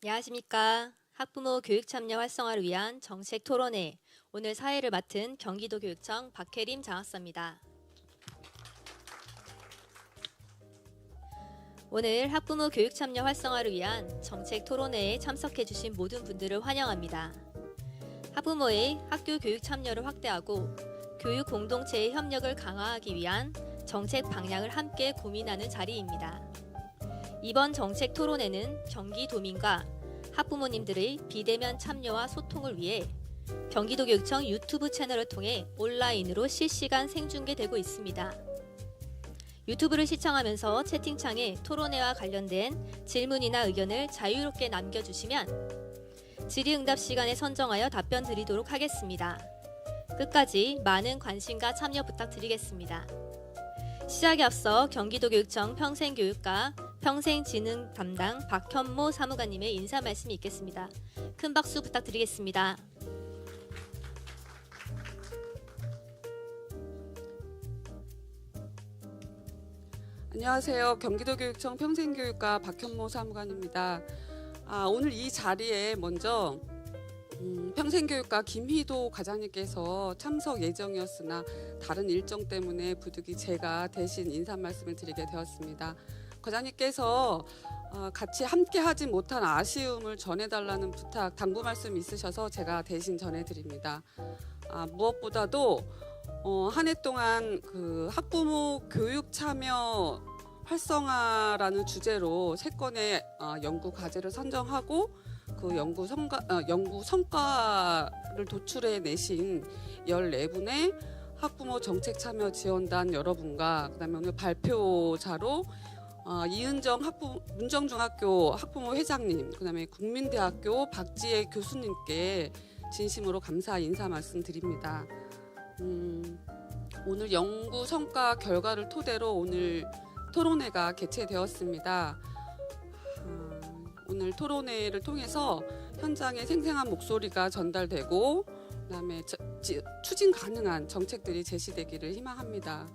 안녕하십니까. 학부모 교육 참여 활성화를 위한 정책 토론회. 오늘 사회를 맡은 경기도교육청 박혜림 장학사입니다. 오늘 학부모 교육 참여 활성화를 위한 정책 토론회에 참석해 주신 모든 분들을 환영합니다. 학부모의 학교 교육 참여를 확대하고 교육 공동체의 협력을 강화하기 위한 정책 방향을 함께 고민하는 자리입니다. 이번 정책 토론회는 경기도민과 학부모님들의 비대면 참여와 소통을 위해 경기도교육청 유튜브 채널을 통해 온라인으로 실시간 생중계되고 있습니다. 유튜브를 시청하면서 채팅창에 토론회와 관련된 질문이나 의견을 자유롭게 남겨주시면 질의응답 시간에 선정하여 답변 드리도록 하겠습니다. 끝까지 많은 관심과 참여 부탁드리겠습니다. 시작에 앞서 경기도교육청 평생교육과 평생지능 담당 박현모 사무관님의 인사 말씀이 있겠습니다. 큰 박수 부탁드리겠습니다. 안녕하세요. 경기도교육청 평생교육과 박현모 사무관입니다. 오늘 이 자리에 먼저 평생교육과 김희도 과장님께서 참석 예정이었으나 다른 일정 때문에 부득이 제가 대신 인사 말씀을 드리게 되었습니다. 과장님께서 같이 함께 하지 못한 아쉬움을 전해달라는 부탁, 당부 말씀이 있으셔서 제가 대신 전해드립니다. 무엇보다도 한 해 동안 그 학부모 교육 참여 활성화라는 주제로 3건의 연구 과제를 선정하고 그 연구 성과를 도출해 내신 14분의 학부모 정책 참여 지원단 여러분과 그다음에 오늘 발표자로 이은정 문정중학교 학부모 회장님, 그다음에 국민대학교 박지혜 교수님께 진심으로 감사 인사 말씀드립니다. 오늘 연구 성과 결과를 토대로 오늘 토론회가 개최되었습니다. 오늘 토론회를 통해서 현장의 생생한 목소리가 전달되고 그다음에 추진 가능한 정책들이 제시되기를 희망합니다.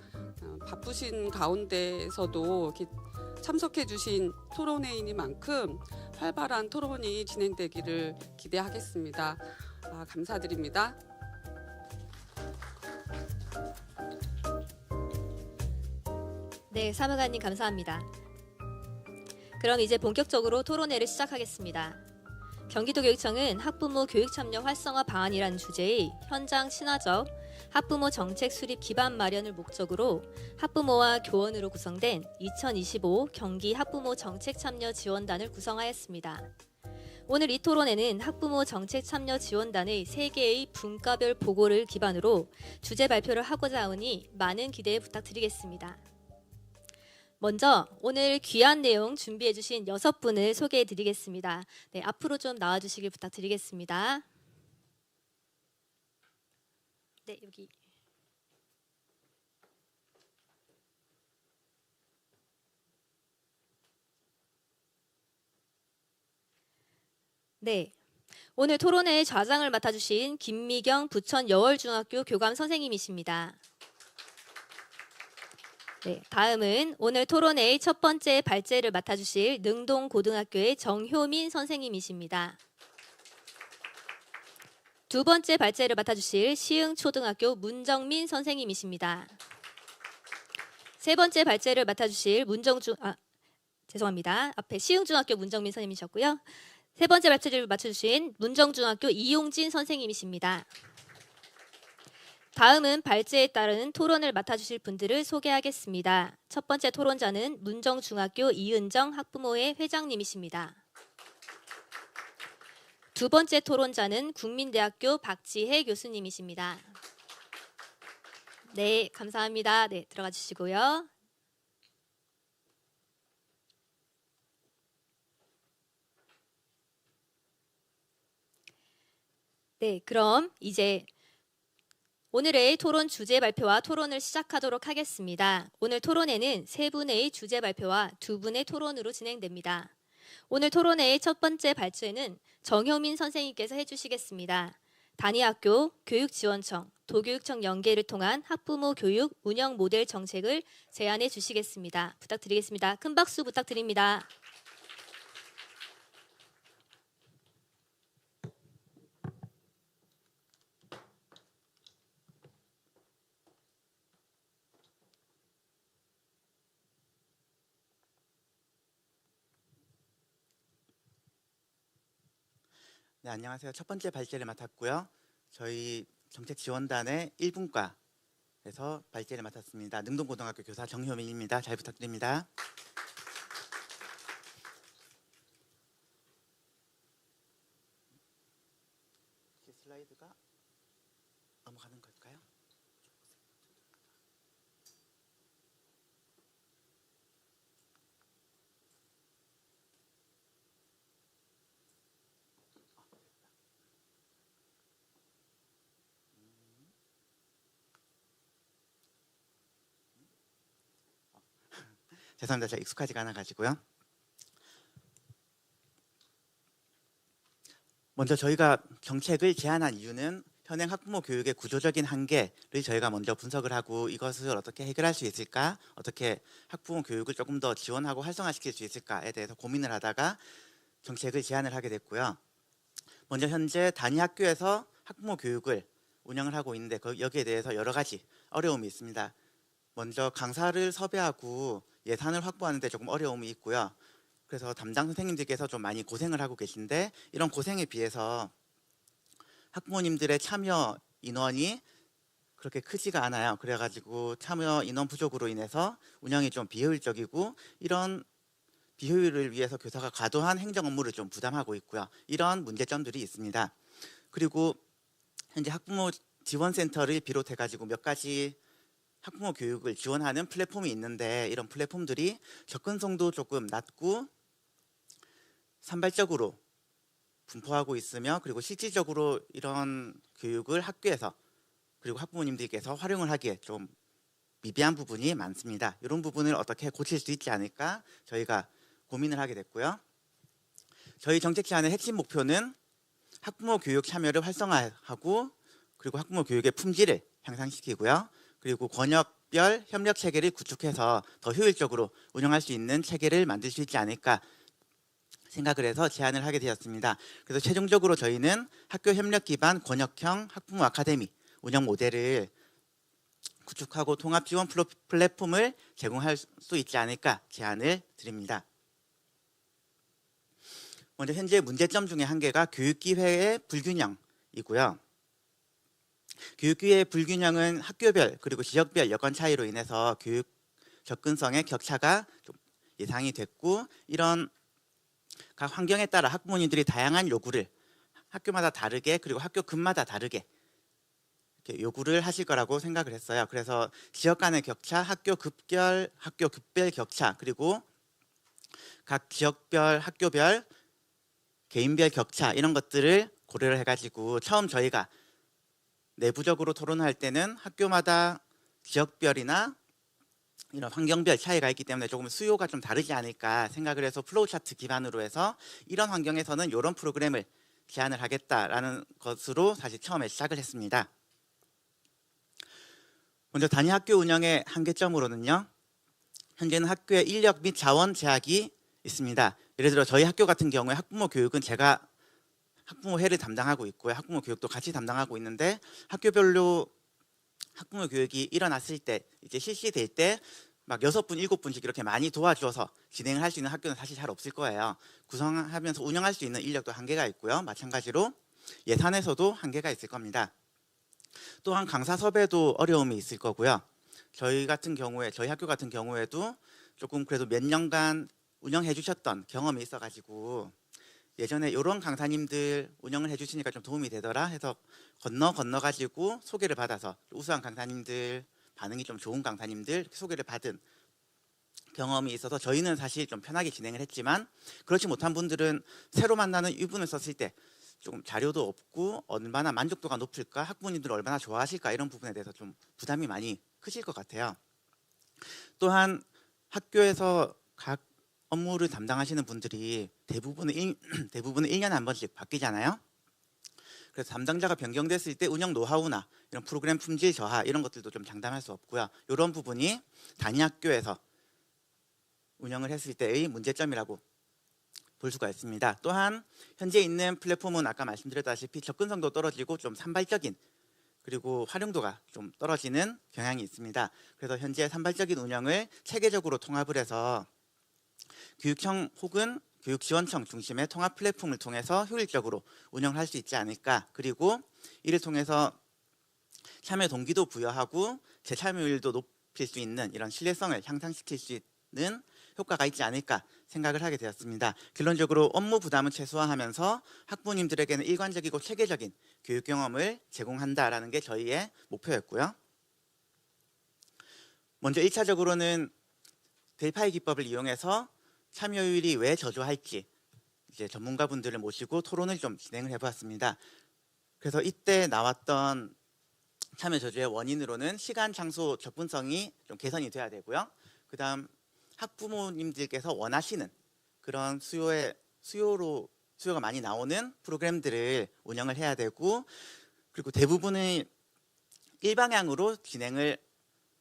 바쁘신 가운데서도 이렇게 참석해 주신 토론회이니만큼 활발한 토론이 진행되기를 기대하겠습니다. 감사드립니다. 네, 사무관님 감사합니다. 그럼 이제 본격적으로 토론회를 시작하겠습니다. 경기도교육청은 학부모 교육 참여 활성화 방안이라는 주제의 현장 친화적 학부모 정책 수립 기반 마련을 목적으로 학부모와 교원으로 구성된 2025 경기 학부모 정책 참여 지원단을 구성하였습니다. 오늘 이 토론회는 학부모 정책 참여 지원단의 3개의 분과별 보고를 기반으로 주제 발표를 하고자 하오니 많은 기대 부탁드리겠습니다. 먼저 오늘 귀한 내용 준비해 주신 6분을 소개해 드리겠습니다. 네, 앞으로 좀 나와 주시길 부탁드리겠습니다. 네, 여기. 네. 오늘 토론회의 좌장을 맡아 주신 김미경 부천 여월중학교 교감 선생님이십니다. 네, 다음은 오늘 토론회의 첫 번째 발제를 맡아주실 능동고등학교의 정효민 선생님이십니다. 두 번째 발제를 맡아주실 시흥초등학교 문정민 선생님이십니다. 세 번째 발제를 맡아주실 앞에 시흥중학교 문정민 선생님이셨고요. 세 번째 발제를 맡아주신 문정중학교 이용진 선생님이십니다. 다음은 발제에 따른 토론을 맡아주실 분들을 소개하겠습니다. 첫 번째 토론자는 문정중학교 이은정 학부모회 회장님이십니다. 두 번째 토론자는 국민대학교 박지혜 교수님이십니다. 네, 감사합니다. 네, 들어가 주시고요. 네, 그럼 이제 오늘의 토론 주제 발표와 토론을 시작하도록 하겠습니다. 오늘 토론회는 3분의 주제 발표와 2분의 토론으로 진행됩니다. 오늘 토론회의 첫 번째 발제는 정효민 선생님께서 해주시겠습니다. 단위학교, 교육지원청, 도교육청 연계를 통한 학부모 교육 운영 모델 정책을 제안해 주시겠습니다. 부탁드리겠습니다. 큰 박수 부탁드립니다. 네, 안녕하세요. 첫 번째 발제를 맡았고요. 저희 정책지원단의 1분과에서 발제를 맡았습니다. 능동고등학교 교사 정효민입니다. 잘 부탁드립니다. 슬라이드가 넘어가는 걸까요? 죄송합니다. 제가 익숙하지가 않아가지고요. 먼저 저희가 정책을 제안한 이유는 현행 학부모 교육의 구조적인 한계를 저희가 먼저 분석을 하고 이것을 어떻게 해결할 수 있을까, 어떻게 학부모 교육을 조금 더 지원하고 활성화시킬 수 있을까에 대해서 고민을 하다가 정책을 제안을 하게 됐고요. 먼저 현재 단위 학교에서 학부모 교육을 운영을 하고 있는데 여기에 대해서 여러 가지 어려움이 있습니다. 먼저 강사를 섭외하고 예산을 확보하는 데 조금 어려움이 있고요. 그래서 담당 선생님들께서 좀 많이 고생을 하고 계신데 이런 고생에 비해서 학부모님들의 참여 인원이 그렇게 크지가 않아요. 그래가지고 참여 인원 부족으로 인해서 운영이 좀 비효율적이고 이런 비효율을 위해서 교사가 과도한 행정 업무를 좀 부담하고 있고요. 이런 문제점들이 있습니다. 그리고 현재 학부모 지원센터를 비롯해가지고 몇 가지 학부모 교육을 지원하는 플랫폼이 있는데 이런 플랫폼들이 접근성도 조금 낮고 산발적으로 분포하고 있으며 그리고 실질적으로 이런 교육을 학교에서 그리고 학부모님들께서 활용을 하기에 좀 미비한 부분이 많습니다. 이런 부분을 어떻게 고칠 수 있지 않을까 저희가 고민을 하게 됐고요. 저희 정책 제안의 핵심 목표는 학부모 교육 참여를 활성화하고 그리고 학부모 교육의 품질을 향상시키고요. 그리고 권역별 협력 체계를 구축해서 더 효율적으로 운영할 수 있는 체계를 만들 수 있지 않을까 생각을 해서 제안을 하게 되었습니다. 그래서 최종적으로 저희는 학교 협력 기반 권역형 학부모 아카데미 운영 모델을 구축하고 통합 지원 플랫폼을 제공할 수 있지 않을까 제안을 드립니다. 먼저 현재 문제점 중에 한 개가 교육기회의 불균형이고요. 교육기회의 불균형은 학교별 그리고 지역별 여건 차이로 인해서 교육 접근성의 격차가 좀 예상이 됐고 이런 각 환경에 따라 학부모님들이 다양한 요구를 학교마다 다르게 그리고 학교급마다 다르게 이렇게 요구를 하실 거라고 생각을 했어요. 그래서 지역 간의 격차, 학교급별 격차 그리고 각 지역별 학교별 개인별 격차 이런 것들을 고려를 해가지고 처음 저희가 내부적으로 토론할 때는 학교마다 지역별이나 이런 환경별 차이가 있기 때문에 조금 수요가 좀 다르지 않을까 생각을 해서 플로우 차트 기반으로 해서 이런 환경에서는 이런 프로그램을 제안을 하겠다라는 것으로 사실 처음에 시작을 했습니다. 먼저 단위 학교 운영의 한계점으로는요. 현재는 학교에 인력 및 자원 제약이 있습니다. 예를 들어 저희 학교 같은 경우에 학부모 교육은 제가 학부모회를 담당하고 있고요. 학부모 교육도 같이 담당하고 있는데 학교별로 학부모 교육이 일어났을 때 이제 실시될 때 막 6분, 7분씩 이렇게 많이 도와줘서 진행을 할 수 있는 학교는 사실 잘 없을 거예요. 구성하면서 운영할 수 있는 인력도 한계가 있고요. 마찬가지로 예산에서도 한계가 있을 겁니다. 또한 강사 섭외도 어려움이 있을 거고요. 저희 학교 같은 경우에도 조금 그래도 몇 년간 운영해 주셨던 경험이 있어가지고 예전에 이런 강사님들 운영을 해주시니까 좀 도움이 되더라 해서 건너가지고 소개를 받아서 우수한 강사님들 반응이 좀 좋은 강사님들 소개를 받은 경험이 있어서 저희는 사실 좀 편하게 진행을 했지만 그렇지 못한 분들은 새로 만나는 이분을 썼을 때 조금 자료도 없고 얼마나 만족도가 높을까 학부모님들 얼마나 좋아하실까 이런 부분에 대해서 좀 부담이 많이 크실 것 같아요. 또한 학교에서 각 업무를 담당하시는 분들이 대부분은 1년에 한 번씩 바뀌잖아요. 그래서 담당자가 변경됐을 때 운영 노하우나 이런 프로그램 품질 저하 이런 것들도 좀 장담할 수 없고요. 이런 부분이 단위 학교에서 운영을 했을 때의 문제점이라고 볼 수가 있습니다. 또한 현재 있는 플랫폼은 아까 말씀드렸다시피 접근성도 떨어지고 좀 산발적인 그리고 활용도가 좀 떨어지는 경향이 있습니다. 그래서 현재 산발적인 운영을 체계적으로 통합을 해서 교육청 혹은 교육지원청 중심의 통합 플랫폼을 통해서 효율적으로 운영할 수 있지 않을까. 그리고 이를 통해서 참여 동기도 부여하고 재참여율도 높일 수 있는 이런 신뢰성을 향상시킬 수 있는 효과가 있지 않을까 생각을 하게 되었습니다. 결론적으로 업무 부담을 최소화하면서 학부모님들에게는 일관적이고 체계적인 교육 경험을 제공한다라는 게 저희의 목표였고요. 먼저 1차적으로는 델파이 기법을 이용해서 참여율이 왜 저조할지 이제 전문가분들을 모시고 토론을 좀 진행을 해보았습니다. 그래서 이때 나왔던 참여 저조의 원인으로는 시간, 장소, 접근성이 좀 개선이 돼야 되고요. 그다음 학부모님들께서 원하시는 그런 수요가 많이 나오는 프로그램들을 운영을 해야 되고, 그리고 대부분의 일방향으로 진행을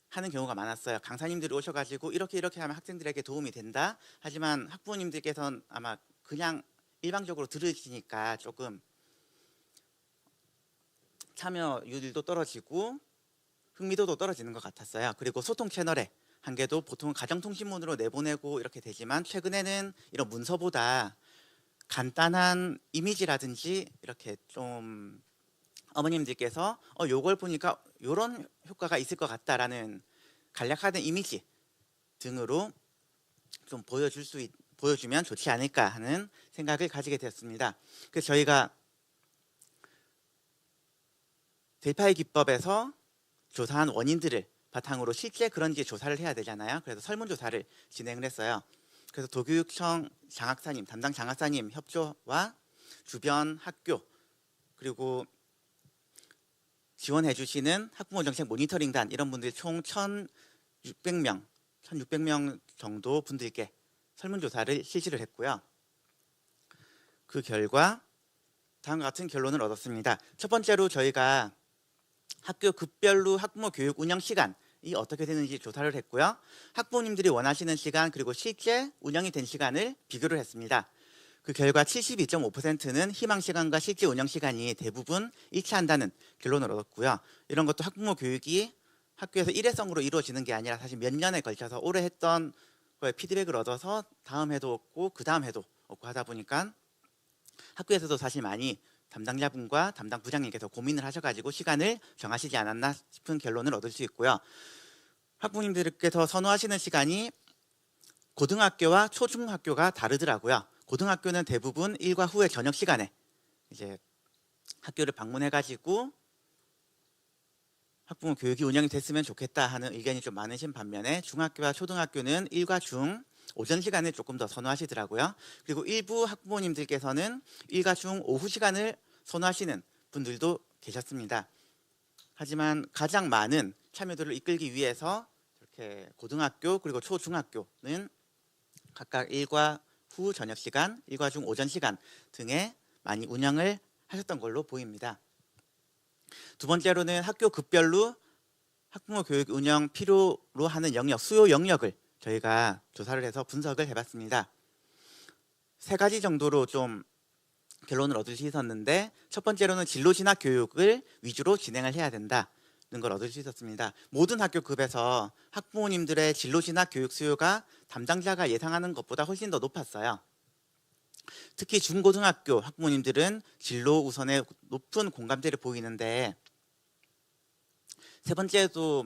하는 경우가 많았어요. 강사님들이 오셔가지고 이렇게 하면 학생들에게 도움이 된다. 하지만 학부모님들께서는 아마 그냥 일방적으로 들으시니까 조금 참여율도 떨어지고 흥미도도 떨어지는 것 같았어요. 그리고 소통 채널의 한계도 보통 가정통신문으로 내보내고 이렇게 되지만 최근에는 이런 문서보다 간단한 이미지라든지 이렇게 좀 어머님들께서 요걸 보니까 이런 효과가 있을 것 같다라는 간략한 이미지 등으로 좀 보여주면 좋지 않을까 하는 생각을 가지게 되었습니다. 그래서 저희가 델파이 기법에서 조사한 원인들을 바탕으로 실제 그런지 조사를 해야 되잖아요. 그래서 설문조사를 진행을 했어요. 그래서 도교육청 장학사님, 담당 장학사님 협조와 주변 학교 그리고 지원해 주시는 학부모 정책 모니터링단 이런 분들 총 1600명 정도 분들께 설문조사를 실시를 했고요. 그 결과 다음과 같은 결론을 얻었습니다. 첫 번째로 저희가 학교 급별로 학부모 교육 운영 시간이 어떻게 되는지 조사를 했고요. 학부모님들이 원하시는 시간 그리고 실제 운영이 된 시간을 비교를 했습니다. 그 결과 72.5%는 희망 시간과 실제 운영 시간이 대부분 일치한다는 결론을 얻었고요. 이런 것도 학부모 교육이 학교에서 일회성으로 이루어지는 게 아니라 사실 몇 년에 걸쳐서 오래 했던 거에 피드백을 얻어서 다음 해도 얻고 그 다음 해도 얻고 하다 보니까 학교에서도 사실 많이 담당자분과 담당 부장님께서 고민을 하셔가지고 시간을 정하시지 않았나 싶은 결론을 얻을 수 있고요. 학부모님들께서 선호하시는 시간이 고등학교와 초중학교가 다르더라고요. 고등학교는 대부분 일과 후의 저녁 시간에 이제 학교를 방문해가지고 학부모 교육이 운영이 됐으면 좋겠다 하는 의견이 좀 많으신 반면에 중학교와 초등학교는 일과 중 오전 시간을 조금 더 선호하시더라고요. 그리고 일부 학부모님들께서는 일과 중 오후 시간을 선호하시는 분들도 계셨습니다. 하지만 가장 많은 참여도를 이끌기 위해서 이렇게 고등학교 그리고 초중학교는 각각 일과 후 저녁 시간, 일과 중 오전 시간 등에 많이 운영을 하셨던 걸로 보입니다. 두 번째로는 학교 급별로 학부모 교육 운영 필요로 하는 영역, 수요 영역을 저희가 조사를 해서 분석을 해봤습니다. 세 가지 정도로 좀 결론을 얻을 수 있었는데, 첫 번째로는 진로 진학 교육을 위주로 진행을 해야 된다는 걸 얻을 수 있었습니다. 모든 학교급에서 학부모님들의 진로 진학 교육 수요가 담당자가 예상하는 것보다 훨씬 더 높았어요. 특히 중고등학교 학부모님들은 진로 우선의 높은 공감대를 보이는데, 세 번째도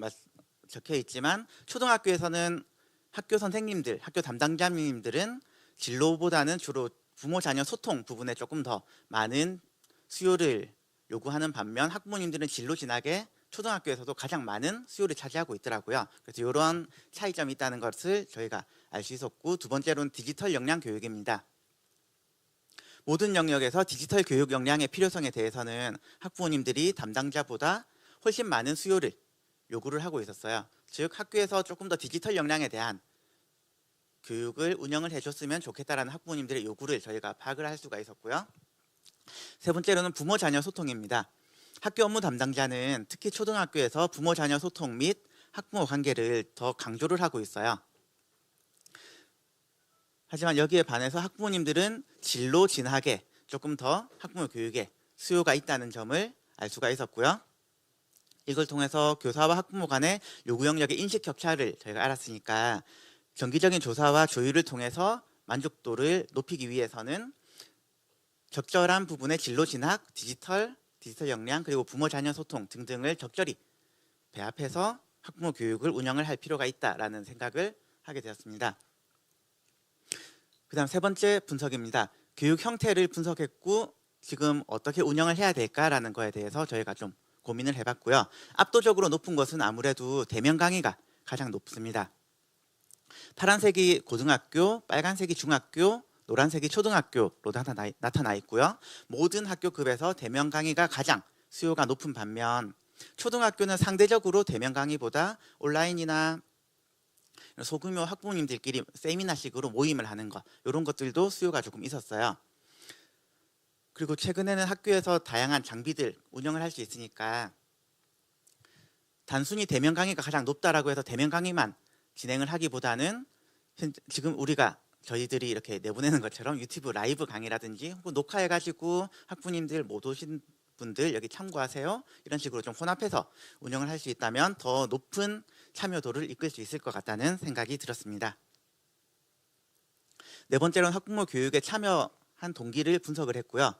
적혀 있지만 초등학교에서는 학교 선생님들, 학교 담당자님들은 진로보다는 주로 부모 자녀 소통 부분에 조금 더 많은 수요를 요구하는 반면 학부모님들은 진로 진학에 초등학교에서도 가장 많은 수요를 차지하고 있더라고요. 그래서 이런 차이점이 있다는 것을 저희가 알 수 있었고, 두 번째로는 디지털 역량 교육입니다. 모든 영역에서 디지털 교육 역량의 필요성에 대해서는 학부모님들이 담당자보다 훨씬 많은 수요를 요구를 하고 있었어요. 즉 학교에서 조금 더 디지털 역량에 대한 교육을 운영을 해줬으면 좋겠다라는 학부모님들의 요구를 저희가 파악을 할 수가 있었고요. 세 번째로는 부모 자녀 소통입니다. 학교 업무 담당자는 특히 초등학교에서 부모 자녀 소통 및 학부모 관계를 더 강조를 하고 있어요. 하지만 여기에 반해서 학부모님들은 진로 진학에 조금 더 학부모 교육에 수요가 있다는 점을 알 수가 있었고요. 이걸 통해서 교사와 학부모 간의 요구 영역의 인식 격차를 저희가 알았으니까 정기적인 조사와 조율을 통해서 만족도를 높이기 위해서는 적절한 부분의 진로 진학, 디지털 역량, 그리고 부모 자녀 소통 등등을 적절히 배합해서 학부모 교육을 운영을 할 필요가 있다라는 생각을 하게 되었습니다. 그다음 세 번째 분석입니다. 교육 형태를 분석했고 지금 어떻게 운영을 해야 될까라는 거에 대해서 저희가 좀 고민을 해봤고요. 압도적으로 높은 것은 아무래도 대면 강의가 가장 높습니다. 파란색이 고등학교, 빨간색이 중학교, 노란색이 초등학교로 나타나 있고요. 모든 학교급에서 대면 강의가 가장 수요가 높은 반면 초등학교는 상대적으로 대면 강의보다 온라인이나 소규모 학부모님들끼리 세미나식으로 모임을 하는 것, 이런 것들도 수요가 조금 있었어요. 그리고 최근에는 학교에서 다양한 장비들 운영을 할 수 있으니까 단순히 대면 강의가 가장 높다라고 해서 대면 강의만 진행을 하기보다는 지금 저희들이 이렇게 내보내는 것처럼 유튜브 라이브 강의라든지 혹은 녹화해가지고 학부모님들 못 오신 분들 여기 참고하세요, 이런 식으로 좀 혼합해서 운영을 할 수 있다면 더 높은 참여도를 이끌 수 있을 것 같다는 생각이 들었습니다. 네 번째로는 학부모 교육에 참여한 동기를 분석을 했고요.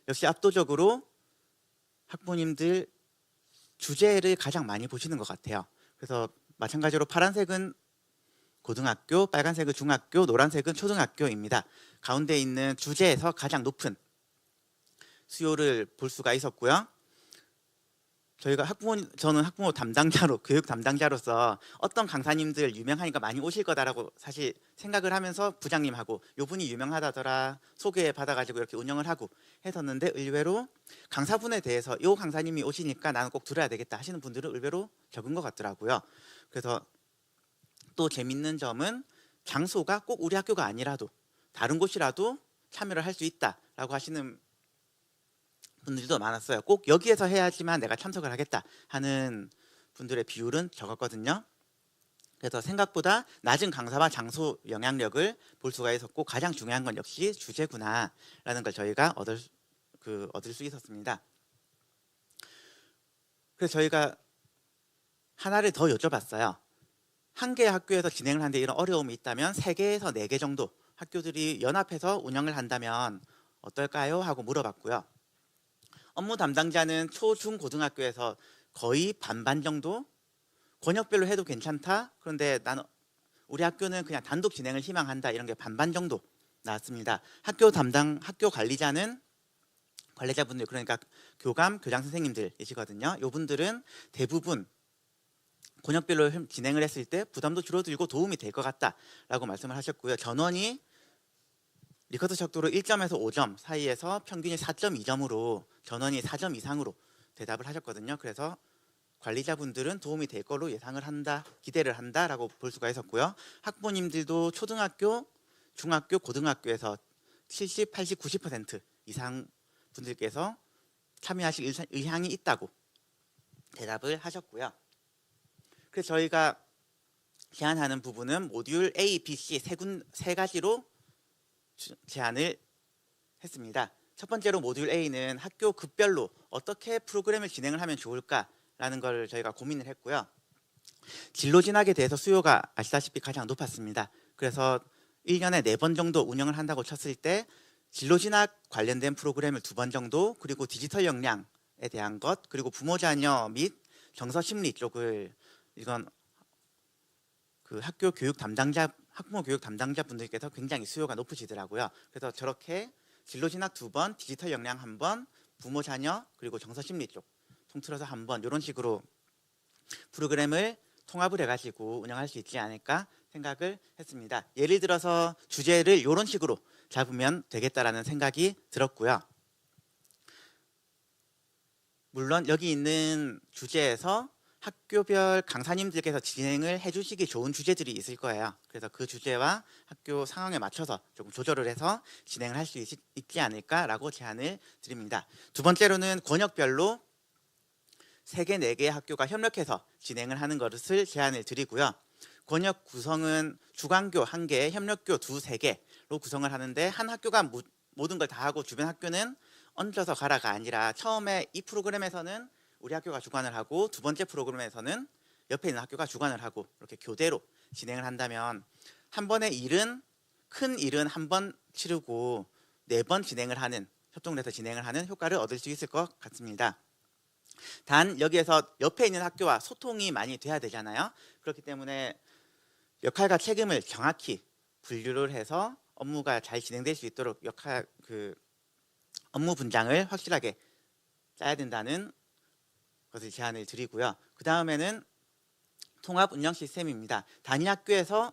역시 압도적으로 학부모님들 주제를 가장 많이 보시는 것 같아요. 그래서 마찬가지로 파란색은 고등학교, 빨간색은 중학교, 노란색은 초등학교입니다. 가운데 있는 주제에서 가장 높은 수요를 볼 수가 있었고요. 저는 학부모 담당자로, 교육 담당자로서 어떤 강사님들 유명하니까 많이 오실 거다라고 사실 생각을 하면서 부장님하고 요분이 유명하다더라 소개 받아가지고 이렇게 운영을 하고 했었는데, 의외로 강사분에 대해서 요 강사님이 오시니까 나는 꼭 들어야 되겠다 하시는 분들은 의외로 적은 것 같더라고요. 그래서 또 재밌는 점은 장소가 꼭 우리 학교가 아니라도 다른 곳이라도 참여를 할 수 있다라고 하시는 분들도 많았어요. 꼭 여기에서 해야지만 내가 참석을 하겠다 하는 분들의 비율은 적었거든요. 그래서 생각보다 낮은 강사와 장소 영향력을 볼 수가 있었고, 가장 중요한 건 역시 주제구나라는 걸 저희가 얻을 수 있었습니다. 그래서 저희가 하나를 더 여쭤봤어요. 한 개의 학교에서 진행을 하는데 이런 어려움이 있다면 3개에서 4개 정도 학교들이 연합해서 운영을 한다면 어떨까요? 하고 물어봤고요. 업무 담당자는 초, 중, 고등학교에서 거의 반반 정도, 권역별로 해도 괜찮다, 그런데 우리 학교는 그냥 단독 진행을 희망한다, 이런 게 반반 정도 나왔습니다. 학교 관리자분들, 그러니까 교감, 교장 선생님들이시거든요. 이분들은 대부분 권역별로 진행을 했을 때 부담도 줄어들고 도움이 될 것 같다라고 말씀을 하셨고요. 전원이 리커트 척도로 1점에서 5점 사이에서 평균이 4.2점으로 전원이 4점 이상으로 대답을 하셨거든요. 그래서 관리자분들은 도움이 될 걸로 예상을 한다, 기대를 한다라고 볼 수가 있었고요. 학부모님들도 초등학교, 중학교, 고등학교에서 70, 80, 90% 이상 분들께서 참여하실 의향이 있다고 대답을 하셨고요. 그래서 저희가 제안하는 부분은 모듈 A, B, C 세 가지로 제안을 했습니다. 첫 번째로 모듈 A는 학교 급별로 어떻게 프로그램을 진행을 하면 좋을까라는 걸 저희가 고민을 했고요. 진로 진학에 대해서 수요가 아시다시피 가장 높았습니다. 그래서 1년에 4번 정도 운영을 한다고 쳤을 때 진로 진학 관련된 프로그램을 2번 정도, 그리고 디지털 역량에 대한 것, 그리고 부모 자녀 및 정서 심리 쪽을, 이건 학부모 교육 담당자 분들께서 굉장히 수요가 높으시더라고요. 그래서 저렇게 진로 진학 2번, 디지털 역량 1번, 부모 자녀 그리고 정서 심리 쪽 통틀어서 1번, 이런 식으로 프로그램을 통합을 해가지고 운영할 수 있지 않을까 생각을 했습니다. 예를 들어서 주제를 이런 식으로 잡으면 되겠다라는 생각이 들었고요. 물론 여기 있는 주제에서 학교별 강사님들께서 진행을 해주시기 좋은 주제들이 있을 거예요. 그래서 그 주제와 학교 상황에 맞춰서 조금 조절을 해서 진행을 할 수 있지 않을까라고 제안을 드립니다. 두 번째로는 권역별로 3개, 4개의 학교가 협력해서 진행을 하는 것을 제안을 드리고요. 권역 구성은 주강교 1개, 협력교 2, 3개로 구성을 하는데, 한 학교가 모든 걸 다 하고 주변 학교는 얹어서 가라가 아니라 처음에 이 프로그램에서는 우리 학교가 주관을 하고 두 번째 프로그램에서는 옆에 있는 학교가 주관을 하고 이렇게 교대로 진행을 한다면 한 번의 일은 큰 일은 한 번 치르고 4번 진행을 하는, 협동을 해서 진행을 하는 효과를 얻을 수 있을 것 같습니다. 단 여기에서 옆에 있는 학교와 소통이 많이 돼야 되잖아요. 그렇기 때문에 역할과 책임을 정확히 분류를 해서 업무가 잘 진행될 수 있도록 업무 분장을 확실하게 짜야 된다는 것을 제안을 드리고요. 그 다음에는 통합 운영 시스템입니다. 단위 학교에서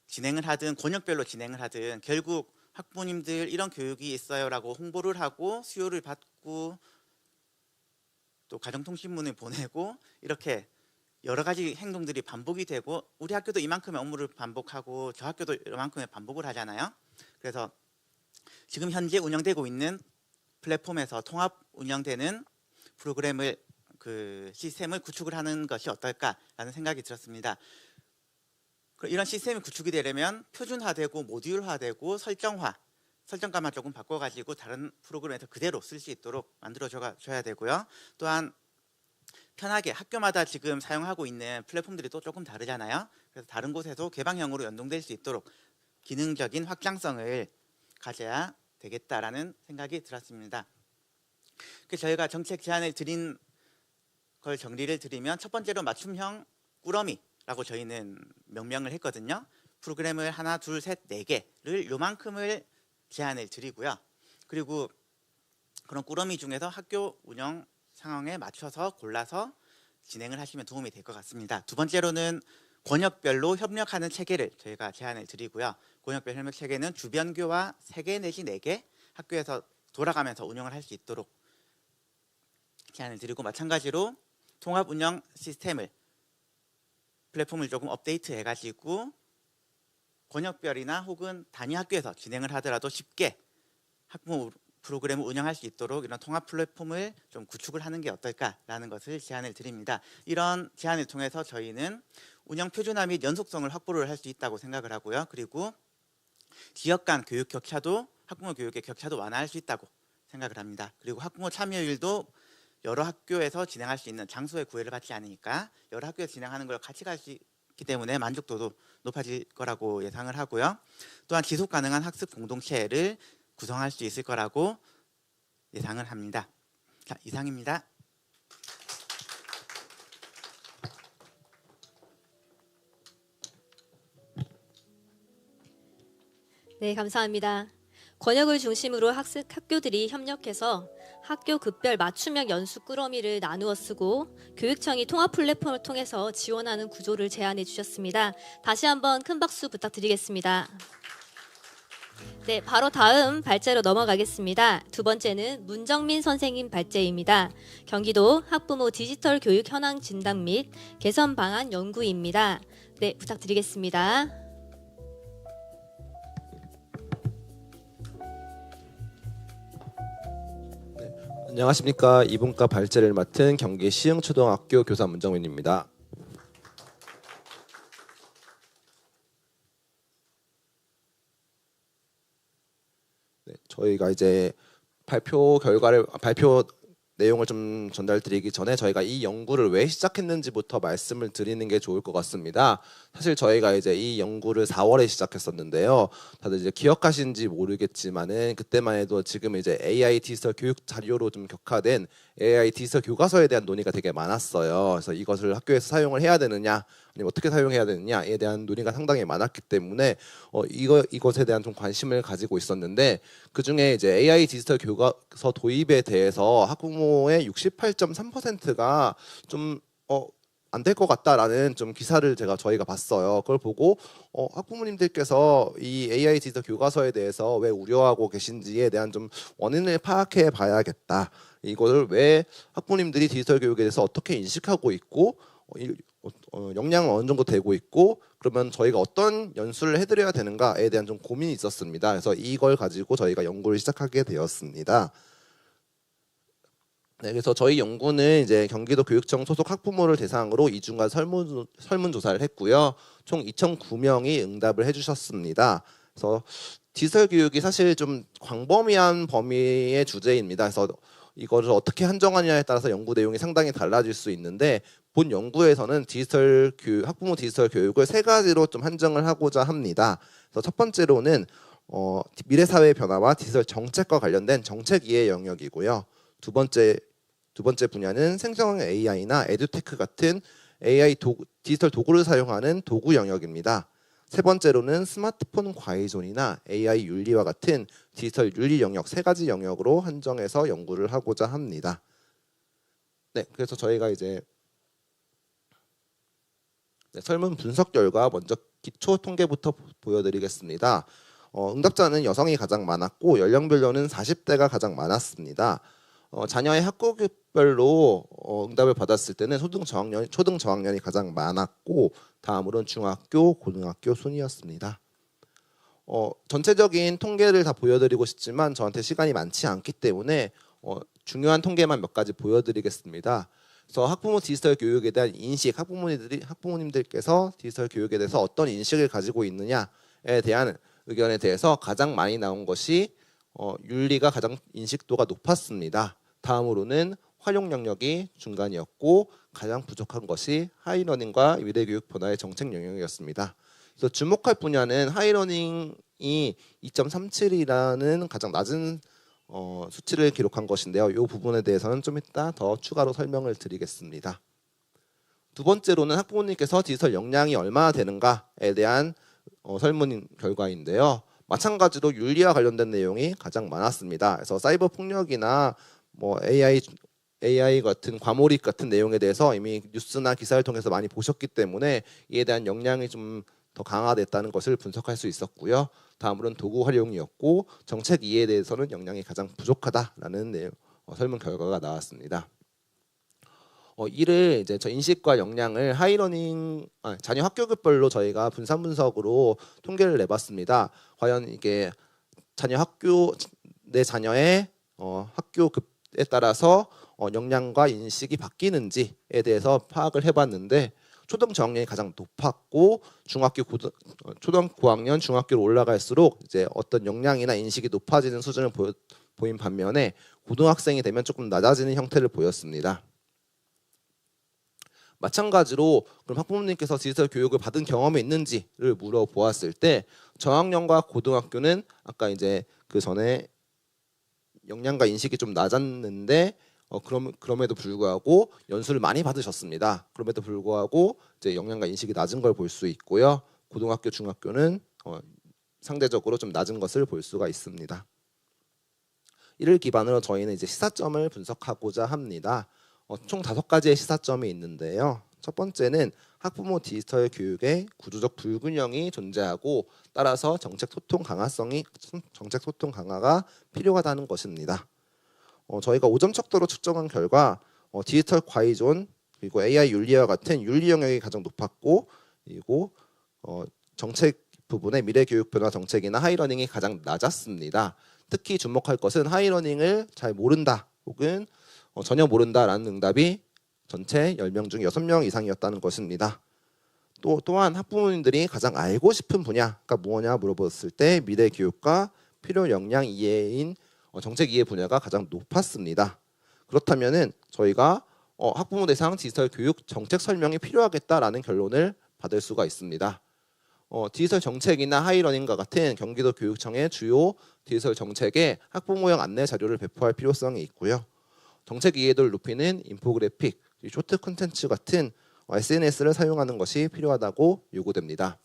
진행을 하든 권역별로 진행을 하든 결국 학부모님들 이런 교육이 있어요라고 홍보를 하고 수요를 받고 또 가정통신문을 보내고 이렇게 여러 가지 행동들이 반복이 되고 우리 학교도 이만큼의 업무를 반복하고 저 학교도 이만큼의 반복을 하잖아요. 그래서 지금 현재 운영되고 있는 플랫폼에서 통합 운영되는 프로그램을 시스템을 구축을 하는 것이 어떨까라는 생각이 들었습니다. 이런 시스템이 구축이 되려면 표준화되고 모듈화되고 설정값만 조금 바꿔가지고 다른 프로그램에서 그대로 쓸 수 있도록 만들어줘야 되고요. 또한 편하게 학교마다 지금 사용하고 있는 플랫폼들이 또 조금 다르잖아요. 그래서 다른 곳에도 개방형으로 연동될 수 있도록 기능적인 확장성을 가져야 되겠다라는 생각이 들었습니다. 저희가 정책 제안을 드린 걸 정리를 드리면 첫 번째로 맞춤형 꾸러미라고 저희는 명명을 했거든요. 프로그램을 하나, 둘, 셋, 4개를 요만큼을 제안을 드리고요. 그리고 그런 꾸러미 중에서 학교 운영 상황에 맞춰서 골라서 진행을 하시면 도움이 될 것 같습니다. 두 번째로는 권역별로 협력하는 체계를 저희가 제안을 드리고요. 권역별 협력 체계는 주변교와 3개 내지 4개 학교에서 돌아가면서 운영을 할 수 있도록 제안을 드리고 마찬가지로 통합 운영 시스템을 플랫폼을 조금 업데이트 해가지고 권역별이나 혹은 단위 학교에서 진행을 하더라도 쉽게 학부모 프로그램을 운영할 수 있도록 이런 통합 플랫폼을 좀 구축을 하는 게 어떨까라는 것을 제안을 드립니다. 이런 제안을 통해서 저희는 운영 표준화 및 연속성을 확보를 할 수 있다고 생각을 하고요. 그리고 지역 간 교육 격차도 학부모 교육의 격차도 완화할 수 있다고 생각을 합니다. 그리고 학부모 참여율도 여러 학교에서 진행할 수 있는 장소의 구애를 받지 않으니까 여러 학교에서 진행하는 걸 같이 갈 수 있기 때문에 만족도도 높아질 거라고 예상을 하고요. 또한 지속 가능한 학습 공동체를 구성할 수 있을 거라고 예상을 합니다. 자, 이상입니다. 네, 감사합니다. 권역을 중심으로 학교들이 협력해서 학교 급별 맞춤형 연수 꾸러미를 나누어 쓰고 교육청이 통합 플랫폼을 통해서 지원하는 구조를 제안해 주셨습니다. 다시 한번 큰 박수 부탁드리겠습니다. 네, 바로 다음 발제로 넘어가겠습니다. 두 번째는 문정민 선생님 발제입니다. 경기도 학부모 디지털 교육 현황 진단 및 개선 방안 연구입니다. 네, 부탁드리겠습니다. 안녕하십니까. 이분과 발제를 맡은 경기 시흥초등학교 교사 문정민입니다. 네, 저희가 이제 발표 내용을 좀 전달드리기 전에 저희가 이 연구를 왜 시작했는지부터 말씀을 드리는 게 좋을 것 같습니다. 사실 저희가 이제 이 연구를 4월에 시작했었는데요. 다들 이제 기억하시는지 모르겠지만은 그때만 해도 지금 이제 AI 디지털 교육 자료로 좀 격화된 AI 디지털 교과서에 대한 논의가 되게 많았어요. 그래서 이것을 학교에서 사용을 해야 되느냐, 아니면 어떻게 사용해야 되느냐에 대한 논의가 상당히 많았기 때문에 이것에 대한 좀 관심을 가지고 있었는데, 그 중에 이제 AI 디지털 교과서 도입에 대해서 학부모의 68.3%가 좀 안 될 것 같다라는 좀 기사를 저희가 봤어요. 그걸 보고 학부모님들께서 이 AI 디지털 교과서에 대해서 왜 우려하고 계신지에 대한 좀 원인을 파악해 봐야겠다. 이거를 왜 학부모님들이 디지털 교육에 대해서 어떻게 인식하고 있고 역량은 어느 정도 되고 있고, 그러면 저희가 어떤 연수를 해드려야 되는가에 대한 좀 고민이 있었습니다. 그래서 이걸 가지고 저희가 연구를 시작하게 되었습니다. 네, 그래서 저희 연구는 이제 경기도 교육청 소속 학부모를 대상으로 2주간 설문조사를 했고요. 총 2,009명이 응답을 해주셨습니다. 그래서 디지털 교육이 사실 좀 광범위한 범위의 주제입니다. 그래서 이거를 어떻게 한정하느냐에 따라서 연구 내용이 상당히 달라질 수 있는데 본 연구에서는 학부모 디지털 교육을 세 가지로 좀 한정을 하고자 합니다. 그래서 첫 번째로는 미래 사회의 변화와 디지털 정책과 관련된 정책 이해 영역이고요. 두 번째 분야는 생성형 AI나 에듀테크 같은 디지털 도구를 사용하는 도구 영역입니다. 세 번째로는 스마트폰 과의존이나 AI 윤리와 같은 디지털 윤리 영역 세 가지 영역으로 한정해서 연구를 하고자 합니다. 네, 그래서 저희가 이제 설문 분석 결과 먼저 기초 통계부터 보여드리겠습니다. 응답자는 여성이 가장 많았고 연령별로는 40대가 가장 많았습니다. 자녀의 학급별로 응답을 받았을 때는 초등 저학년이 가장 많았고 다음으로는 중학교, 고등학교 순이었습니다. 전체적인 통계를 다 보여드리고 싶지만 저한테 시간이 많지 않기 때문에 중요한 통계만 몇 가지 보여드리겠습니다. 그래서 학부모 디지털 교육에 대한 인식, 학부모님들께서 디지털 교육에 대해서 어떤 인식을 가지고 있느냐에 대한 의견에 대해서 가장 많이 나온 것이 윤리가 가장 인식도가 높았습니다. 다음으로는 활용 영역이 중간이었고 가장 부족한 것이 하이러닝과 미래교육 변화의 정책 영역이었습니다. 그래서 주목할 분야는 하이러닝이 2.37이라는 가장 낮은 수치를 기록한 것인데요. 이 부분에 대해서는 좀 이따 더 추가로 설명을 드리겠습니다. 두 번째로는 학부모님께서 디지털 역량이 얼마나 되는가에 대한 설문 결과인데요. 마찬가지로 윤리와 관련된 내용이 가장 많았습니다. 그래서 사이버 폭력이나 AI 같은 과몰입 같은 내용에 대해서 이미 뉴스나 기사를 통해서 많이 보셨기 때문에 이에 대한 역량이 좀 더 강화됐다는 것을 분석할 수 있었고요. 다음으로는 도구 활용이었고 정책 이해에 대해서는 역량이 가장 부족하다라는 내용, 설문 결과가 나왔습니다. 이를 이제 저 인식과 역량을 자녀 학교급별로 저희가 분산 분석으로 통계를 내봤습니다. 과연 이게 내 자녀의 학교급에 따라서 역량과 인식이 바뀌는지에 대해서 파악을 해봤는데 초등 저학년이 가장 높았고 초등학교 고학년, 중학교로 올라갈수록 이제 어떤 역량이나 인식이 높아지는 수준을 보인 반면에 고등학생이 되면 조금 낮아지는 형태를 보였습니다. 마찬가지로 그럼 학부모님께서 디지털 교육을 받은 경험이 있는지를 물어보았을 때 저학년과 고등학교는 아까 이제 그 전에 역량과 인식이 좀 낮았는데 그럼에도 불구하고 연수를 많이 받으셨습니다. 그럼에도 불구하고 이제 역량과 인식이 낮은 걸 볼 수 있고요. 고등학교, 중학교는 상대적으로 좀 낮은 것을 볼 수가 있습니다. 이를 기반으로 저희는 이제 시사점을 분석하고자 합니다. 총 5가지의 시사점이 있는데요. 첫 번째는 학부모 디지털 교육의 구조적 불균형이 존재하고 따라서 정책 소통 강화가 필요하다는 것입니다. 저희가 5점 척도로 측정한 결과 디지털 과의존 그리고 AI 윤리와 같은 윤리 영역이 가장 높았고 그리고 정책 부분의 미래교육 변화 정책이나 하이러닝이 가장 낮았습니다. 특히 주목할 것은 하이러닝을 잘 모른다 혹은 전혀 모른다라는 응답이 전체 10명 중 6명 이상이었다는 것입니다. 또한 학부모님들이 가장 알고 싶은 분야가 뭐냐 물어봤을 때 미래교육과 필요 역량 이해인 정책 이해 분야가 가장 높았습니다. 그렇다면은 저희가 학부모 대상 디지털 교육 정책 설명이 필요하겠다라는 결론을 받을 수가 있습니다. 디지털 정책이나 하이러닝과 같은 경기도 교육청의 주요 디지털 정책에 학부모용 안내 자료를 배포할 필요성이 있고요. 정책 이해도를 높이는 인포그래픽, 쇼트 콘텐츠 같은 SNS를 사용하는 것이 필요하다고 요구됩니다.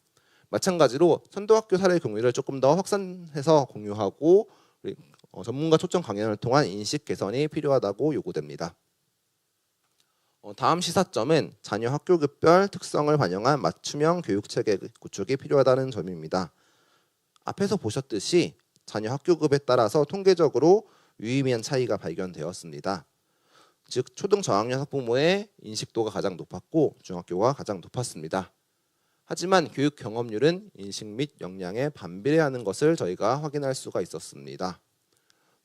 마찬가지로 선도학교 사례 공유를 조금 더 확산해서 공유하고 전문가 초청 강연을 통한 인식 개선이 필요하다고 요구됩니다. 다음 시사점은 자녀 학교급별 특성을 반영한 맞춤형 교육체계 구축이 필요하다는 점입니다. 앞에서 보셨듯이 자녀 학교급에 따라서 통계적으로 유의미한 차이가 발견되었습니다. 즉 초등 저학년 학부모의 인식도가 가장 높았고 중학교가 가장 높았습니다. 하지만 교육 경험률은 인식 및 역량에 반비례하는 것을 저희가 확인할 수가 있었습니다.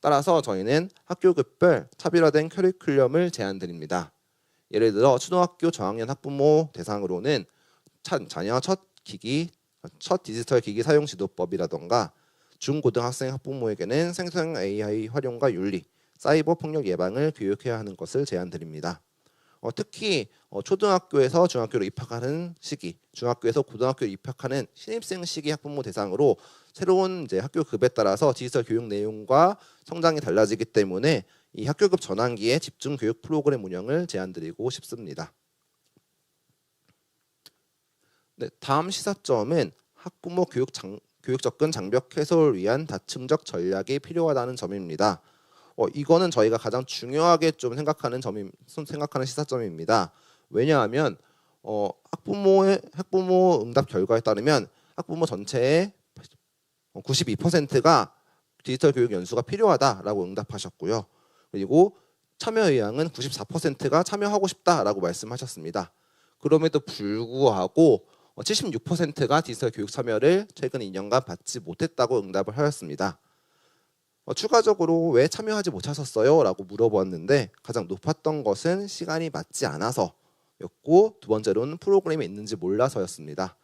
따라서 저희는 학교급별 차별화된 커리큘럼을 제안드립니다. 예를 들어 초등학교 저학년 학부모 대상으로는 자녀 첫 디지털 기기 사용 지도법이라던가 중고등학생 학부모에게는 생성형 AI 활용과 윤리, 사이버 폭력 예방을 교육해야 하는 것을 제안드립니다. 특히 초등학교에서 중학교로 입학하는 시기, 중학교에서 고등학교로 입학하는 신입생 시기 학부모 대상으로 새로운 이제 학교 급에 따라서 디지털 교육 내용과 성장이 달라지기 때문에 이 학교급 전환기에 집중 교육 프로그램 운영을 제안드리고 싶습니다. 네, 다음 시사점은 학부모 교육 접근 장벽 해소를 위한 다층적 전략이 필요하다는 점입니다. 이거는 저희가 가장 중요하게 좀 생각하는 시사점입니다. 왜냐하면 학부모 응답 결과에 따르면 학부모 전체의 92%가 디지털 교육 연수가 필요하다라고 응답하셨고요. 그리고 참여 의향은 94%가 참여하고 싶다라고 말씀하셨습니다. 그럼에도 불구하고 76%가 디지털 교육 참여를 최근 2년간 받지 못했다고 응답을 하였습니다. 추가적으로 왜 참여하지 못하셨어요? 라고 물어보았는데 가장 높았던 것은 시간이 맞지 않아서였고 두 번째로는 프로그램이 있는지 몰라서였습니다.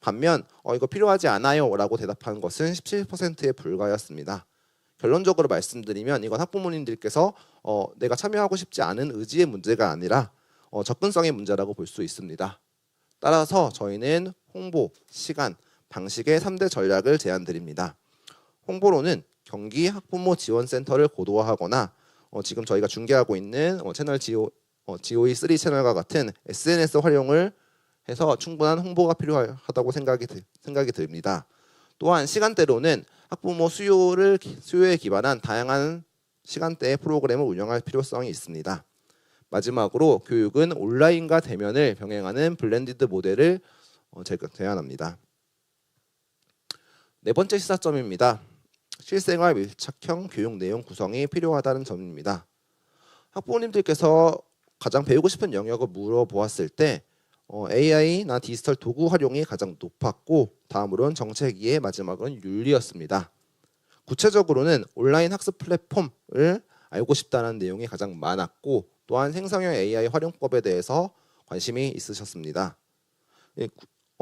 반면 이거 필요하지 않아요 라고 대답한 것은 17%에 불과하였습니다. 결론적으로 말씀드리면 이건 학부모님들께서 내가 참여하고 싶지 않은 의지의 문제가 아니라 접근성의 문제라고 볼 수 있습니다. 따라서 저희는 홍보, 시간, 방식의 3대 전략을 제안드립니다. 홍보로는 경기 학부모 지원센터를 고도화하거나 지금 저희가 중계하고 있는 채널 GOE3 채널과 같은 SNS 활용을 해서 충분한 홍보가 필요하다고 생각이 듭니다. 또한 시간대로는 학부모 수요에 기반한 다양한 시간대의 프로그램을 운영할 필요성이 있습니다. 마지막으로 교육은 온라인과 대면을 병행하는 블렌디드 모델을 제안합니다. 네 번째 시사점입니다. 실생활 밀착형 교육 내용 구성이 필요하다는 점입니다. 학부모님들께서 가장 배우고 싶은 영역을 물어보았을 때 AI나 디지털 도구 활용이 가장 높았고 다음으로는 정책 이해, 마지막으로는 윤리였습니다. 구체적으로는 온라인 학습 플랫폼을 알고 싶다는 내용이 가장 많았고 또한 생성형 AI 활용법에 대해서 관심이 있으셨습니다.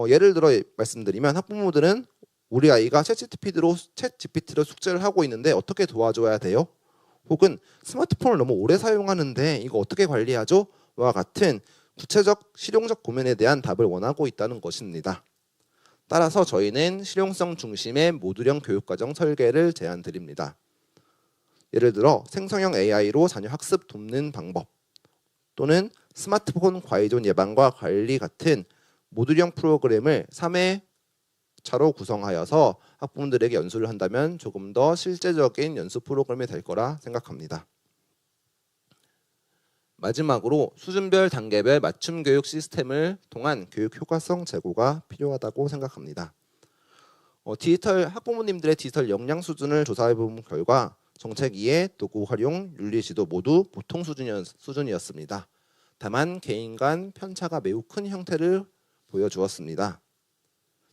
예를 들어 말씀드리면 학부모들은 우리 아이가 챗GPT로 숙제를 하고 있는데 어떻게 도와줘야 돼요? 혹은 스마트폰을 너무 오래 사용하는데 이거 어떻게 관리하죠? 와 같은 구체적 실용적 고민에 대한 답을 원하고 있다는 것입니다. 따라서 저희는 실용성 중심의 모듈형 교육과정 설계를 제안드립니다. 예를 들어 생성형 AI로 자녀 학습 돕는 방법 또는 스마트폰 과의존 예방과 관리 같은 모듈형 프로그램을 3회차로 구성하여서 학부모들에게 연수를 한다면 조금 더 실제적인 연수 프로그램이 될 거라 생각합니다. 마지막으로 수준별 단계별 맞춤 교육 시스템을 통한 교육 효과성 제고가 필요하다고 생각합니다. 학부모님들의 디지털 역량 수준을 조사해 본 결과 정책 이해, 도구 활용, 윤리 지도 모두 보통 수준이었습니다. 다만 개인 간 편차가 매우 큰 형태를 보여주었습니다.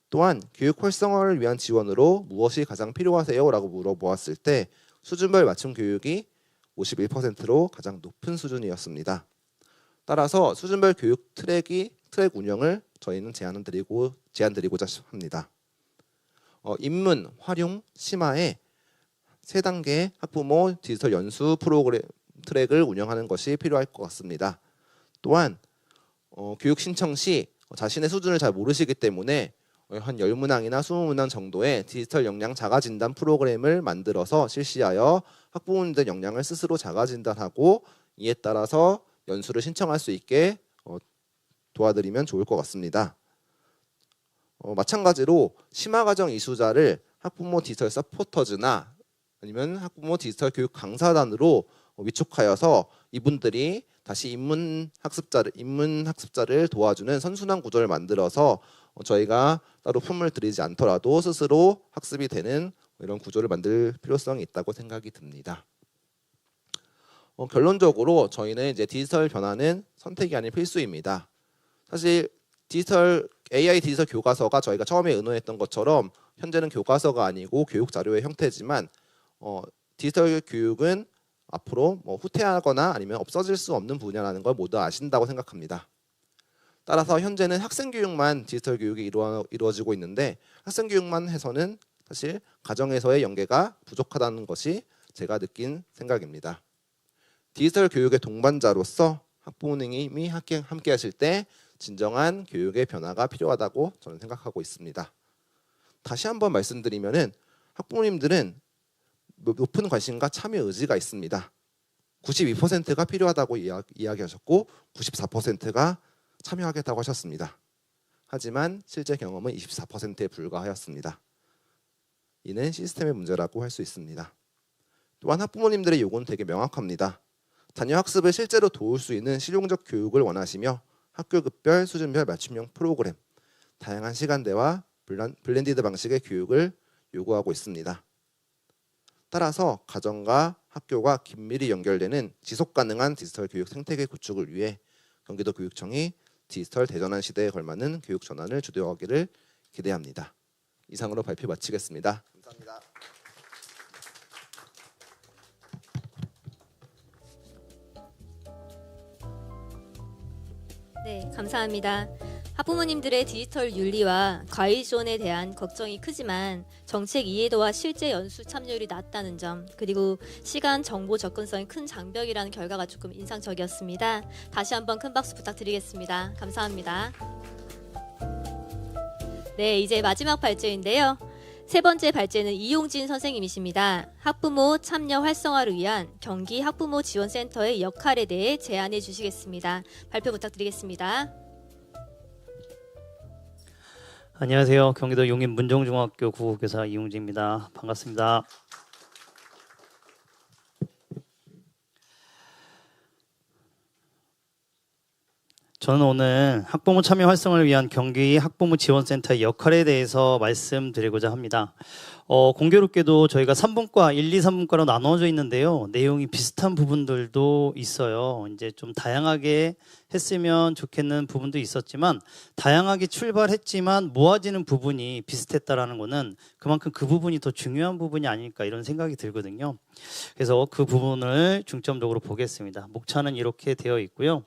또한 교육 활성화를 위한 지원으로 무엇이 가장 필요하세요? 라고 물어보았을 때 수준별 맞춤 교육이 51%로 가장 높은 수준이었습니다. 따라서 수준별 교육 트랙 운영을 저희는 제안드리고자 합니다. 입문, 활용, 심화의 3단계 학부모 디지털 연수 프로그램 트랙을 운영하는 것이 필요할 것 같습니다. 또한 교육 신청 시 자신의 수준을 잘 모르시기 때문에 한 10문항이나 20문항 정도의 디지털 역량 자가진단 프로그램을 만들어서 실시하여 학부모님들 역량을 스스로 자가진단하고 이에 따라서 연수를 신청할 수 있게 도와드리면 좋을 것 같습니다. 마찬가지로 심화과정 이수자를 학부모 디지털 서포터즈나 아니면 학부모 디지털 교육 강사단으로 위촉하여서 이분들이 다시 입문 학습자를 도와주는 선순환 구조를 만들어서 저희가 따로 품을 들이지 않더라도 스스로 학습이 되는 이런 구조를 만들 필요성이 있다고 생각이 듭니다. 결론적으로 저희는 이제 디지털 변화는 선택이 아닌 필수입니다. 사실 AI 디지털 교과서가 저희가 처음에 의논했던 것처럼 현재는 교과서가 아니고 교육 자료의 형태지만 디지털 교육은 앞으로 후퇴하거나 아니면 없어질 수 없는 분야라는 걸 모두 아신다고 생각합니다. 따라서 현재는 학생 교육만 디지털 교육이 이루어지고 있는데 학생 교육만 해서는 사실 가정에서의 연계가 부족하다는 것이 제가 느낀 생각입니다. 디지털 교육의 동반자로서 학부모님이 함께 하실 때 진정한 교육의 변화가 필요하다고 저는 생각하고 있습니다. 다시 한번 말씀드리면은 학부모님들은 높은 관심과 참여 의지가 있습니다. 92%가 필요하다고 이야기하셨고 94%가 참여하겠다고 하셨습니다. 하지만 실제 경험은 24%에 불과하였습니다. 이는 시스템의 문제라고 할 수 있습니다. 또한 학부모님들의 요구는 되게 명확합니다. 자녀 학습을 실제로 도울 수 있는 실용적 교육을 원하시며 학교급별, 수준별 맞춤형 프로그램, 다양한 시간대와 블렌디드 방식의 교육을 요구하고 있습니다. 따라서 가정과 학교가 긴밀히 연결되는 지속가능한 디지털 교육 생태계 구축을 위해 경기도 교육청이 디지털 대전환 시대에 걸맞는 교육 전환을 주도하기를 기대합니다. 이상으로 발표 마치겠습니다. 감사합니다. 네, 감사합니다. 학부모님들의 디지털 윤리와 과외 지원에 대한 걱정이 크지만 정책 이해도와 실제 연수 참여율이 낮다는 점, 그리고 시간 정보 접근성이 큰 장벽이라는 결과가 조금 인상적이었습니다. 다시 한번 큰 박수 부탁드리겠습니다. 감사합니다. 네, 이제 마지막 발제인데요. 세 번째 발제는 이용진 선생님이십니다. 학부모 참여 활성화를 위한 경기 학부모 지원센터의 역할에 대해 제안해 주시겠습니다. 발표 부탁드리겠습니다. 안녕하세요. 경기도 용인 문정중학교 국어교사 이용진입니다. 반갑습니다. 저는 오늘 학부모 참여 활성화를 위한 경기 학부모 지원센터의 역할에 대해서 말씀드리고자 합니다. 공교롭게도 저희가 3분과 1, 2, 3분과로 나눠져 있는데요. 내용이 비슷한 부분들도 있어요. 이제 좀 다양하게 했으면 좋겠는 부분도 있었지만 다양하게 출발했지만 모아지는 부분이 비슷했다라는 것은 그만큼 그 부분이 더 중요한 부분이 아닐까 이런 생각이 들거든요. 그래서 그 부분을 중점적으로 보겠습니다. 목차는 이렇게 되어 있고요.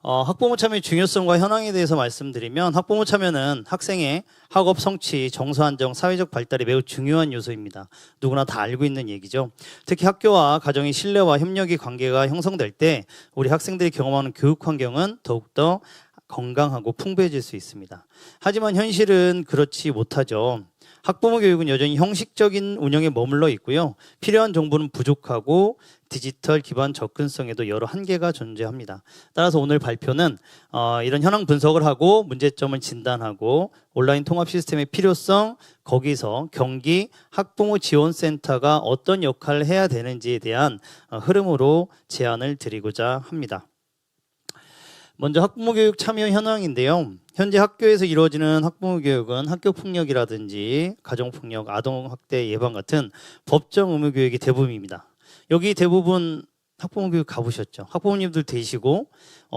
학부모 참여의 중요성과 현황에 대해서 말씀드리면 학부모 참여는 학생의 학업 성취, 정서 안정, 사회적 발달이 매우 중요한 요소입니다. 누구나 다 알고 있는 얘기죠. 특히 학교와 가정의 신뢰와 협력의 관계가 형성될 때 우리 학생들이 경험하는 교육 환경은 더욱더 건강하고 풍부해질 수 있습니다. 하지만 현실은 그렇지 못하죠. 학부모 교육은 여전히 형식적인 운영에 머물러 있고요. 필요한 정보는 부족하고 디지털 기반 접근성에도 여러 한계가 존재합니다. 따라서 오늘 발표는 이런 현황 분석을 하고 문제점을 진단하고 온라인 통합 시스템의 필요성, 거기서 경기 학부모 지원센터가 어떤 역할을 해야 되는지에 대한 흐름으로 제안을 드리고자 합니다. 먼저 학부모 교육 참여 현황인데요. 현재 학교에서 이루어지는 학부모 교육은 학교폭력이라든지 가정폭력, 아동학대 예방 같은 법정 의무 교육이 대부분입니다. 여기 대부분 학부모 교육 가보셨죠? 학부모님들 되시고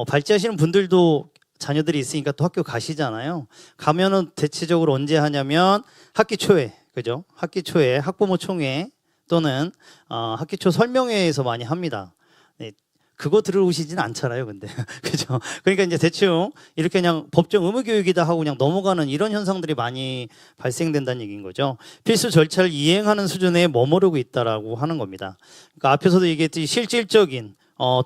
발제하시는 분들도 자녀들이 있으니까 또 학교 가시잖아요. 가면은 대체적으로 언제 하냐면 학기 초에, 그죠? 학기 초에 학부모 총회 또는 학기 초 설명회에서 많이 합니다. 네. 그거 들어오시진 않잖아요, 근데. 그죠? 그러니까 이제 대충 이렇게 그냥 법정 의무 교육이다 하고 그냥 넘어가는 이런 현상들이 많이 발생된다는 얘기인 거죠. 필수 절차를 이행하는 수준에 머무르고 있다라고 하는 겁니다. 그러니까 앞에서도 얘기했듯이 실질적인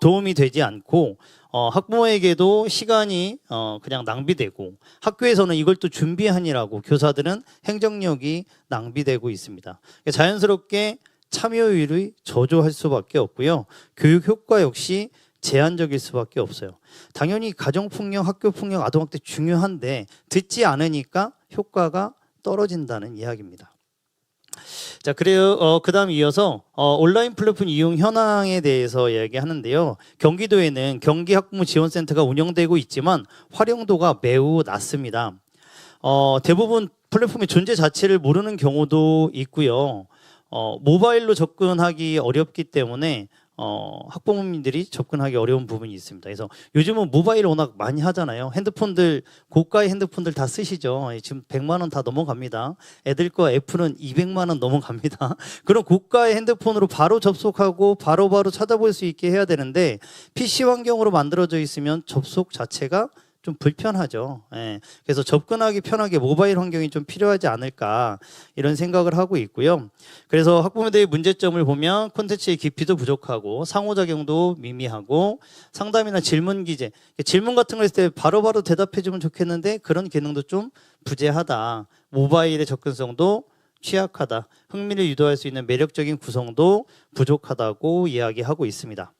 도움이 되지 않고 학부모에게도 시간이 그냥 낭비되고 학교에서는 이걸 또 준비하느라고 교사들은 행정력이 낭비되고 있습니다. 그러니까 자연스럽게 참여율이 저조할 수밖에 없고요. 교육 효과 역시 제한적일 수밖에 없어요. 당연히 가정폭력, 학교폭력, 아동학대 중요한데 듣지 않으니까 효과가 떨어진다는 이야기입니다. 자, 그래요. 그다음 이어서 온라인 플랫폼 이용 현황에 대해서 이야기하는데요. 경기도에는 경기 학부모 지원센터가 운영되고 있지만 활용도가 매우 낮습니다. 대부분 플랫폼의 존재 자체를 모르는 경우도 있고요. 모바일로 접근하기 어렵기 때문에 학부모님들이 접근하기 어려운 부분이 있습니다. 그래서 요즘은 모바일 워낙 많이 하잖아요. 핸드폰들, 고가의 핸드폰들 다 쓰시죠. 지금 100만 원 다 넘어갑니다. 애들 거 애플은 200만 원 넘어갑니다. 그런 고가의 핸드폰으로 바로 접속하고 바로바로 찾아볼 수 있게 해야 되는데 PC 환경으로 만들어져 있으면 접속 자체가 좀 불편하죠. 예. 그래서 접근하기 편하게 모바일 환경이 좀 필요하지 않을까 이런 생각을 하고 있고요. 그래서 학부모들의 문제점을 보면 콘텐츠의 깊이도 부족하고 상호작용도 미미하고 상담이나 질문 기재, 질문 같은 거 했을 때 바로바로 대답해주면 좋겠는데 그런 기능도 좀 부재하다. 모바일의 접근성도 취약하다. 흥미를 유도할 수 있는 매력적인 구성도 부족하다고 이야기하고 있습니다.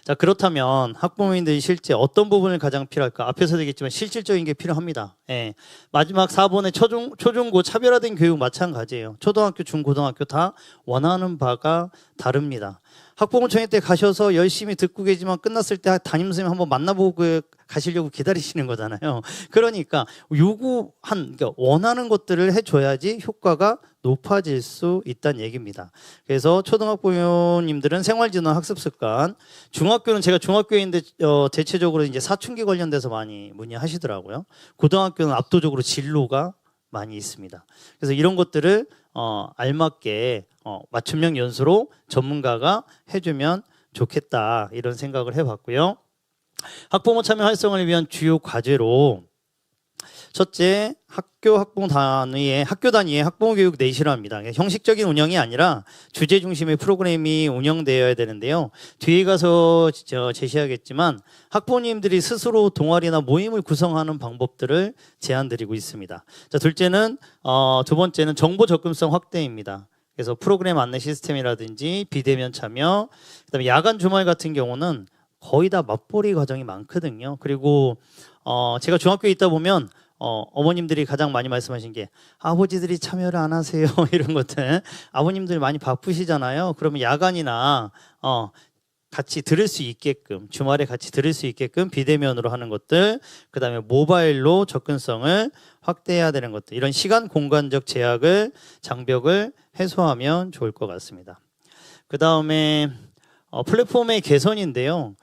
자, 그렇다면 학부모님들이 실제 어떤 부분을 가장 필요할까? 앞에서 얘기했지만 실질적인 게 필요합니다. 예. 마지막 4번의 초중고 차별화된 교육 마찬가지예요. 초등학교, 중고등학교 다 원하는 바가 다릅니다. 학부모총회 때 가셔서 열심히 듣고 계지만 끝났을 때 담임선생님 한번 만나보고 가시려고 기다리시는 거잖아요. 그러니까 그러니까 원하는 것들을 해줘야지 효과가 높아질 수 있다는 얘기입니다. 그래서 초등학부모님들은 생활진흥 학습 습관, 중학교는 제가 중학교에 있는데 대체적으로 이제 사춘기 관련돼서 많이 문의하시더라고요. 고등학교는 압도적으로 진로가 많이 있습니다. 그래서 이런 것들을 알맞게 맞춤형 연수로 전문가가 해주면 좋겠다 이런 생각을 해봤고요. 학부모 참여 활성화를 위한 주요 과제로 첫째, 학교 단위의 학부모 교육 내실화입니다. 형식적인 운영이 아니라 주제 중심의 프로그램이 운영되어야 되는데요. 뒤에 가서 제시하겠지만 학부모님들이 스스로 동아리나 모임을 구성하는 방법들을 제안드리고 있습니다. 자, 둘째는 두 번째는 정보 접근성 확대입니다. 그래서 프로그램 안내 시스템이라든지 비대면 참여, 그다음에 야간 주말 같은 경우는 거의 다 맞벌이 과정이 많거든요. 그리고 제가 중학교에 있다 보면 어머님들이 가장 많이 말씀하신 게 아버지들이 참여를 안 하세요 이런 것들. 아버님들이 많이 바쁘시잖아요. 그러면 야간이나 같이 들을 수 있게끔 주말에 같이 들을 수 있게끔 비대면으로 하는 것들, 그다음에 모바일로 접근성을 확대해야 되는 것들, 이런 시간 공간적 장벽을 해소하면 좋을 것 같습니다. 그다음에 플랫폼의 개선인데요.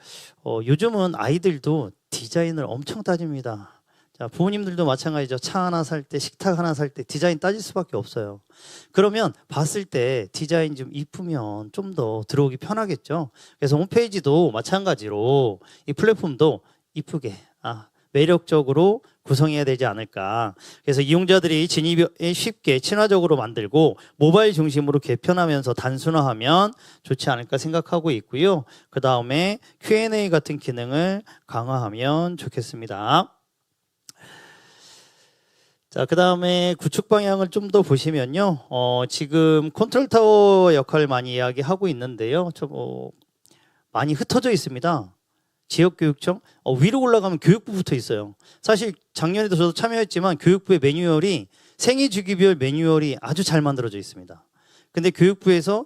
요즘은 아이들도 디자인을 엄청 따집니다. 자, 부모님들도 마찬가지죠. 차 하나 살 때, 식탁 하나 살 때 디자인 따질 수밖에 없어요. 그러면 봤을 때 디자인 좀 이쁘면 좀 더 들어오기 편하겠죠. 그래서 홈페이지도 마찬가지로 이 플랫폼도 이쁘게, 매력적으로 구성해야 되지 않을까. 그래서 이용자들이 진입이 쉽게 친화적으로 만들고 모바일 중심으로 개편하면서 단순화하면 좋지 않을까 생각하고 있고요. 그 다음에 Q&A 같은 기능을 강화하면 좋겠습니다. 자, 그 다음에 구축 방향을 좀 더 보시면요. 지금 컨트롤 타워 역할을 많이 이야기하고 있는데요. 많이 흩어져 있습니다. 지역교육청 위로 올라가면 교육부 붙어 있어요. 사실 작년에도 저도 참여했지만 교육부의 매뉴얼이 생애주기별 매뉴얼이 아주 잘 만들어져 있습니다. 근데 교육부에서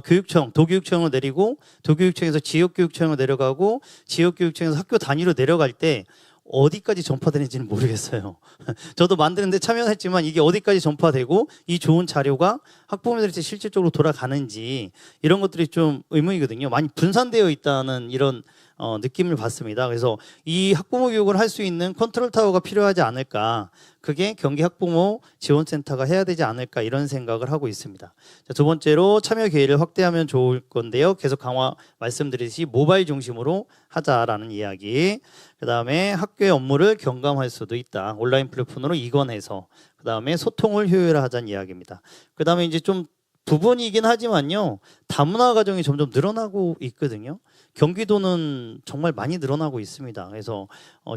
교육청, 도교육청을 내리고 도교육청에서 지역교육청을 내려가고 지역교육청에서 학교 단위로 내려갈 때 어디까지 전파되는지는 모르겠어요. 저도 만드는데 참여했지만 이게 어디까지 전파되고 이 좋은 자료가 학부모들한테 실질적으로 돌아가는지 이런 것들이 좀 의문이거든요. 많이 분산되어 있다는 이런 느낌을 받습니다. 그래서 이 학부모 교육을 할 수 있는 컨트롤 타워가 필요하지 않을까. 그게 경기 학부모 지원센터가 해야 되지 않을까 이런 생각을 하고 있습니다. 자, 두 번째로 참여 기회를 확대하면 좋을 건데요. 계속 강화 말씀드리듯이 모바일 중심으로 하자라는 이야기. 그 다음에 학교의 업무를 경감할 수도 있다. 온라인 플랫폼으로 이관해서. 그 다음에 소통을 효율화하자는 이야기입니다. 그 다음에 이제 좀 부분이긴 하지만요. 다문화 가정이 점점 늘어나고 있거든요. 경기도는 정말 많이 늘어나고 있습니다. 그래서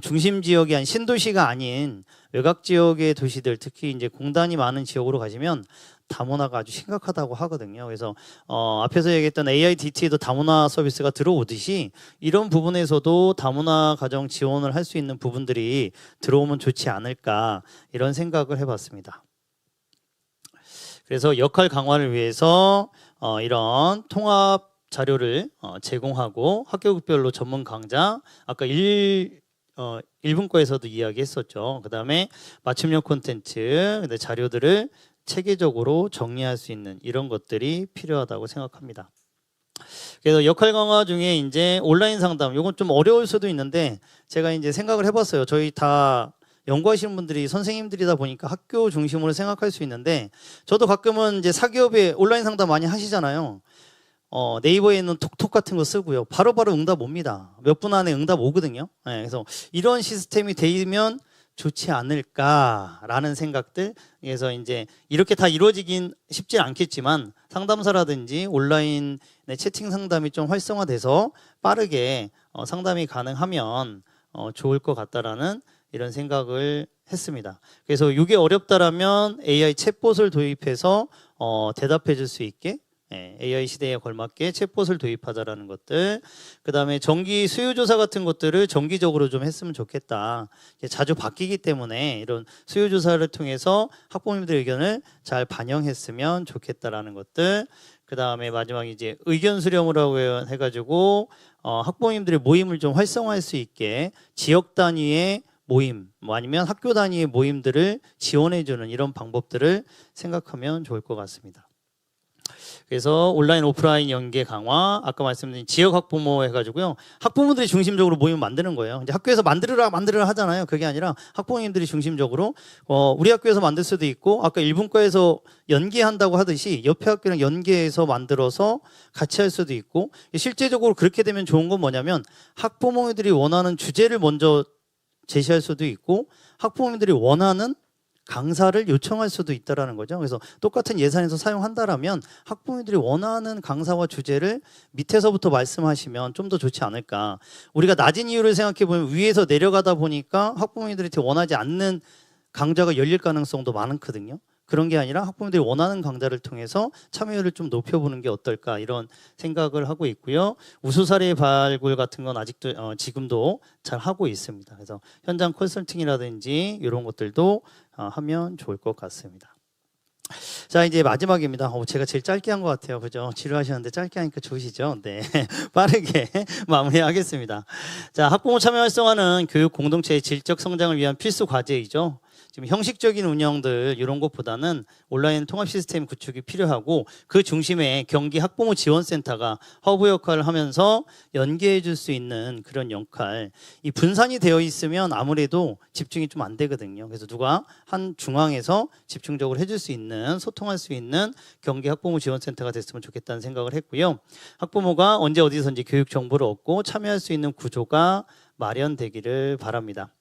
중심 지역이 아닌 신도시가 아닌 외곽 지역의 도시들, 특히 이제 공단이 많은 지역으로 가시면 다문화가 아주 심각하다고 하거든요. 그래서 앞에서 얘기했던 AIDT에도 다문화 서비스가 들어오듯이 이런 부분에서도 다문화 가정 지원을 할 수 있는 부분들이 들어오면 좋지 않을까 이런 생각을 해봤습니다. 그래서 역할 강화를 위해서 이런 통합 자료를 제공하고 학교별로 전문 강좌, 아까 1분과에서도 이야기했었죠. 그 다음에 맞춤형 콘텐츠, 자료들을 체계적으로 정리할 수 있는 이런 것들이 필요하다고 생각합니다. 그래서 역할 강화 중에 이제 온라인 상담, 이건 좀 어려울 수도 있는데 제가 이제 생각을 해봤어요. 저희 다 연구하시는 분들이 선생님들이다 보니까 학교 중심으로 생각할 수 있는데 저도 가끔은 이제 사기업에 온라인 상담 많이 하시잖아요. 네이버에 있는 톡톡 같은 거 쓰고요. 바로바로 응답 옵니다. 몇 분 안에 응답 오거든요. 네, 그래서 이런 시스템이 되면 좋지 않을까라는 생각들. 그래서 이제 이렇게 다 이루어지긴 쉽지 않겠지만 상담사라든지 온라인 채팅 상담이 좀 활성화돼서 빠르게 상담이 가능하면 좋을 것 같다라는 이런 생각을 했습니다. 그래서 이게 어렵다라면 AI 챗봇을 도입해서 대답해 줄 수 있게 AI 시대에 걸맞게 챗봇을 도입하자라는 것들. 그다음에 정기 수요조사 같은 것들을 정기적으로 좀 했으면 좋겠다. 자주 바뀌기 때문에 이런 수요조사를 통해서 학부모님들 의견을 잘 반영했으면 좋겠다라는 것들. 그다음에 마지막 이제 의견 수렴이라고 해가지고 학부모님들의 모임을 좀 활성화할 수 있게 지역 단위의 모임, 뭐 아니면 학교 단위의 모임들을 지원해주는 이런 방법들을 생각하면 좋을 것 같습니다. 그래서 온라인 오프라인 연계 강화, 아까 말씀드린 지역 학부모 해가지고요, 학부모들이 중심적으로 모임을 만드는 거예요. 이제 학교에서 만들으라 하잖아요. 그게 아니라 학부모님들이 중심적으로 우리 학교에서 만들 수도 있고, 아까 일분과에서 연계한다고 하듯이 옆에 학교랑 연계해서 만들어서 같이 할 수도 있고, 실제적으로 그렇게 되면 좋은 건 뭐냐면 학부모들이 원하는 주제를 먼저 제시할 수도 있고 학부모님들이 원하는 강사를 요청할 수도 있다라는 거죠. 그래서 똑같은 예산에서 사용한다라면 학부모님들이 원하는 강사와 주제를 밑에서부터 말씀하시면 좀 더 좋지 않을까. 우리가 낮은 이유를 생각해 보면 위에서 내려가다 보니까 학부모님들이 원하지 않는 강좌가 열릴 가능성도 많거든요. 그런 게 아니라 학부모들이 원하는 강좌를 통해서 참여율을 좀 높여보는 게 어떨까 이런 생각을 하고 있고요. 우수 사례 발굴 같은 건 아직도 지금도 잘 하고 있습니다. 그래서 현장 컨설팅이라든지 이런 것들도 하면 좋을 것 같습니다. 자, 이제 마지막입니다. 제가 제일 짧게 한 것 같아요. 그죠? 지루하시는데 짧게 하니까 좋으시죠? 네. 빠르게 마무리하겠습니다. 자, 학부모 참여 활성화는 교육 공동체의 질적 성장을 위한 필수 과제이죠. 지금 형식적인 운영들 이런 것보다는 온라인 통합 시스템 구축이 필요하고 그 중심에 경기 학부모 지원센터가 허브 역할을 하면서 연계해 줄 수 있는 그런 역할. 이 분산이 되어 있으면 아무래도 집중이 좀 안 되거든요. 그래서 누가 한 중앙에서 집중적으로 해줄 수 있는, 소통할 수 있는 경기 학부모 지원센터가 됐으면 좋겠다는 생각을 했고요. 학부모가 언제 어디서든지 교육 정보를 얻고 참여할 수 있는 구조가 마련되기를 바랍니다.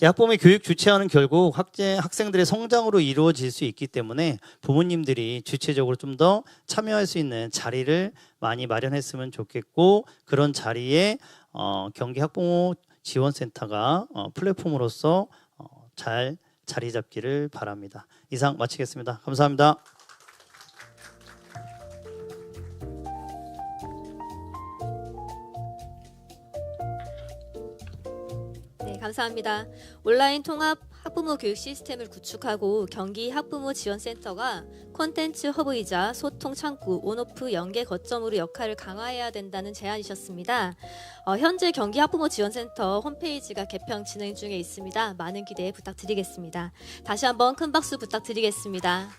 학부모의 교육 주체화는 결국 학생들의 성장으로 이루어질 수 있기 때문에 부모님들이 주체적으로 좀 더 참여할 수 있는 자리를 많이 마련했으면 좋겠고, 그런 자리에 경기 학부모 지원센터가 플랫폼으로서 잘 자리 잡기를 바랍니다. 이상 마치겠습니다. 감사합니다. 네, 감사합니다. 온라인 통합 학부모 교육 시스템을 구축하고 경기 학부모 지원센터가 콘텐츠 허브이자 소통 창구, 온오프 연계 거점으로 역할을 강화해야 된다는 제안이셨습니다. 현재 경기 학부모 지원센터 홈페이지가 개편 진행 중에 있습니다. 많은 기대 부탁드리겠습니다. 다시 한번 큰 박수 부탁드리겠습니다.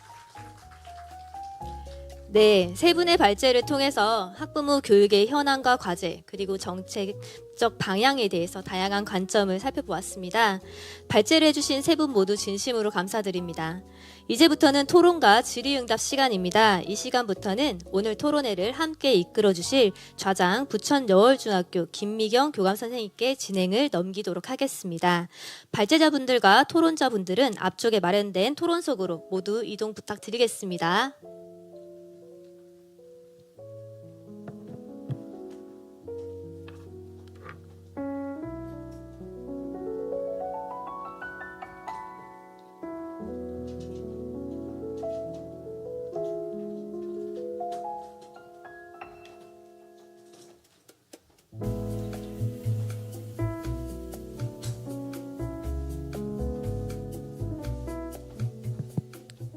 네, 세 분의 발제를 통해서 학부모 교육의 현황과 과제, 그리고 정책적 방향에 대해서 다양한 관점을 살펴보았습니다. 발제를 해주신 세 분 모두 진심으로 감사드립니다. 이제부터는 토론과 질의응답 시간입니다. 이 시간부터는 오늘 토론회를 함께 이끌어주실 좌장 부천여월중학교 김미경 교감선생님께 진행을 넘기도록 하겠습니다. 발제자분들과 토론자분들은 앞쪽에 마련된 토론석으로 모두 이동 부탁드리겠습니다.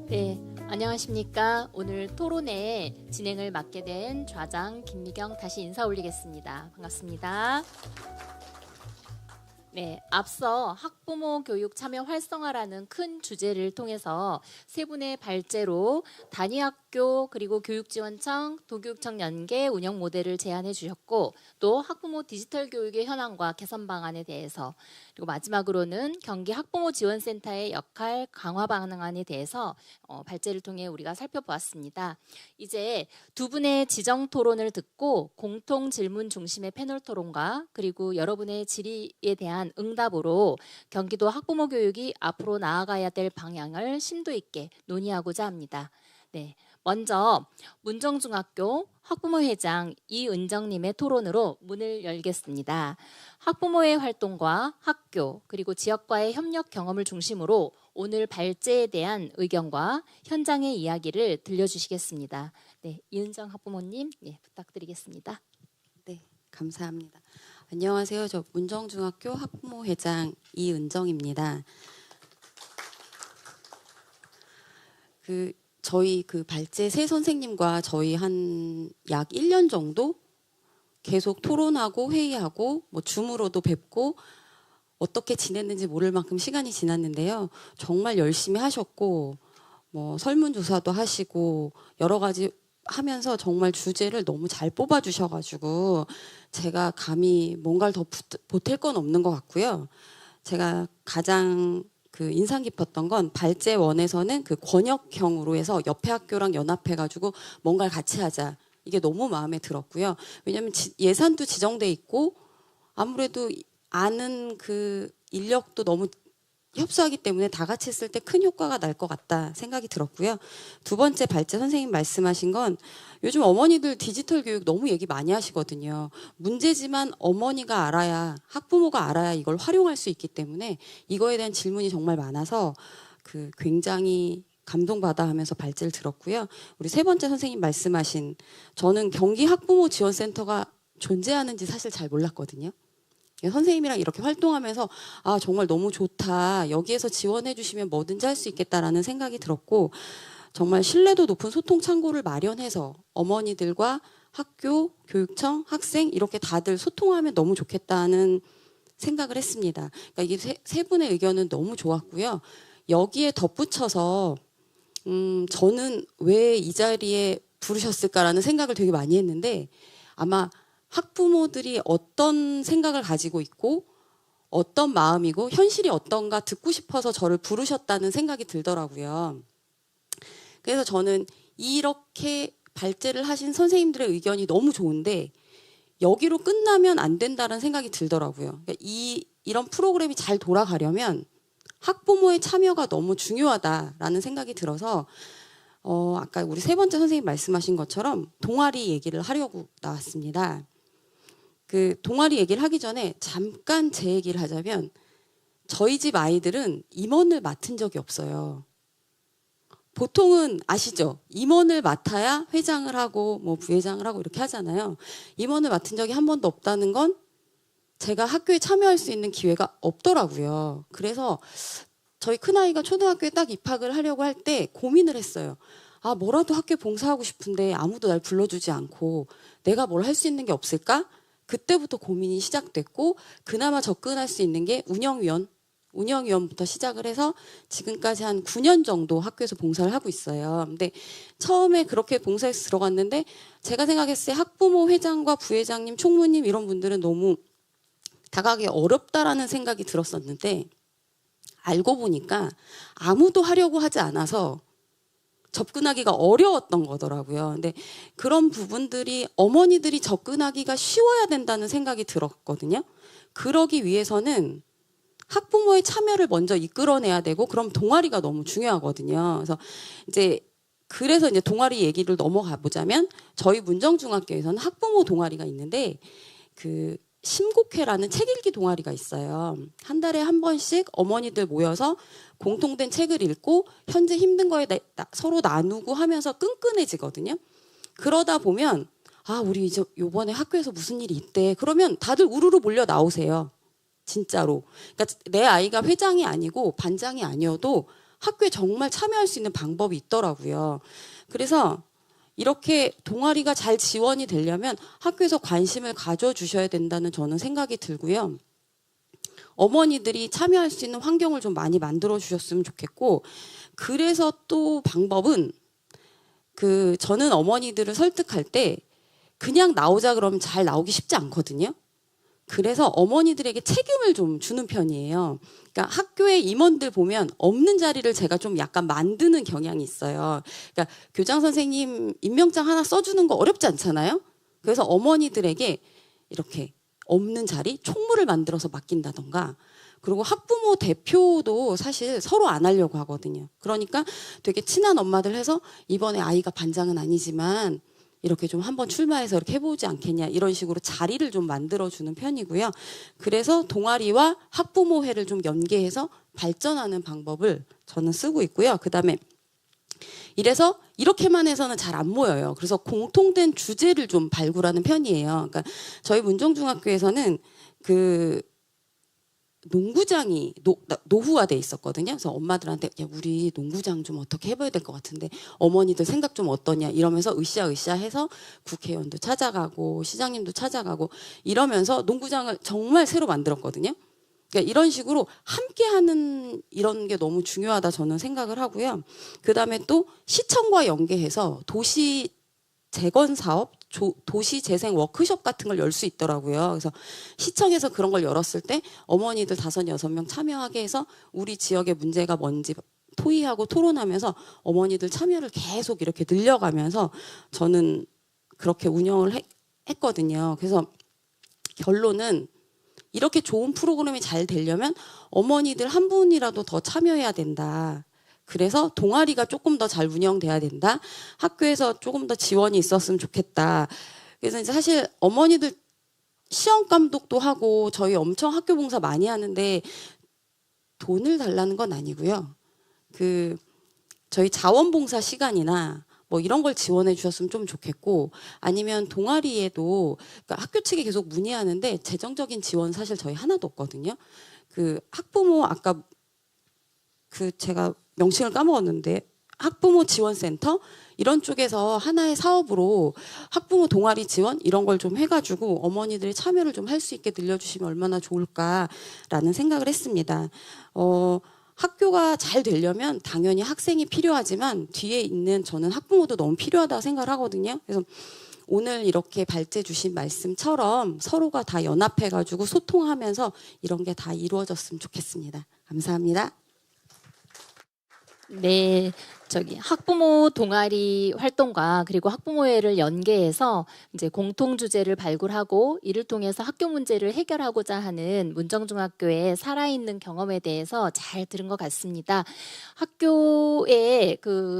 네, 안녕하십니까. 오늘 토론회 진행을 맡게 된 좌장 김미경 다시 인사 올리겠습니다. 반갑습니다. 네, 앞서 학부모 교육 참여 활성화라는 큰 주제를 통해서 세 분의 발제로 단위 학교 그리고 교육지원청, 도교육청 연계 운영 모델을 제안해 주셨고 또 학부모 디지털 교육의 현황과 개선 방안에 대해서 그리고 마지막으로는 경기 학부모 지원센터의 역할 강화 방안에 대해서 발제를 통해 우리가 살펴보았습니다. 이제 두 분의 지정 토론을 듣고 공통 질문 중심의 패널 토론과 그리고 여러분의 질의에 대한 응답으로 경기도 학부모 교육이 앞으로 나아가야 될 방향을 심도 있게 논의하고자 합니다. 네, 먼저 문정중학교 학부모회장 이은정님의 토론으로 문을 열겠습니다. 학부모의 활동과 학교 그리고 지역과의 협력 경험을 중심으로 오늘 발제에 대한 의견과 현장의 이야기를 들려주시겠습니다. 네, 이은정 학부모님 네, 부탁드리겠습니다. 네, 감사합니다. 안녕하세요. 저 문정중학교 학부모회장 이은정입니다. 저희 발제 새 선생님과 저희 한 약 1년 정도 계속 토론하고 회의하고 뭐 줌으로도 뵙고 어떻게 지냈는지 모를 만큼 시간이 지났는데요. 정말 열심히 하셨고 뭐 설문조사도 하시고 여러 가지 하면서 정말 주제를 너무 잘 뽑아주셔가지고 제가 감히 뭔가를 더 보탤 건 없는 것 같고요. 제가 가장 인상 깊었던 건 발제원에서는 권역형으로 해서 옆에 학교랑 연합해가지고 뭔가를 같이 하자. 이게 너무 마음에 들었고요. 왜냐하면 예산도 지정돼 있고 아무래도 아는 인력도 너무 협소하기 때문에 다 같이 했을 때 큰 효과가 날 것 같다 생각이 들었고요. 두 번째 발제 선생님 말씀하신 건 요즘 어머니들 디지털 교육 너무 얘기 많이 하시거든요. 문제지만 어머니가 알아야 학부모가 알아야 이걸 활용할 수 있기 때문에 이거에 대한 질문이 정말 많아서 굉장히 감동받아 하면서 발제를 들었고요. 우리 세 번째 선생님 말씀하신 저는 경기 학부모 지원센터가 존재하는지 사실 잘 몰랐거든요. 선생님이랑 이렇게 활동하면서 아 정말 너무 좋다. 여기에서 지원해 주시면 뭐든지 할 수 있겠다라는 생각이 들었고 정말 신뢰도 높은 소통 창구를 마련해서 어머니들과 학교, 교육청, 학생 이렇게 다들 소통하면 너무 좋겠다는 생각을 했습니다. 그러니까 이게 세 분의 의견은 너무 좋았고요. 여기에 덧붙여서 저는 왜 이 자리에 부르셨을까라는 생각을 되게 많이 했는데 아마 학부모들이 어떤 생각을 가지고 있고 어떤 마음이고 현실이 어떤가 듣고 싶어서 저를 부르셨다는 생각이 들더라고요. 그래서 저는 이렇게 발제를 하신 선생님들의 의견이 너무 좋은데 여기로 끝나면 안 된다는 생각이 들더라고요. 그러니까 이런 프로그램이 잘 돌아가려면 학부모의 참여가 너무 중요하다라는 생각이 들어서 아까 우리 세 번째 선생님 말씀하신 것처럼 동아리 얘기를 하려고 나왔습니다. 동아리 얘기를 하기 전에 잠깐 제 얘기를 하자면 저희 집 아이들은 임원을 맡은 적이 없어요. 보통은 아시죠? 임원을 맡아야 회장을 하고 뭐 부회장을 하고 이렇게 하잖아요. 임원을 맡은 적이 한 번도 없다는 건 제가 학교에 참여할 수 있는 기회가 없더라고요. 그래서 저희 큰아이가 초등학교에 딱 입학을 하려고 할 때 고민을 했어요. 아, 뭐라도 학교에 봉사하고 싶은데 아무도 날 불러주지 않고 내가 뭘 할 수 있는 게 없을까? 그때부터 고민이 시작됐고 그나마 접근할 수 있는 게 운영위원부터 시작을 해서 지금까지 한 9년 정도 학교에서 봉사를 하고 있어요. 근데 처음에 그렇게 봉사해서 들어갔는데 제가 생각했을 때 학부모 회장과 부회장님, 총무님 이런 분들은 너무 다가가기 어렵다라는 생각이 들었었는데 알고 보니까 아무도 하려고 하지 않아서 접근하기가 어려웠던 거더라고요. 근데 그런 부분들이 어머니들이 접근하기가 쉬워야 된다는 생각이 들었거든요. 그러기 위해서는 학부모의 참여를 먼저 이끌어내야 되고 그럼 동아리가 너무 중요하거든요. 그래서 이제 동아리 얘기를 넘어가 보자면 저희 문정중학교에서는 학부모 동아리가 있는데 심곡회라는 책 읽기 동아리가 있어요. 한 달에 한 번씩 어머니들 모여서 공통된 책을 읽고 현재 힘든 거에 서로 나누고 하면서 끈끈해지거든요. 그러다 보면 우리 이제 요번에 학교에서 무슨 일이 있대. 그러면 다들 우르르 몰려 나오세요. 진짜로. 그러니까 내 아이가 회장이 아니고 반장이 아니어도 학교에 정말 참여할 수 있는 방법이 있더라고요. 그래서 이렇게 동아리가 잘 지원이 되려면 학교에서 관심을 가져주셔야 된다는 저는 생각이 들고요. 어머니들이 참여할 수 있는 환경을 좀 많이 만들어 주셨으면 좋겠고 그래서 또 방법은 저는 어머니들을 설득할 때 그냥 나오자 그러면 잘 나오기 쉽지 않거든요. 그래서 어머니들에게 책임을 좀 주는 편이에요. 그러니까 학교에 임원들 보면 없는 자리를 제가 좀 약간 만드는 경향이 있어요. 그러니까 교장 선생님 임명장 하나 써주는 거 어렵지 않잖아요. 그래서 어머니들에게 이렇게 없는 자리 총무를 만들어서 맡긴다던가, 그리고 학부모 대표도 사실 서로 안 하려고 하거든요. 그러니까 되게 친한 엄마들 해서 이번에 아이가 반장은 아니지만 이렇게 좀 한번 출마해서 이렇게 해보지 않겠냐, 이런 식으로 자리를 좀 만들어주는 편이고요. 그래서 동아리와 학부모회를 좀 연계해서 발전하는 방법을 저는 쓰고 있고요. 그다음에 이래서 이렇게만 해서는 잘 안 모여요. 그래서 공통된 주제를 좀 발굴하는 편이에요. 그러니까 저희 문정중학교에서는 농구장이 노후화돼 있었거든요. 그래서 엄마들한테 야, 우리 농구장 좀 어떻게 해봐야 될 것 같은데 어머니들 생각 좀 어떠냐 이러면서 으쌰으쌰 해서 국회의원도 찾아가고 시장님도 찾아가고 이러면서 농구장을 정말 새로 만들었거든요. 그러니까 이런 식으로 함께하는 이런 게 너무 중요하다 저는 생각을 하고요. 그다음에 또 시청과 연계해서 도시 재건 사업, 도시 재생 워크숍 같은 걸 열 수 있더라고요. 그래서 시청에서 그런 걸 열었을 때 어머니들 5, 6명 참여하게 해서 우리 지역의 문제가 뭔지 토의하고 토론하면서 어머니들 참여를 계속 이렇게 늘려가면서 저는 그렇게 운영을 했거든요. 그래서 결론은 이렇게 좋은 프로그램이 잘 되려면 어머니들 한 분이라도 더 참여해야 된다. 그래서 동아리가 조금 더 잘 운영돼야 된다. 학교에서 조금 더 지원이 있었으면 좋겠다. 그래서 이제 사실 어머니들 시험 감독도 하고 저희 엄청 학교 봉사 많이 하는데 돈을 달라는 건 아니고요. 저희 자원봉사 시간이나 뭐 이런 걸 지원해 주셨으면 좀 좋겠고, 아니면 동아리에도 그러니까 학교 측에 계속 문의하는데 재정적인 지원 사실 저희 하나도 없거든요. 학부모 아까 제가 명칭을 까먹었는데 학부모 지원센터 이런 쪽에서 하나의 사업으로 학부모 동아리 지원 이런 걸 좀 해가지고 어머니들의 참여를 좀 할 수 있게 늘려주시면 얼마나 좋을까라는 생각을 했습니다. 학교가 잘 되려면 당연히 학생이 필요하지만 뒤에 있는 저는 학부모도 너무 필요하다고 생각을 하거든요. 그래서 오늘 이렇게 발제 주신 말씀처럼 서로가 다 연합해가지고 소통하면서 이런 게 다 이루어졌으면 좋겠습니다. 감사합니다. 네, 학부모 동아리 활동과 그리고 학부모회를 연계해서 이제 공통 주제를 발굴하고 이를 통해서 학교 문제를 해결하고자 하는 문정중학교의 살아있는 경험에 대해서 잘 들은 것 같습니다. 학교의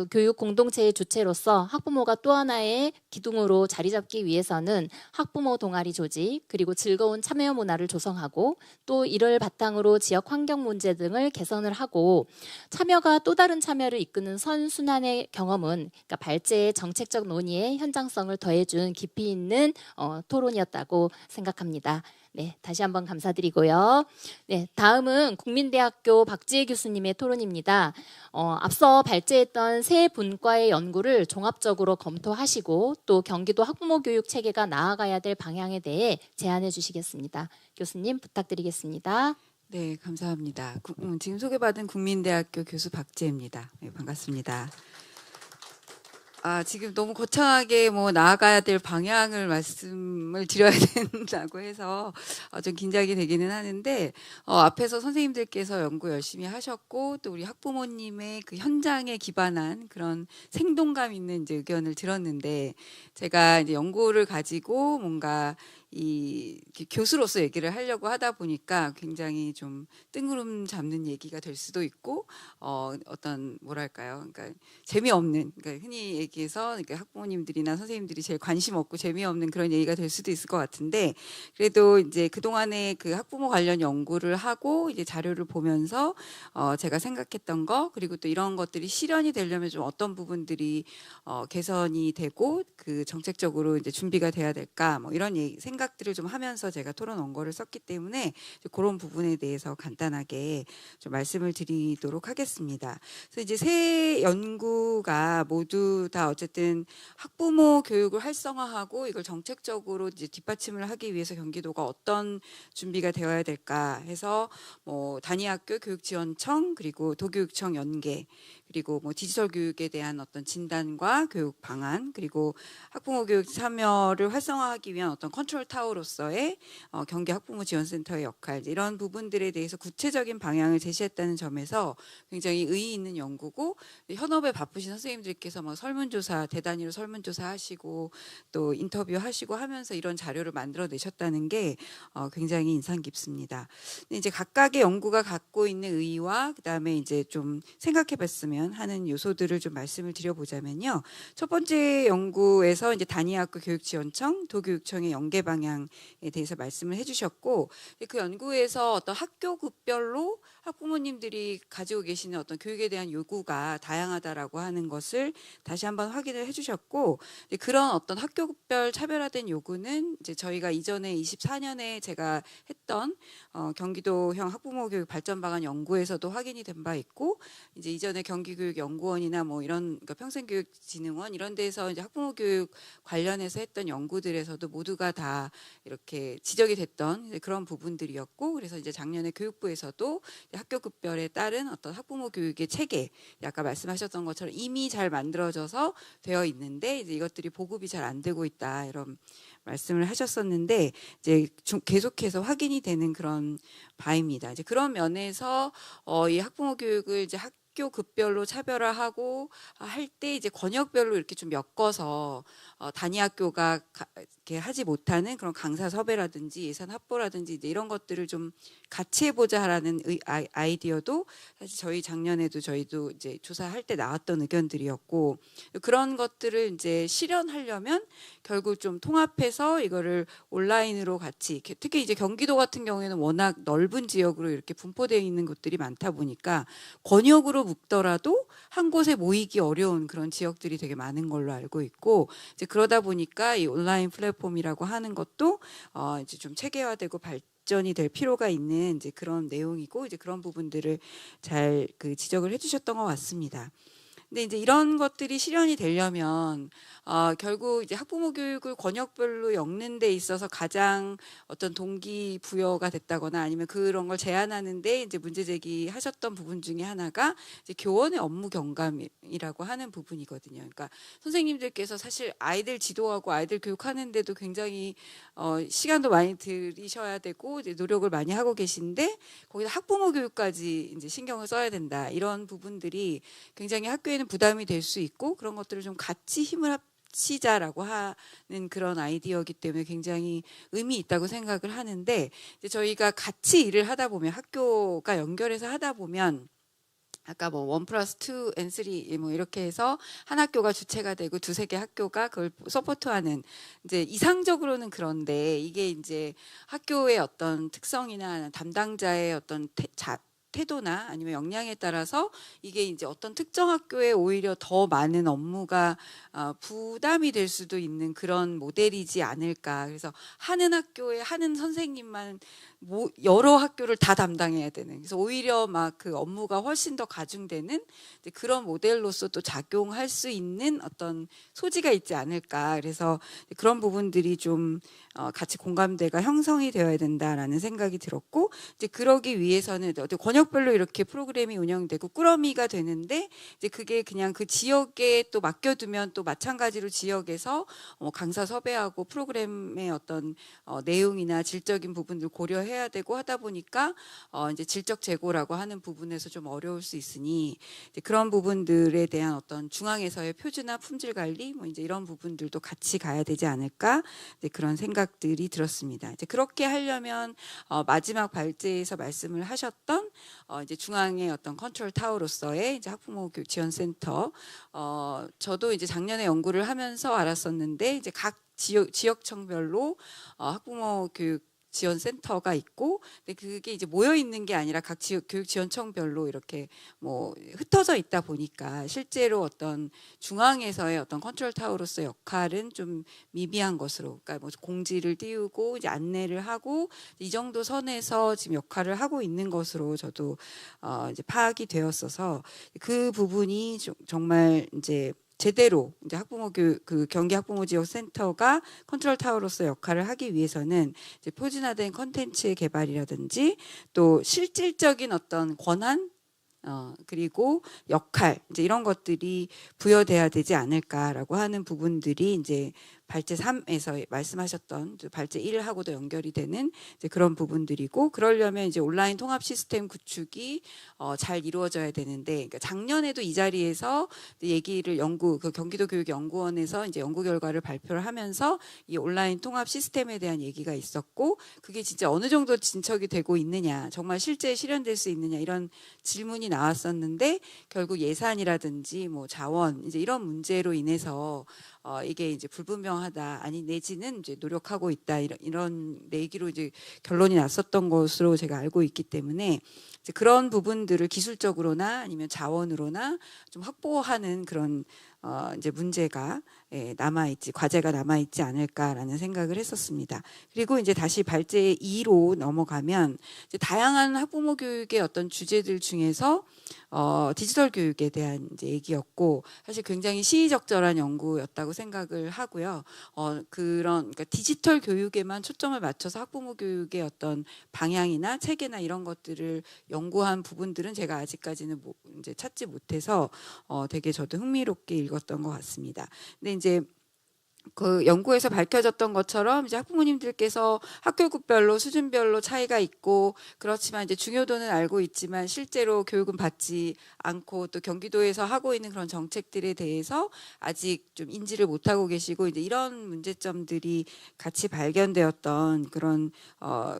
교육 공동체의 주체로서 학부모가 또 하나의 기둥으로 자리 잡기 위해서는 학부모 동아리 조직 그리고 즐거운 참여 문화를 조성하고 또 이를 바탕으로 지역 환경 문제 등을 개선을 하고 참여가 또 다른 참여를 이끄는 선순환의 경험은 그러니까 발제의 정책적 논의에 현장성을 더해준 깊이 있는 토론이었다고 생각합니다. 네, 다시 한번 감사드리고요. 네, 다음은 국민대학교 박지혜 교수님의 토론입니다. 앞서 발제했던 세 분과의 연구를 종합적으로 검토하시고 또 경기도 학부모 교육 체계가 나아가야 될 방향에 대해 제안해 주시겠습니다. 교수님 부탁드리겠습니다. 네, 감사합니다. 지금 소개받은 국민대학교 교수 박지혜입니다. 네, 반갑습니다. 지금 너무 거창하게 나아가야 될 방향을 말씀을 드려야 된다고 해서 좀 긴장이 되기는 하는데, 앞에서 선생님들께서 연구 열심히 하셨고 또 우리 학부모님의 그 현장에 기반한 그런 생동감 있는 이제 의견을 들었는데, 제가 이제 연구를 가지고 뭔가 교수로서 얘기를 하려고 하다 보니까 굉장히 좀 뜬구름 잡는 얘기가 될 수도 있고 어떤 뭐랄까요, 그러니까 재미없는, 그러니까 흔히 얘기해서 그러니까 학부모님들이나 선생님들이 제일 관심 없고 재미없는 그런 얘기가 될 수도 있을 것 같은데, 그래도 이제 그 동안에 그 학부모 관련 연구를 하고 이제 자료를 보면서 제가 생각했던 거, 그리고 또 이런 것들이 실현이 되려면 좀 어떤 부분들이 개선이 되고 그 정책적으로 이제 준비가 돼야 될까, 뭐 이런 생각들을 좀 하면서 제가 토론 원고를 썼기 때문에 그런 부분에 대해서 간단하게 좀 말씀을 드리도록 하겠습니다. 그래서 이제 세 연구가 모두 다 어쨌든 학부모 교육을 활성화하고 이걸 정책적으로 이제 뒷받침을 하기 위해서 경기도가 어떤 준비가 되어야 될까 해서 단위학교 교육지원청 그리고 도교육청 연계, 그리고 뭐 디지털 교육에 대한 어떤 진단과 교육 방안, 그리고 학부모 교육 참여를 활성화하기 위한 어떤 컨트롤 타워로서의 경기 학부모 지원센터의 역할, 이런 부분들에 대해서 구체적인 방향을 제시했다는 점에서 굉장히 의의 있는 연구고, 현업에 바쁘신 선생님들께서 막 설문조사, 대단위로 설문조사 하시고 또 인터뷰하시고 하면서 이런 자료를 만들어내셨다는 게 굉장히 인상 깊습니다. 근데 이제 각각의 연구가 갖고 있는 의의와 그다음에 이제 좀 생각해봤으면 하는 요소들을 좀 말씀을 드려보자면요. 첫 번째 연구에서 이제 단위학교 교육지원청, 도교육청의 연계 방향에 대해서 말씀을 해주셨고, 그 연구에서 어떤 학교급별로 학부모님들이 가지고 계시는 어떤 교육에 대한 요구가 다양하다라고 하는 것을 다시 한번 확인을 해주셨고, 그런 어떤 학교별 차별화된 요구는 이제 저희가 이전에 24년에 제가 했던 경기도형 학부모 교육 발전 방안 연구에서도 확인이 된 바 있고, 이제 이전에 경기교육연구원이나 뭐 이런 그러니까 평생교육진흥원 이런 데서 이제 학부모 교육 관련해서 했던 연구들에서도 모두가 다 이렇게 지적이 됐던 그런 부분들이었고, 그래서 이제 작년에 교육부에서도 학교급별에 따른 어떤 학부모 교육의 체계, 아까 말씀하셨던 것처럼 이미 잘 만들어져서 되어 있는데 이제 이것들이 보급이 잘 안 되고 있다, 이런 말씀을 하셨었는데 이제 계속해서 확인이 되는 그런 바입니다. 이제 그런 면에서 이 학부모 교육을 이제 학교급별로 차별화하고 할 때 이제 권역별로 이렇게 좀 엮어서 단위 학교가 이렇게 하지 못하는 그런 강사 섭외라든지 예산 확보라든지 이제 이런 것들을 좀 같이 해보자라는 아이디어도 사실 저희 작년에도 저희도 이제 조사할 때 나왔던 의견들이었고, 그런 것들을 이제 실현하려면 결국 좀 통합해서 이거를 온라인으로 같이, 특히 이제 경기도 같은 경우에는 워낙 넓은 지역으로 이렇게 분포되어 있는 곳들이 많다 보니까 권역으로 묶더라도 한 곳에 모이기 어려운 그런 지역들이 되게 많은 걸로 알고 있고, 이제 그러다 보니까 이 온라인 플랫폼이라고 하는 것도 이제 좀 체계화되고 발전이 될 필요가 있는 이제 그런 내용이고, 이제 그런 부분들을 잘 그 지적을 해주셨던 것 같습니다. 근데 이제 이런 것들이 실현이 되려면 결국 이제 학부모 교육을 권역별로 엮는 데 있어서 가장 어떤 동기부여가 됐다거나 아니면 그런 걸 제안하는데 이제 문제 제기하셨던 부분 중에 하나가 이제 교원의 업무 경감이라고 하는 부분이거든요. 그러니까 선생님들께서 사실 아이들 지도하고 아이들 교육하는데도 굉장히 시간도 많이 들이셔야 되고 이제 노력을 많이 하고 계신데 거기다 학부모 교육까지 이제 신경을 써야 된다, 이런 부분들이 굉장히 학교에는 부담이 될 수 있고, 그런 것들을 좀 같이 힘을 합치자라고 하는 그런 아이디어이기 때문에 굉장히 의미 있다고 생각을 하는데, 이제 저희가 같이 일을 하다 보면, 학교가 연결해서 하다 보면 아까 뭐 1+2 and 3 뭐 이렇게 해서 한 학교가 주체가 되고 두세 개 학교가 그걸 서포트하는, 이제 이상적으로는 그런데 이게 이제 학교의 어떤 특성이나 담당자의 어떤 태도나 아니면 역량에 따라서 이게 이제 어떤 특정 학교에 오히려 더 많은 업무가 부담이 될 수도 있는 그런 모델이지 않을까. 그래서 하는 학교에 하는 선생님만 여러 학교를 다 담당해야 되는, 그래서 오히려 막 그 업무가 훨씬 더 가중되는 그런 모델로서 또 작용할 수 있는 어떤 소지가 있지 않을까. 그래서 그런 부분들이 좀 같이 공감대가 형성이 되어야 된다라는 생각이 들었고, 이제 그러기 위해서는 권역별로 이렇게 프로그램이 운영되고 꾸러미가 되는데, 이제 그게 그냥 그 지역에 또 맡겨두면 또 마찬가지로 지역에서 강사 섭외하고 프로그램의 어떤 내용이나 질적인 부분들 고려해야 되고 하다 보니까 이제 질적 재고라고 하는 부분에서 좀 어려울 수 있으니, 이제 그런 부분들에 대한 어떤 중앙에서의 표준화, 품질 관리 뭐 이제 이런 부분들도 같이 가야 되지 않을까, 이제 그런 생각들이 들었습니다. 이제 그렇게 하려면 마지막 발제에서 말씀을 하셨던 이제 중앙의 어떤 컨트롤 타워로서의 이제 학부모 교육 지원센터, 저도 이제 작년에 연구를 하면서 알았었는데, 이제 각 지역청별로 학부모 교육 지원센터가 있고, 근데 그게 이제 모여 있는 게 아니라 각 교육지원청별로 이렇게 뭐 흩어져 있다 보니까 실제로 어떤 중앙에서의 어떤 컨트롤 타워로서 역할은 좀 미비한 것으로, 그러니까 뭐 공지를 띄우고 이제 안내를 하고 이 정도 선에서 지금 역할을 하고 있는 것으로 저도 이제 파악이 되었어서, 그 부분이 정말 이제 제대로 이제 학부모 그 경기 학부모 지원 센터가 컨트롤 타워로서 역할을 하기 위해서는 이제 표준화된 컨텐츠의 개발이라든지 또 실질적인 어떤 권한, 그리고 역할 이제 이런 것들이 부여돼야 되지 않을까라고 하는 부분들이 이제 발제 3에서 말씀하셨던 발제 1하고도 연결이 되는 이제 그런 부분들이고, 그러려면 이제 온라인 통합 시스템 구축이 잘 이루어져야 되는데, 그러니까 작년에도 이 자리에서 얘기를 그 경기도 교육연구원에서 이제 연구 결과를 발표를 하면서 이 온라인 통합 시스템에 대한 얘기가 있었고, 그게 진짜 어느 정도 진척이 되고 있느냐, 정말 실제 실현될 수 있느냐 이런 질문이 나왔었는데, 결국 예산이라든지 뭐 자원 이제 이런 문제로 인해서 이게 이제 불분명하다, 아니 내지는 이제 노력하고 있다, 이런 얘기로 이제 결론이 났었던 것으로 제가 알고 있기 때문에, 이제 그런 부분들을 기술적으로나 아니면 자원으로나 좀 확보하는 그런 이제 문제가 과제가 남아있지 않을까라는 생각을 했었습니다. 그리고 이제 다시 발제 2로 넘어가면 이제 다양한 학부모 교육의 어떤 주제들 중에서 디지털 교육에 대한 이제 얘기였고, 사실 굉장히 시의적절한 연구였다고 생각을 하고요. 그러니까 디지털 교육에만 초점을 맞춰서 학부모 교육의 어떤 방향이나 체계나 이런 것들을 연구한 부분들은 제가 아직까지는 이제 찾지 못해서 되게 저도 흥미롭게 읽었던 것 같습니다. 근데 이제 그 연구에서 밝혀졌던 것처럼 이제 학부모님들께서 학교급별로 수준별로 차이가 있고, 그렇지만 이제 중요도는 알고 있지만 실제로 교육은 받지 않고, 또 경기도에서 하고 있는 그런 정책들에 대해서 아직 좀 인지를 못하고 계시고, 이제 이런 문제점들이 같이 발견되었던 그런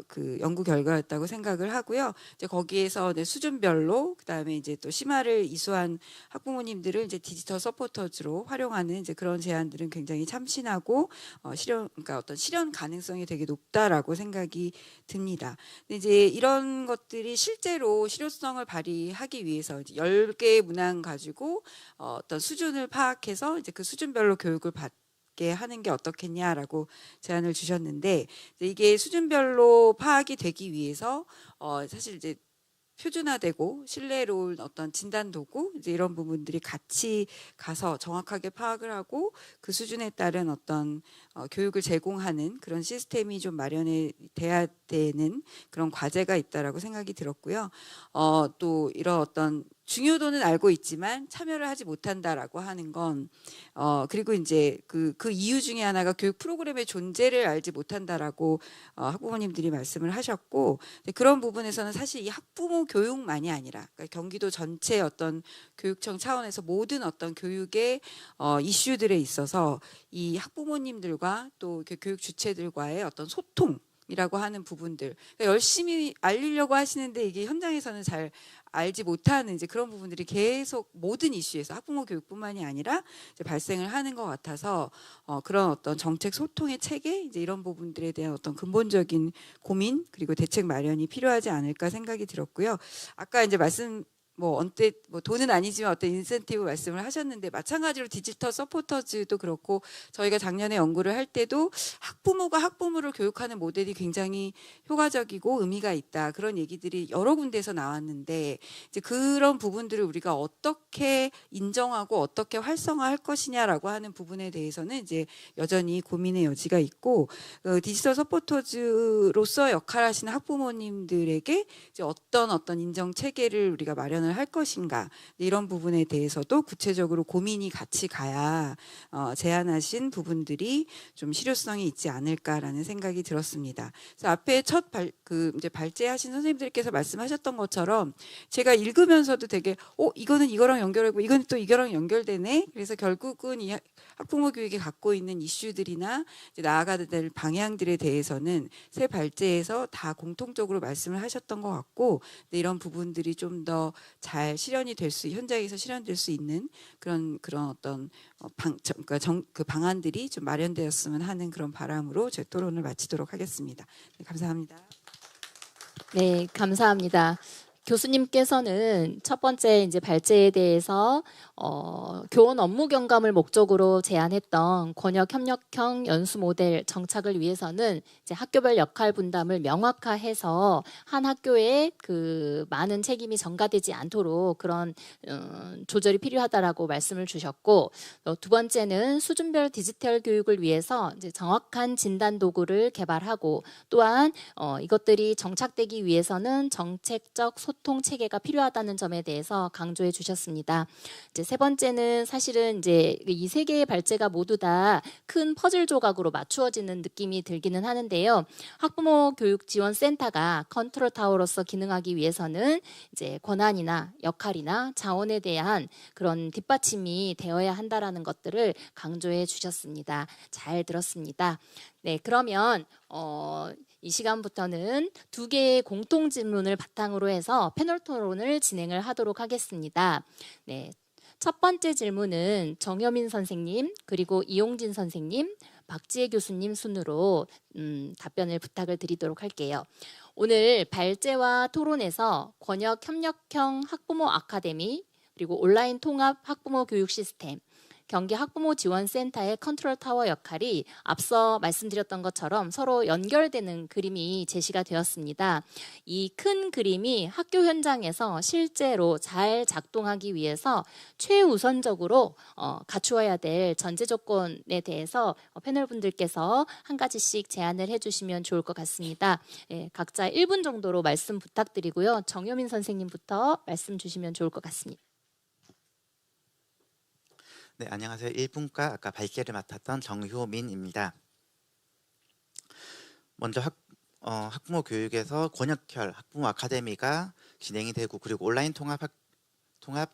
그 연구 결과였다고 생각을 하고요. 이제 거기에서 이제 수준별로, 그다음에 이제 또 심화를 이수한 학부모님들을 이제 디지털 서포터즈로 활용하는 이제 그런 제안들은 굉장히 참신하고 그러니까 어떤 실현 가능성이 되게 높다라고 생각이 듭니다. 근데 이제 이런 것들이 실제로 실효성을 발휘하기 위해서 이제 10개의 문항 가지고 어떤 수준을 파악해서 이제 그 수준별로 교육을 받게 하는 게 어떻겠냐라고 제안을 주셨는데, 이게 수준별로 파악이 되기 위해서 사실 이제 표준화되고 신뢰로운 어떤 진단 도구 이제 이런 부분들이 같이 가서 정확하게 파악을 하고 그 수준에 따른 어떤 교육을 제공하는 그런 시스템이 좀 마련이 돼야 되는 그런 과제가 있다라고 생각이 들었고요. 또 이런 어떤 중요도는 알고 있지만 참여를 하지 못한다라고 하는 건 그리고 이제 그 이유 중에 하나가 교육 프로그램의 존재를 알지 못한다라고 학부모님들이 말씀을 하셨고, 그런 부분에서는 사실 이 학부모 교육만이 아니라 그러니까 경기도 전체 어떤 교육청 차원에서 모든 어떤 교육의 이슈들에 있어서 이 학부모님들과 또 교육 주체들과의 어떤 소통이라고 하는 부분들, 그러니까 열심히 알리려고 하시는데 이게 현장에서는 잘 알지 못하는 이제 그런 부분들이 계속 모든 이슈에서 학부모 교육뿐만이 아니라 이제 발생을 하는 것 같아서 그런 어떤 정책 소통의 체계 이제 이런 부분들에 대한 어떤 근본적인 고민 그리고 대책 마련이 필요하지 않을까 생각이 들었고요. 아까 이제 돈은 아니지만 어떤 인센티브 말씀을 하셨는데, 마찬가지로 디지털 서포터즈도 그렇고 저희가 작년에 연구를 할 때도 학부모가 학부모를 교육하는 모델이 굉장히 효과적이고 의미가 있다, 그런 얘기들이 여러 군데에서 나왔는데, 이제 그런 부분들을 우리가 어떻게 인정하고 어떻게 활성화할 것이냐라고 하는 부분에 대해서는 이제 여전히 고민의 여지가 있고, 디지털 서포터즈로서 역할하시는 학부모님들에게 이제 어떤 인정 체계를 우리가 마련을 할 것인가, 이런 부분에 대해서도 구체적으로 고민이 같이 가야 제안하신 부분들이 좀 실효성이 있지 않을까라는 생각이 들었습니다. 그래서 앞에 이제 발제하신 선생님들께서 말씀하셨던 것처럼 제가 읽으면서도 되게 이거는 이거랑 연결하고 이건 또 이거랑 연결되네. 그래서 결국은 이 학부모 교육이 갖고 있는 이슈들이나 이제 나아가야 될 방향들에 대해서는 새 발제에서 다 공통적으로 말씀을 하셨던 것 같고, 이런 부분들이 좀 더 잘 현장에서 실현될 수 있는 그런 어떤 그 방안들이 좀 마련되었으면 하는 그런 바람으로 제 토론을 마치도록 하겠습니다. 네, 감사합니다. 네, 감사합니다. 교수님께서는 첫 번째 이제 발제에 대해서 교원 업무 경감을 목적으로 제안했던 권역 협력형 연수 모델 정착을 위해서는 이제 학교별 역할 분담을 명확화해서 한 학교에 그 많은 책임이 전가되지 않도록 그런 조절이 필요하다라고 말씀을 주셨고, 두 번째는 수준별 디지털 교육을 위해서 이제 정확한 진단 도구를 개발하고, 또한 이것들이 정착되기 위해서는 정책적 소통 체계가 필요하다는 점에 대해서 강조해 주셨습니다. 이제 세 번째는 사실은 이제 이 세 개의 발제가 모두 다 큰 퍼즐 조각으로 맞추어지는 느낌이 들기는 하는데요. 학부모 교육 지원 센터가 컨트롤 타워로서 기능하기 위해서는 이제 권한이나 역할이나 자원에 대한 그런 뒷받침이 되어야 한다라는 것들을 강조해 주셨습니다. 잘 들었습니다. 네, 그러면 이 시간부터는 두 개의 공통 질문을 바탕으로 해서 패널 토론을 진행을 하도록 하겠습니다. 네, 첫 번째 질문은 정여민 선생님, 그리고 이용진 선생님, 박지혜 교수님 순으로 답변을 부탁을 드리도록 할게요. 오늘 발제와 토론에서 권역 협력형 학부모 아카데미, 그리고 온라인 통합 학부모 교육 시스템, 경기 학부모 지원센터의 컨트롤 타워 역할이 앞서 말씀드렸던 것처럼 서로 연결되는 그림이 제시가 되었습니다. 이 큰 그림이 학교 현장에서 실제로 잘 작동하기 위해서 최우선적으로 갖추어야 될 전제 조건에 대해서 패널 분들께서 한 가지씩 제안을 해주시면 좋을 것 같습니다. 예, 각자 1분 정도로 말씀 부탁드리고요. 정효민 선생님부터 말씀 주시면 좋을 것 같습니다. 네, 안녕하세요. 1분과 아까 발제를 맡았던 정효민입니다. 먼저 학부모 교육에서 권역혈 학부모 아카데미가 진행이 되고, 그리고 온라인 통합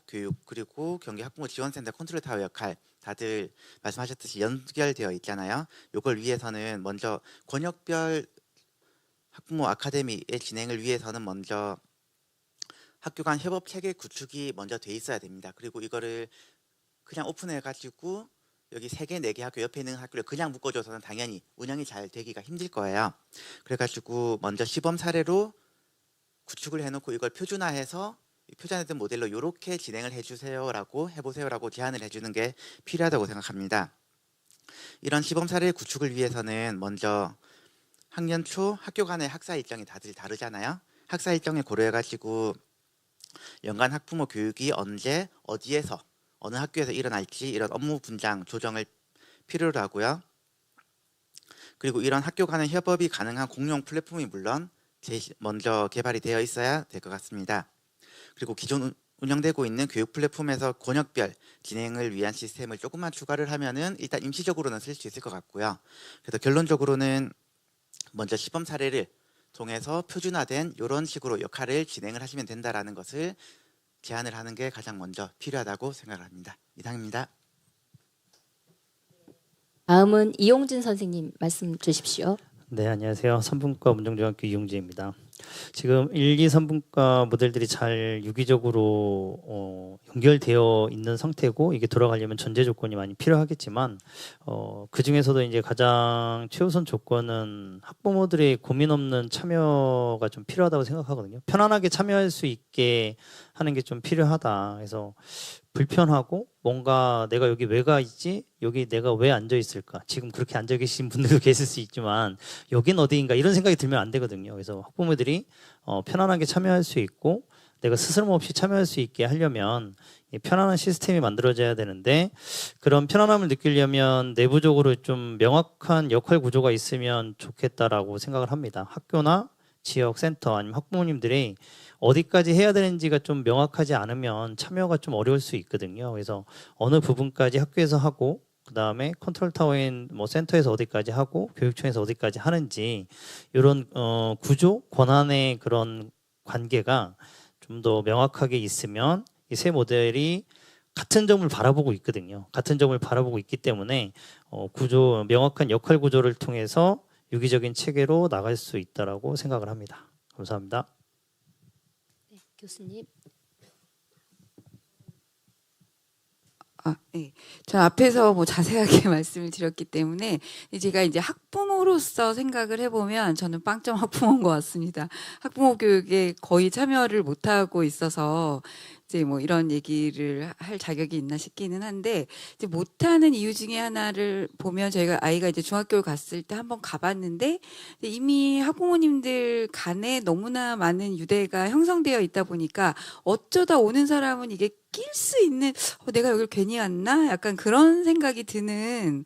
교육, 그리고 경기 학부모 지원센터 컨트롤 타워 역할 다들 말씀하셨듯이 연결되어 있잖아요. 이걸 위해서는 먼저 권역별 학부모 아카데미의 진행을 위해서는 먼저 학교 간 협업 체계 구축이 먼저 돼 있어야 됩니다. 그리고 이거를 그냥 오픈해가지고 여기 3개, 4개 학교 옆에 있는 학교를 그냥 묶어줘서는 당연히 운영이 잘 되기가 힘들 거예요. 그래가지고 먼저 시범 사례로 구축을 해놓고 이걸 표준화해서 표준화된 모델로 이렇게 진행을 해보세요라고 제안을 해주는 게 필요하다고 생각합니다. 이런 시범 사례 구축을 위해서는 먼저 학년 초 학교 간의 학사 일정이 다들 다르잖아요. 학사 일정을 고려해가지고 연간 학부모 교육이 언제 어디에서 어느 학교에서 일어날지 이런 업무 분장 조정을 필요로 하고요. 그리고 이런 학교 간의 협업이 가능한 공용 플랫폼이 물론 먼저 개발이 되어 있어야 될 것 같습니다. 그리고 기존 운영되고 있는 교육 플랫폼에서 권역별 진행을 위한 시스템을 조금만 추가를 하면은 일단 임시적으로는 쓸 수 있을 것 같고요. 그래서 결론적으로는 먼저 시범 사례를 통해서 표준화된 이런 식으로 역할을 진행을 하시면 된다라는 것을 제안을 하는 게 가장 먼저 필요하다고 생각을 합니다. 이상입니다. 다음은 이용진 선생님 말씀 주십시오. 네, 안녕하세요. 3분과 문정중학교 이용진입니다. 지금 1, 2, 3분과 모델들이 잘 유기적으로 연결되어 있는 상태고, 이게 돌아가려면 전제 조건이 많이 필요하겠지만 그 중에서도 이제 가장 최우선 조건은 학부모들의 고민 없는 참여가 좀 필요하다고 생각하거든요. 편안하게 참여할 수 있게 하는 게 좀 필요하다. 그래서 불편하고 뭔가 내가 여기 왜 가 있지? 여기 내가 왜 앉아 있을까? 지금 그렇게 앉아 계신 분들도 계실 수 있지만 여긴 어디인가 이런 생각이 들면 안 되거든요. 그래서 학부모들이 편안하게 참여할 수 있고 내가 스스럼 없이 참여할 수 있게 하려면 편안한 시스템이 만들어져야 되는데, 그런 편안함을 느끼려면 내부적으로 좀 명확한 역할 구조가 있으면 좋겠다라고 생각을 합니다. 학교나 지역 센터 아니면 학부모님들이 어디까지 해야 되는지가 좀 명확하지 않으면 참여가 좀 어려울 수 있거든요. 그래서 어느 부분까지 학교에서 하고, 그 다음에 컨트롤 타워인 센터에서 어디까지 하고 교육청에서 어디까지 하는지 이런 구조, 권한의 그런 관계가 좀 더 명확하게 있으면 이 세 모델이 같은 점을 바라보고 있거든요. 같은 점을 바라보고 있기 때문에 명확한 역할 구조를 통해서 유기적인 체계로 나갈 수 있다라고 생각을 합니다. 감사합니다. 네, 교수님. 네, 저 앞에서 뭐 자세하게 말씀을 드렸기 때문에 제가 이제 학부모로서 생각을 해보면 저는 빵점 학부모인 것 같습니다. 학부모 교육에 거의 참여를 못하고 있어서 이제 뭐 이런 얘기를 할 자격이 있나 싶기는 한데 이제 못하는 이유 중에 하나를 보면 저희가 아이가 이제 중학교를 갔을 때 한번 가봤는데 이미 학부모님들 간에 너무나 많은 유대가 형성되어 있다 보니까 어쩌다 오는 사람은 이게 낄 수 있는 내가 여기를 괜히 왔나 약간 그런 생각이 드는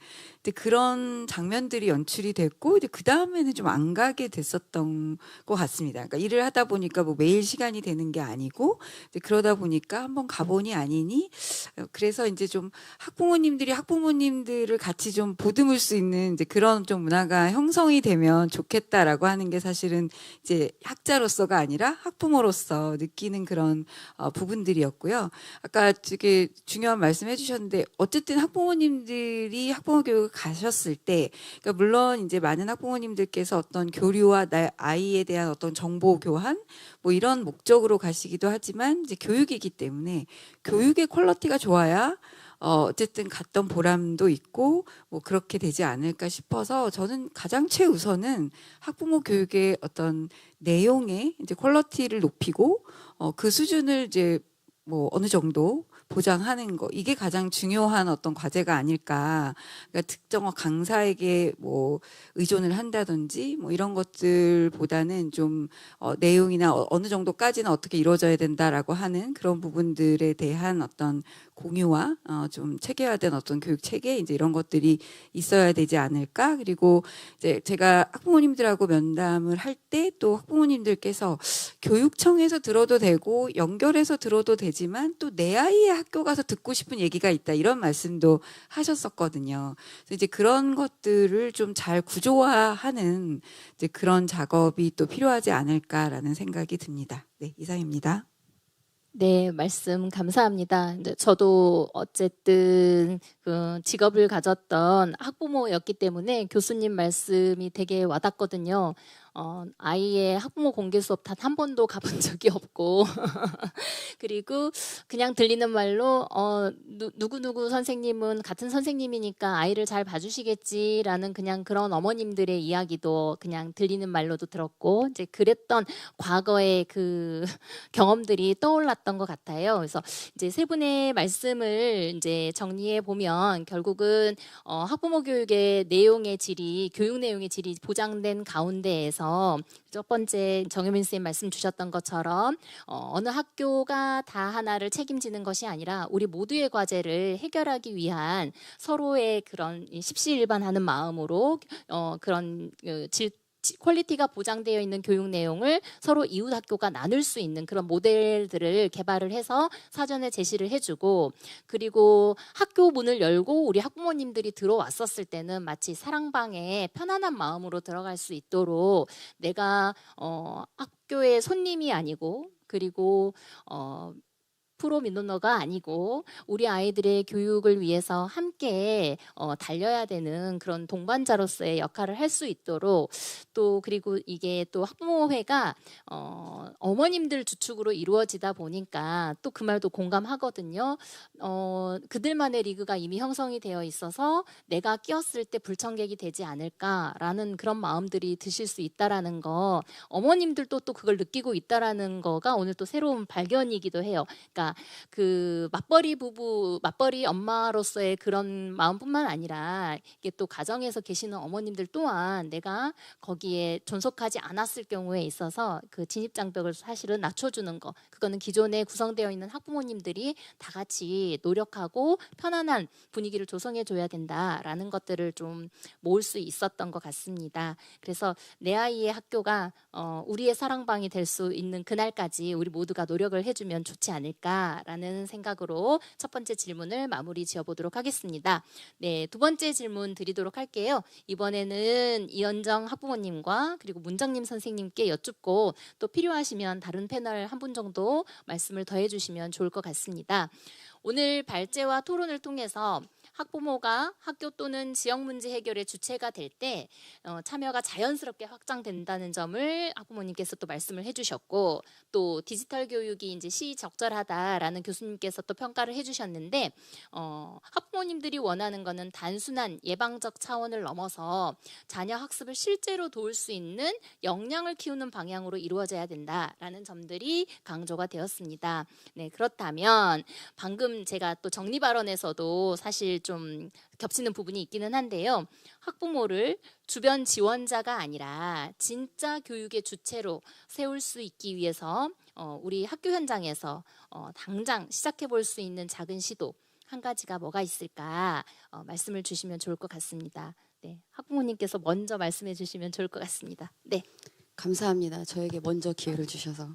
그런 장면들이 연출이 됐고 이제 그 다음에는 좀 안 가게 됐었던 것 같습니다. 그러니까 일을 하다 보니까 뭐 매일 시간이 되는 게 아니고 이제 그러다 보니까 한번 가보니 아니니 그래서 이제 좀 학부모님들이 학부모님들을 같이 좀 보듬을 수 있는 이제 그런 좀 문화가 형성이 되면 좋겠다라고 하는 게 사실은 이제 학자로서가 아니라 학부모로서 느끼는 그런 부분들이었고요. 아까 되게 중요한 말씀 해주셨는데 어쨌든 학부모님들이 학부모 교육을 가셨을 때 그러니까 물론 이제 많은 학부모님들께서 어떤 교류와 아이에 대한 어떤 정보 교환 뭐 이런 목적으로 가시기도 하지만 이제 교육이기 때문에 교육의 퀄리티가 좋아야 어쨌든 갔던 보람도 있고 뭐 그렇게 되지 않을까 싶어서 저는 가장 최우선은 학부모 교육의 어떤 내용의 이제 퀄리티를 높이고 그 수준을 이제 뭐 어느 정도 보장하는 거 이게 가장 중요한 어떤 과제가 아닐까. 그러니까 특정 강사에게 뭐 의존을 한다든지 뭐 이런 것들보다는 좀 내용이나 어느 정도까지는 어떻게 이루어져야 된다라고 하는 그런 부분들에 대한 어떤 공유와 좀 체계화된 어떤 교육 체계 이제 이런 것들이 있어야 되지 않을까. 그리고 이제 제가 학부모님들하고 면담을 할 때 또 학부모님들께서 교육청에서 들어도 되고 연결해서 들어도 되지만 또 내 아이의 학교 가서 듣고 싶은 얘기가 있다 이런 말씀도 하셨었거든요. 그래서 이제 그런 것들을 좀 잘 구조화하는 이제 그런 작업이 또 필요하지 않을까라는 생각이 듭니다. 네, 이상입니다. 네, 말씀 감사합니다. 근데 저도 어쨌든 그 직업을 가졌던 학부모였기 때문에 교수님 말씀이 되게 와닿거든요. 아이의 학부모 공개 수업 단 한 번도 가본 적이 없고 그리고 그냥 들리는 말로 누구누구 선생님은 같은 선생님이니까 아이를 잘 봐주시겠지라는 그냥 그런 어머님들의 이야기도 그냥 들리는 말로도 들었고 이제 그랬던 과거의 그 경험들이 떠올랐던 것 같아요. 그래서 이제 세 분의 말씀을 이제 정리해 보면 결국은 학부모 교육의 내용의 질이 교육 내용의 질이 보장된 가운데에서 첫 번째 정혜민 선생님 말씀 주셨던 것처럼 어느 학교가 다 하나를 책임지는 것이 아니라 우리 모두의 과제를 해결하기 위한 서로의 그런 십시일반하는 마음으로 그런 퀄리티가 보장되어 있는 교육 내용을 서로 이웃 학교가 나눌 수 있는 그런 모델들을 개발을 해서 사전에 제시를 해주고 그리고 학교 문을 열고 우리 학부모님들이 들어왔었을 때는 마치 사랑방에 편안한 마음으로 들어갈 수 있도록 내가 학교의 손님이 아니고 그리고 프로 민원너가 아니고 우리 아이들의 교육을 위해서 함께 달려야 되는 그런 동반자로서의 역할을 할 수 있도록 또 그리고 이게 또 학부모회가 어머님들 주축으로 이루어지다 보니까 또 그 말도 공감하거든요. 그들만의 리그가 이미 형성이 되어 있어서 내가 끼었을 때 불청객이 되지 않을까라는 그런 마음들이 드실 수 있다라는 거 어머님들도 또 그걸 느끼고 있다라는 거가 오늘 또 새로운 발견이기도 해요. 그러니까 그 맞벌이 부부, 맞벌이 엄마로서의 그런 마음뿐만 아니라 이게 또 가정에서 계시는 어머님들 또한 내가 거기에 존속하지 않았을 경우에 있어서 그 진입장벽을 사실은 낮춰주는 거 그거는 기존에 구성되어 있는 학부모님들이 다 같이 노력하고 편안한 분위기를 조성해줘야 된다라는 것들을 좀 모을 수 있었던 것 같습니다. 그래서 내 아이의 학교가 우리의 사랑방이 될 수 있는 그날까지 우리 모두가 노력을 해주면 좋지 않을까라는 생각으로 첫 번째 질문을 마무리 지어보도록 하겠습니다. 네, 두 번째 질문 드리도록 할게요. 이번에는 이현정 학부모님과 그리고 문정님 선생님께 여쭙고 또 필요하시면 다른 패널 한 분 정도 말씀을 더해 주시면 좋을 것 같습니다. 오늘 발제와 토론을 통해서 학부모가 학교 또는 지역 문제 해결의 주체가 될 때 참여가 자연스럽게 확장된다는 점을 학부모님께서 또 말씀을 해주셨고, 또 디지털 교육이 이제 시적절하다라는 교수님께서 또 평가를 해주셨는데, 학부모님들이 원하는 거는 단순한 예방적 차원을 넘어서 자녀 학습을 실제로 도울 수 있는 역량을 키우는 방향으로 이루어져야 된다라는 점들이 강조가 되었습니다. 네, 그렇다면 방금 제가 또 정리 발언에서도 사실 좀 겹치는 부분이 있기는 한데요. 학부모를 주변 지원자가 아니라 진짜 교육의 주체로 세울 수 있기 위해서 우리 학교 현장에서 당장 시작해 볼 수 있는 작은 시도 한 가지가 뭐가 있을까 말씀을 주시면 좋을 것 같습니다. 네, 학부모님께서 먼저 말씀해 주시면 좋을 것 같습니다. 네. 감사합니다. 저에게 먼저 기회를 주셔서.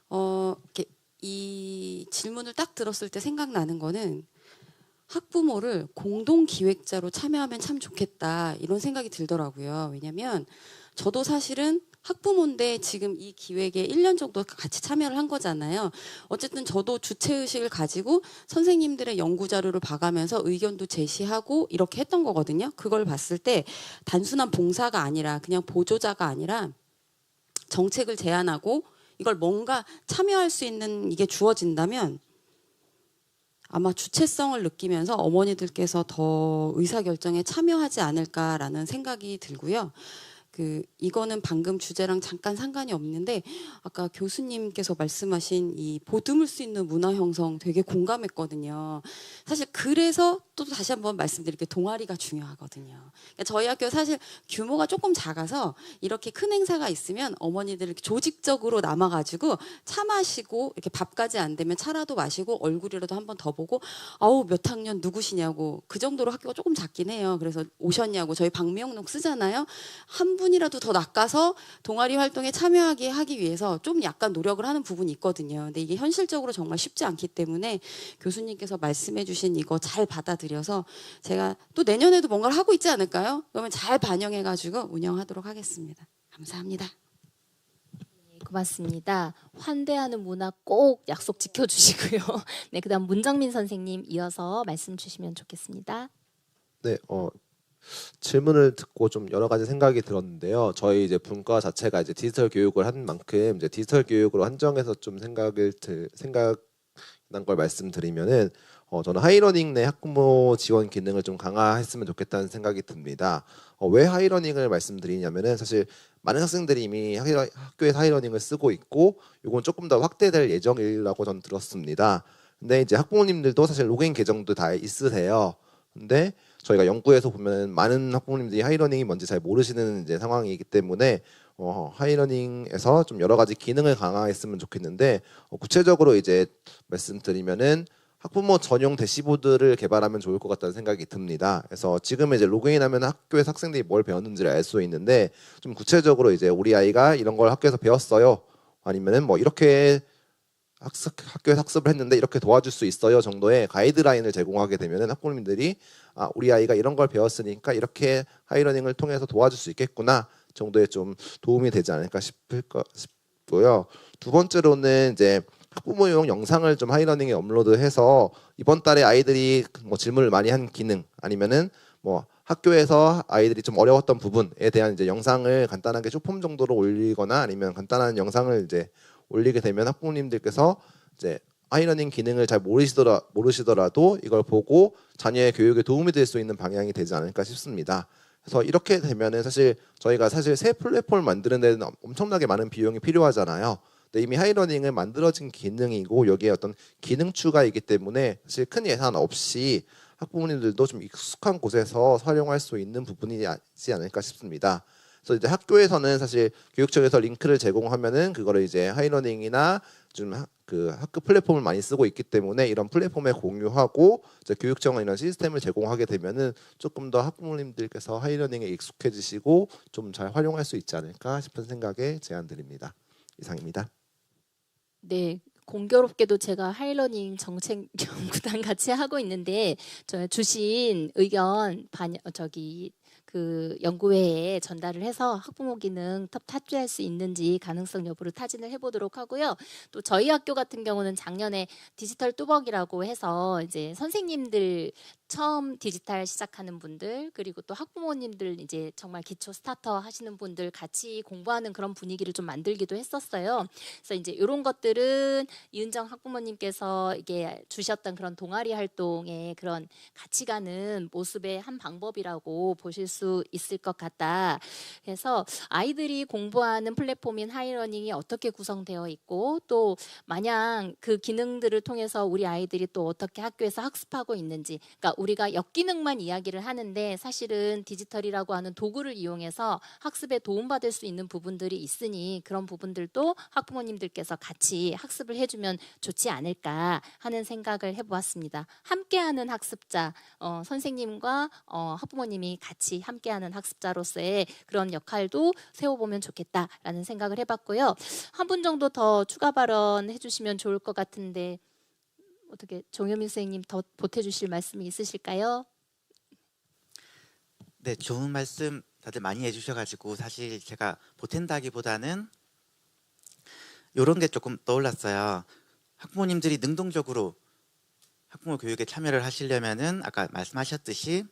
이렇게 이 질문을 딱 들었을 때 생각나는 거는 학부모를 공동기획자로 참여하면 참 좋겠다 이런 생각이 들더라고요. 왜냐하면 저도 사실은 학부모인데 지금 이 기획에 1년 정도 같이 참여를 한 거잖아요. 어쨌든 저도 주체의식을 가지고 선생님들의 연구 자료를 봐가면서 의견도 제시하고 이렇게 했던 거거든요. 그걸 봤을 때 단순한 봉사가 아니라 그냥 보조자가 아니라 정책을 제안하고 이걸 뭔가 참여할 수 있는 이게 주어진다면 아마 주체성을 느끼면서 어머니들께서 더 의사결정에 참여하지 않을까라는 생각이 들고요. 이거는 방금 주제랑 잠깐 상관이 없는데 아까 교수님께서 말씀하신 이 보듬을 수 있는 문화 형성 되게 공감했거든요. 사실 그래서 또 다시 한번 말씀드릴게요. 동아리가 중요하거든요. 그러니까 저희 학교 사실 규모가 조금 작아서 이렇게 큰 행사가 있으면 어머니들 이렇게 조직적으로 남아가지고 차 마시고 이렇게 밥까지 안 되면 차라도 마시고 얼굴이라도 한번 더 보고 아우 몇 학년 누구시냐고 그 정도로 학교가 조금 작긴 해요. 그래서 오셨냐고 저희 방명록 쓰잖아요. 한 분이라도 더 낚아서 동아리 활동에 참여하게 하기 위해서 좀 약간 노력을 하는 부분이 있거든요. 근데 이게 현실적으로 정말 쉽지 않기 때문에 교수님께서 말씀해 주신 이거 잘 받아들여서 제가 또 내년에도 뭔가를 하고 있지 않을까요? 그러면 잘 반영해 가지고 운영하도록 하겠습니다. 감사합니다. 네, 고맙습니다. 환대하는 문화 꼭 약속 지켜주시고요. 네, 그다음 문정민 선생님 이어서 말씀 주시면 좋겠습니다. 네, 질문을 듣고 좀 여러 가지 생각이 들었는데요. 저희 이제 분과 자체가 이제 디지털 교육을 한 만큼 이제 디지털 교육으로 한정해서 좀 생각난 걸 말씀드리면은 저는 하이러닝 내 학부모 지원 기능을 좀 강화했으면 좋겠다는 생각이 듭니다. 왜 하이러닝을 말씀드리냐면은 사실 많은 학생들이 이미 학교에서 하이러닝을 쓰고 있고 이건 조금 더 확대될 예정이라고 저는 들었습니다. 근데 이제 학부모님들도 사실 로그인 계정도 다 있으세요. 근데 저희가 연구에서 보면 많은 학부모님들이 하이러닝이 뭔지 잘 모르시는 이제 상황이기 때문에 하이러닝에서 좀 여러 가지 기능을 강화했으면 좋겠는데 구체적으로 이제 말씀드리면은 학부모 전용 대시보드를 개발하면 좋을 것 같다는 생각이 듭니다. 그래서 지금 이제 로그인하면 학교에서 학생들이 뭘 배웠는지를 알 수 있는데 좀 구체적으로 이제 우리 아이가 이런 걸 학교에서 배웠어요. 아니면은 뭐 이렇게 학교에서 학습을 했는데 이렇게 도와줄 수 있어요 정도의 가이드라인을 제공하게 되면은 학부모님들이 우리 아이가 이런 걸 배웠으니까 이렇게 하이러닝을 통해서 도와줄 수 있겠구나 정도의 좀 도움이 되지 않을까 싶고요. 두 번째로는 이제 학부모용 영상을 좀 하이러닝에 업로드해서 이번 달에 아이들이 뭐 질문을 많이 한 기능 아니면은 뭐 학교에서 아이들이 좀 어려웠던 부분에 대한 이제 영상을 간단하게 쇼폼 정도로 올리거나 아니면 간단한 영상을 이제 올리게 되면 학부모님들께서 이제 하이러닝 기능을 잘 모르시더라도 이걸 보고 자녀의 교육에 도움이 될 수 있는 방향이 되지 않을까 싶습니다. 그래서 이렇게 되면은 사실 저희가 사실 새 플랫폼을 만드는 데는 엄청나게 많은 비용이 필요하잖아요. 근데 이미 하이러닝은 만들어진 기능이고 여기에 어떤 기능 추가이기 때문에 사실 큰 예산 없이 학부모님들도 좀 익숙한 곳에서 활용할 수 있는 부분이지 않을까 싶습니다. 그래서 이제 학교에서는 사실 교육청에서 링크를 제공하면은 그거를 이제 하이러닝이나 좀 그 학급 플랫폼을 많이 쓰고 있기 때문에 이런 플랫폼에 공유하고 이제 교육청은 이런 시스템을 제공하게 되면은 조금 더 학부모님들께서 하이러닝에 익숙해지시고 좀 잘 활용할 수 있지 않을까 싶은 생각에 제안드립니다. 이상입니다. 네. 공교롭게도 제가 하이러닝 정책 연구단 같이 하고 있는데 저 주신 의견 그 연구회에 전달을 해서 학부모 기능 탑재할 수 있는지 가능성 여부를 타진을 해보도록 하고요. 또 저희 학교 같은 경우는 작년에 디지털 뚜벅이라고 해서 이제 선생님들 처음 디지털 시작하는 분들 그리고 또 학부모님들 이제 정말 기초 스타터 하시는 분들 같이 공부하는 그런 분위기를 좀 만들기도 했었어요. 그래서 이제 이런 것들은 이은정 학부모님께서 이게 주셨던 그런 동아리 활동의 그런 같이 가는 모습의 한 방법이라고 보실 수 있을 것 같다. 그래서 아이들이 공부하는 플랫폼인 하이러닝이 어떻게 구성되어 있고 또 마냥 그 기능들을 통해서 우리 아이들이 또 어떻게 학교에서 학습하고 있는지, 그러니까 우리가 역기능만 이야기를 하는데 사실은 디지털이라고 하는 도구를 이용해서 학습에 도움받을 수 있는 부분들이 있으니 그런 부분들도 학부모님들께서 같이 학습을 해주면 좋지 않을까 하는 생각을 해보았습니다. 함께하는 학습자, 선생님과 학부모님이 같이 함께하는 학습자로서의 그런 역할도 세워보면 좋겠다라는 생각을 해봤고요. 한 분 정도 더 추가 발언 해주시면 좋을 것 같은데 어떻게 정효민 선생님 더 보태주실 말씀이 있으실까요? 네, 좋은 말씀 다들 많이 해주셔가지고 사실 제가 보탠다기보다는 이런 게 조금 떠올랐어요. 학부모님들이 능동적으로 학부모 교육에 참여를 하시려면은 아까 말씀하셨듯이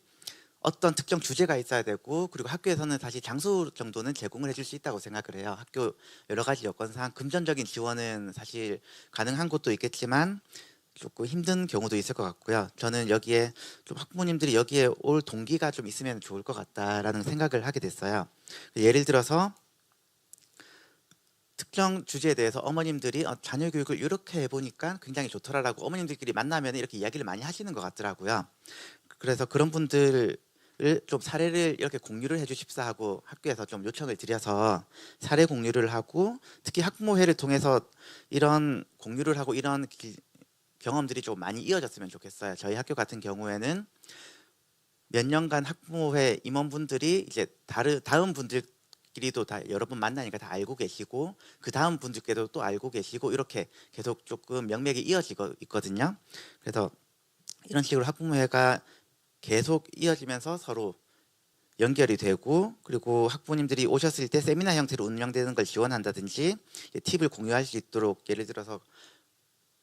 어떤 특정 주제가 있어야 되고 그리고 학교에서는 사실 장소 정도는 제공을 해줄 수 있다고 생각을 해요. 학교 여러 가지 여건상 금전적인 지원은 사실 가능한 곳도 있겠지만 조금 힘든 경우도 있을 것 같고요. 저는 여기에 좀 학부모님들이 여기에 올 동기가 좀 있으면 좋을 것 같다라는 생각을 하게 됐어요. 예를 들어서 특정 주제에 대해서 어머님들이 자녀 교육을 이렇게 해보니까 굉장히 좋더라라고 어머님들끼리 만나면 이렇게 이야기를 많이 하시는 것 같더라고요. 그래서 그런 분들을 좀 사례를 이렇게 공유를 해주십사 하고 학교에서 좀 요청을 드려서 사례 공유를 하고 특히 학부모회를 통해서 이런 공유를 하고 이런 경험들이 좀 많이 이어졌으면 좋겠어요. 저희 학교 같은 경우에는 몇 년간 학부모회 임원분들이 이제 다음 분들끼리도 다 여러 번 만나니까 다 알고 계시고 그 다음 분들께도 또 알고 계시고 이렇게 계속 조금 명맥이 이어지고 있거든요. 그래서 이런 식으로 학부모회가 계속 이어지면서 서로 연결이 되고 그리고 학부모님들이 오셨을 때 세미나 형태로 운영되는 걸 지원한다든지 팁을 공유할 수 있도록 예를 들어서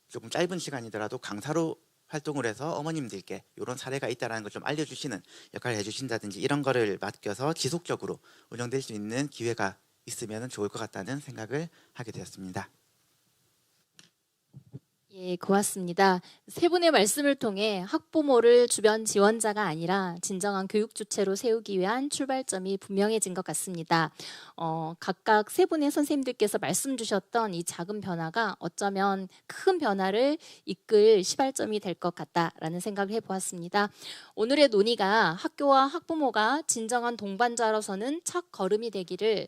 조금 짧은 시간이더라도 강사로 활동을 해서 어머님들께 이런 사례가 있다는 걸 좀 알려주시는 역할을 해주신다든지 이런 거를 맡겨서 지속적으로 운영될 수 있는 기회가 있으면 좋을 것 같다는 생각을 하게 되었습니다. 예, 고맙습니다. 세 분의 말씀을 통해 학부모를 주변 지원자가 아니라 진정한 교육 주체로 세우기 위한 출발점이 분명해진 것 같습니다. 각각 세 분의 선생님들께서 말씀 주셨던 이 작은 변화가 어쩌면 큰 변화를 이끌 시발점이 될 것 같다라는 생각을 해보았습니다. 오늘의 논의가 학교와 학부모가 진정한 동반자로서는 첫 걸음이 되기를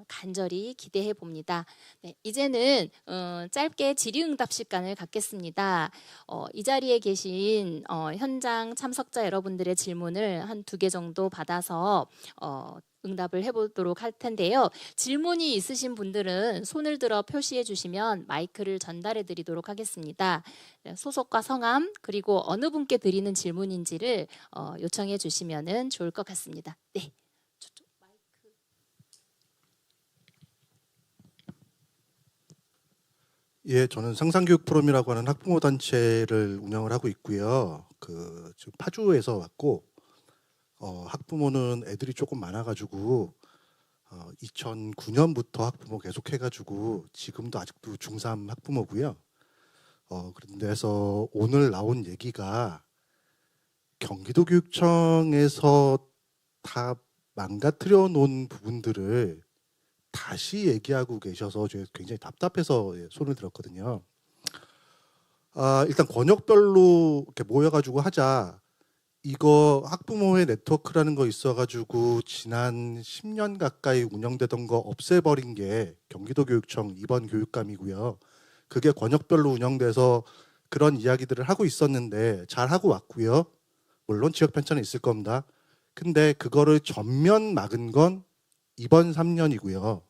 간절히 기대해 봅니다. 네, 이제는 짧게 질의응답 시간을 갖겠습니다. 이 자리에 계신 현장 참석자 여러분들의 질문을 한 2개 정도 받아서 응답을 해보도록 할 텐데요. 질문이 있으신 분들은 손을 들어 표시해 주시면 마이크를 전달해 드리도록 하겠습니다. 소속과 성함 그리고 어느 분께 드리는 질문인지를 요청해 주시면 좋을 것 같습니다. 네. 예, 저는 상상교육 포럼이라고 하는 학부모 단체를 운영을 하고 있고요. 지금 파주에서 왔고 학부모는 애들이 조금 많아가지고 2009년부터 학부모 계속해가지고 지금도 아직도 중3 학부모고요. 그런데서 오늘 나온 얘기가 경기도교육청에서 다 망가뜨려 놓은 부분들을 다시 얘기하고 계셔서 제가 굉장히 답답해서 손을 들었거든요. 일단 권역별로 이렇게 모여가지고 하자. 이거 학부모회 네트워크라는 거 있어가지고 지난 10년 가까이 운영되던 거 없애버린 게 경기도교육청 이번 교육감이고요. 그게 권역별로 운영돼서 그런 이야기들을 하고 있었는데 잘 하고 왔고요. 물론 지역 편차는 있을 겁니다. 근데 그거를 전면 막은 건 이번 3년이고요.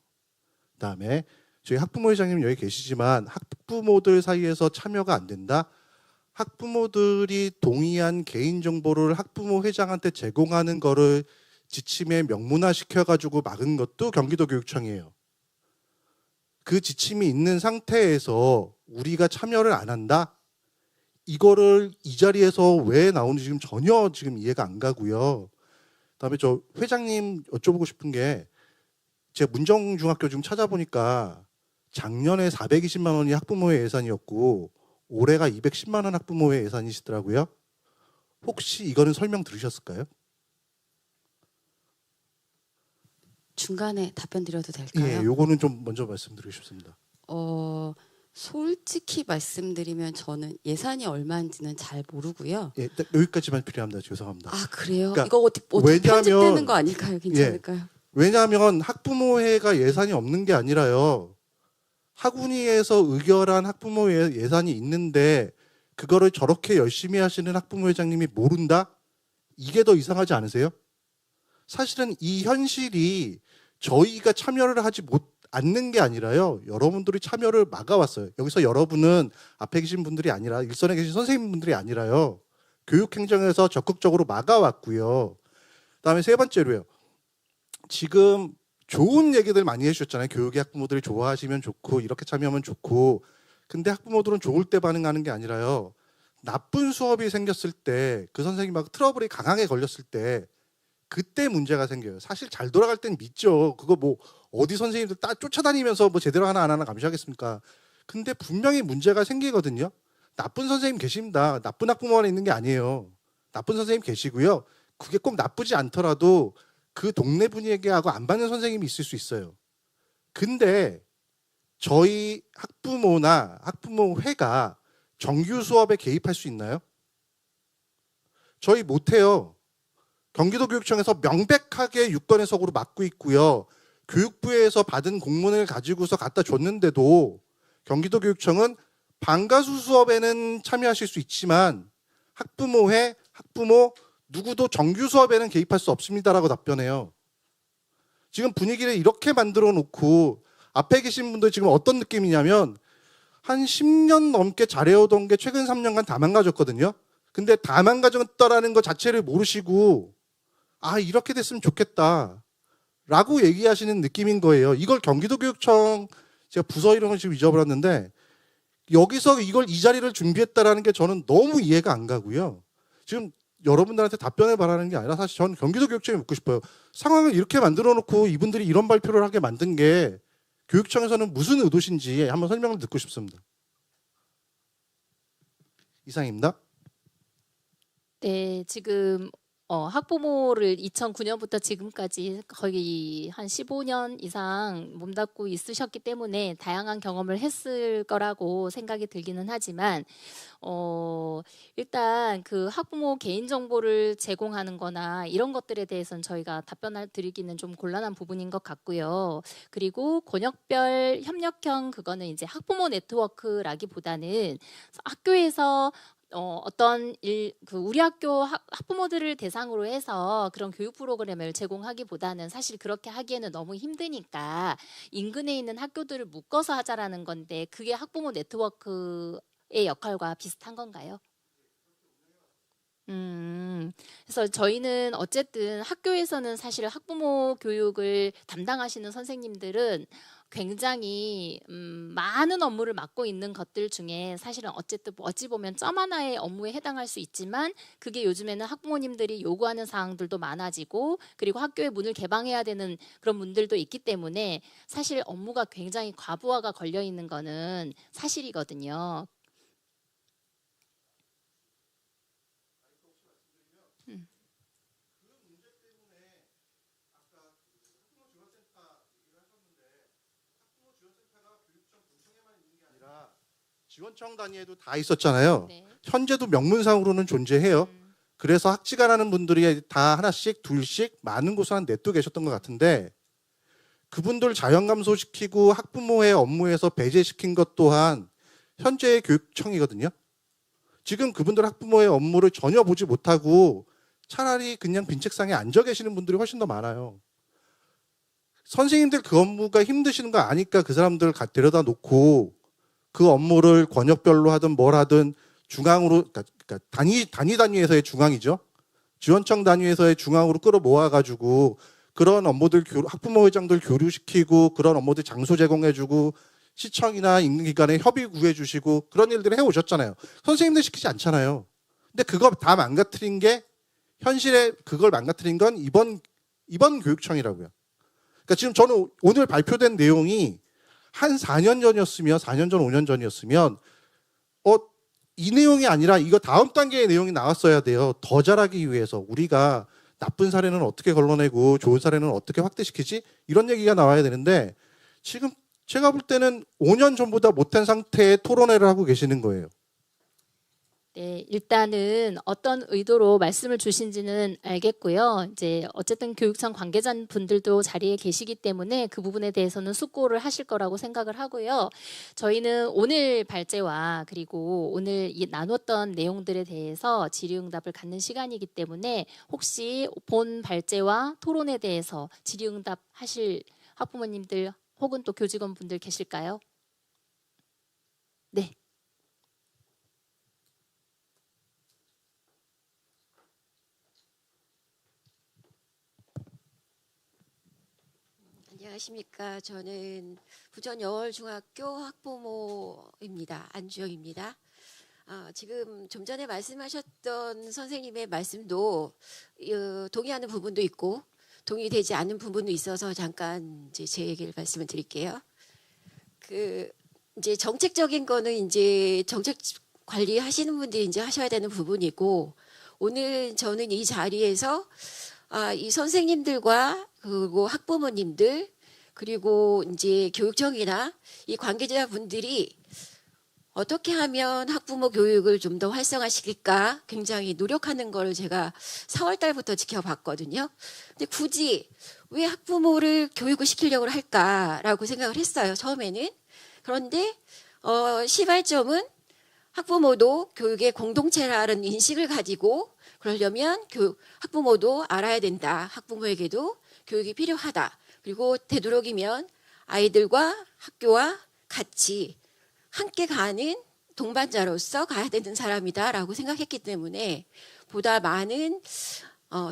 그다음에 저희 학부모회장님 여기 계시지만 학부모들 사이에서 참여가 안 된다. 학부모들이 동의한 개인정보를 학부모회장한테 제공하는 거를 지침에 명문화시켜가지고 막은 것도 경기도교육청이에요. 그 지침이 있는 상태에서 우리가 참여를 안 한다? 이거를 이 자리에서 왜 나오는지 지금 전혀 지금 이해가 안 가고요. 그다음에 저 회장님 여쭤보고 싶은 게 제가 문정중학교 지금 찾아보니까 작년에 420만 원이 학부모의 예산이었고 올해가 210만 원 학부모의 예산이시더라고요. 혹시 이거는 설명 들으셨을까요? 중간에 답변 드려도 될까요? 예, 요거는 좀 먼저 말씀드리고 싶습니다. 솔직히 말씀드리면 저는 예산이 얼마인지는 잘 모르고요. 예, 딱 여기까지만 필요합니다. 죄송합니다. 아 그래요? 그러니까 이거 어떻게 왜냐하면- 편집되는 거 아닐까요? 괜찮을까요? 왜냐하면 학부모회가 예산이 없는 게 아니라요. 학운위에서 의결한 학부모회 예산이 있는데 그거를 저렇게 열심히 하시는 학부모회장님이 모른다? 이게 더 이상하지 않으세요? 사실은 이 현실이 저희가 참여를 하지 않는 게 아니라요. 여러분들이 참여를 막아왔어요. 여기서 여러분은 앞에 계신 분들이 아니라 일선에 계신 선생님분들이 아니라요. 교육행정에서 적극적으로 막아왔고요. 그다음에 세 번째로요. 지금 좋은 얘기들 많이 해주셨잖아요. 교육의 학부모들이 좋아하시면 좋고 이렇게 참여하면 좋고. 근데 학부모들은 좋을 때 반응하는 게 아니라요. 나쁜 수업이 생겼을 때 그 선생님하고 트러블이 강하게 걸렸을 때 그때 문제가 생겨요. 사실 잘 돌아갈 땐 믿죠. 그거 뭐 어디 선생님들 딱 쫓아다니면서 뭐 제대로 하나 안 하나 감시하겠습니까? 근데 분명히 문제가 생기거든요. 나쁜 선생님 계십니다. 나쁜 학부모만 있는 게 아니에요. 나쁜 선생님 계시고요. 그게 꼭 나쁘지 않더라도 그 동네 분위기하고 안 받는 선생님이 있을 수 있어요. 근데 저희 학부모나 학부모회가 정규 수업에 개입할 수 있나요? 저희 못해요. 경기도교육청에서 명백하게 유권해석으로 막고 있고요. 교육부에서 받은 공문을 가지고서 갖다 줬는데도 경기도교육청은 방과후 수업에는 참여하실 수 있지만 학부모회, 학부모 누구도 정규 수업에는 개입할 수 없습니다라고 답변해요. 지금 분위기를 이렇게 만들어 놓고 앞에 계신 분들 지금 어떤 느낌이냐면 한 10년 넘게 잘해오던 게 최근 3년간 다 망가졌거든요. 근데 다 망가졌다라는 것 자체를 모르시고 아 이렇게 됐으면 좋겠다 라고 얘기하시는 느낌인 거예요. 이걸 경기도교육청 제가 부서 이름을 지금 잊어버렸는데 여기서 이걸 이 자리를 준비했다라는 게 저는 너무 이해가 안 가고요. 지금 여러분들한테 답변을 바라는 게 아니라 사실 저는 경기도교육청에 묻고 싶어요. 상황을 이렇게 만들어 놓고 이분들이 이런 발표를 하게 만든 게 교육청에서는 무슨 의도신지 한번 설명을 듣고 싶습니다. 이상입니다. 네, 지금 학부모를 2009년부터 지금까지 거의 한 15년 이상 몸담고 있으셨기 때문에 다양한 경험을 했을 거라고 생각이 들기는 하지만 일단 그 학부모 개인 정보를 제공하는 거나 이런 것들에 대해서는 저희가 답변을 드리기는 좀 곤란한 부분인 것 같고요. 그리고 권역별 협력형 그거는 이제 학부모 네트워크라기보다는 학교에서 우리 학교 학부모들을 대상으로 해서 그런 교육 프로그램을 제공하기보다는 사실 그렇게 하기에는 너무 힘드니까 인근에 있는 학교들을 묶어서 하자라는 건데 그게 학부모 네트워크의 역할과 비슷한 건가요? 그래서 저희는 어쨌든 학교에서는 사실 학부모 교육을 담당하시는 선생님들은 굉장히 많은 업무를 맡고 있는 것들 중에 사실은 어쨌든 어찌 보면 점 하나의 업무에 해당할 수 있지만 그게 요즘에는 학부모님들이 요구하는 사항들도 많아지고 그리고 학교의 문을 개방해야 되는 그런 문들도 있기 때문에 사실 업무가 굉장히 과부하가 걸려 있는 거는 사실이거든요. 지원청 단위에도 다 있었잖아요. 네. 현재도 명문상으로는 존재해요. 그래서 학지가라는 분들이 다 하나씩 둘씩 많은 곳에 한 넷도 계셨던 것 같은데 그분들 자연 감소시키고 학부모의 업무에서 배제시킨 것 또한 현재의 교육청이거든요. 지금 그분들 학부모의 업무를 전혀 보지 못하고 차라리 그냥 빈 책상에 앉아 계시는 분들이 훨씬 더 많아요. 선생님들 그 업무가 힘드시는 거 아니까 그 사람들을 데려다 놓고 그 업무를 권역별로 하든 뭘 하든 중앙으로 그러니까 단위에서의 중앙이죠. 지원청 단위에서의 중앙으로 끌어모아가지고 그런 업무들 학부모 회장들 교류시키고 그런 업무들 장소 제공해주고 시청이나 인근기관에 협의 구해주시고 그런 일들을 해오셨잖아요. 선생님들 시키지 않잖아요. 근데 그거 다 망가뜨린 게 현실에 그걸 망가뜨린 건 이번 교육청이라고요. 그러니까 지금 저는 오늘 발표된 내용이 한 4년 전이었으면 4년 전, 5년 전이었으면 이 내용이 아니라 이거 다음 단계의 내용이 나왔어야 돼요. 더 잘하기 위해서 우리가 나쁜 사례는 어떻게 걸러내고 좋은 사례는 어떻게 확대시키지? 이런 얘기가 나와야 되는데 지금 제가 볼 때는 5년 전보다 못한 상태의 토론회를 하고 계시는 거예요. 네, 일단은 어떤 의도로 말씀을 주신지는 알겠고요. 이제 어쨌든 교육청 관계자분들도 자리에 계시기 때문에 그 부분에 대해서는 숙고를 하실 거라고 생각을 하고요. 저희는 오늘 발제와 그리고 오늘 나눴던 내용들에 대해서 질의응답을 갖는 시간이기 때문에 혹시 본 발제와 토론에 대해서 질의응답 하실 학부모님들 혹은 또 교직원분들 계실까요? 네. 안녕하십니까. 저는 부천 여월중학교 학부모입니다. 안주영입니다. 지금 좀 전에 말씀하셨던 선생님의 말씀도 동의하는 부분도 있고 동의되지 않는 부분도 있어서 잠깐 이제 제 얘기를 말씀을 드릴게요. 이제 정책적인 거는 이제 정책 관리하시는 분들이 이제 하셔야 되는 부분이고 오늘 저는 이 자리에서 이 선생님들과 그리고 학부모님들 그리고 이제 교육청이나 이 관계자분들이 어떻게 하면 학부모 교육을 좀 더 활성화시킬까 굉장히 노력하는 걸 제가 4월 달부터 지켜봤거든요. 근데 굳이 왜 학부모를 교육을 시키려고 할까라고 생각을 했어요. 처음에는. 그런데 시발점은 학부모도 교육의 공동체라는 인식을 가지고 그러려면 학부모도 알아야 된다. 학부모에게도 교육이 필요하다. 그리고 되도록이면 아이들과 학교와 같이 함께 가는 동반자로서 가야 되는 사람이다라고 생각했기 때문에 보다 많은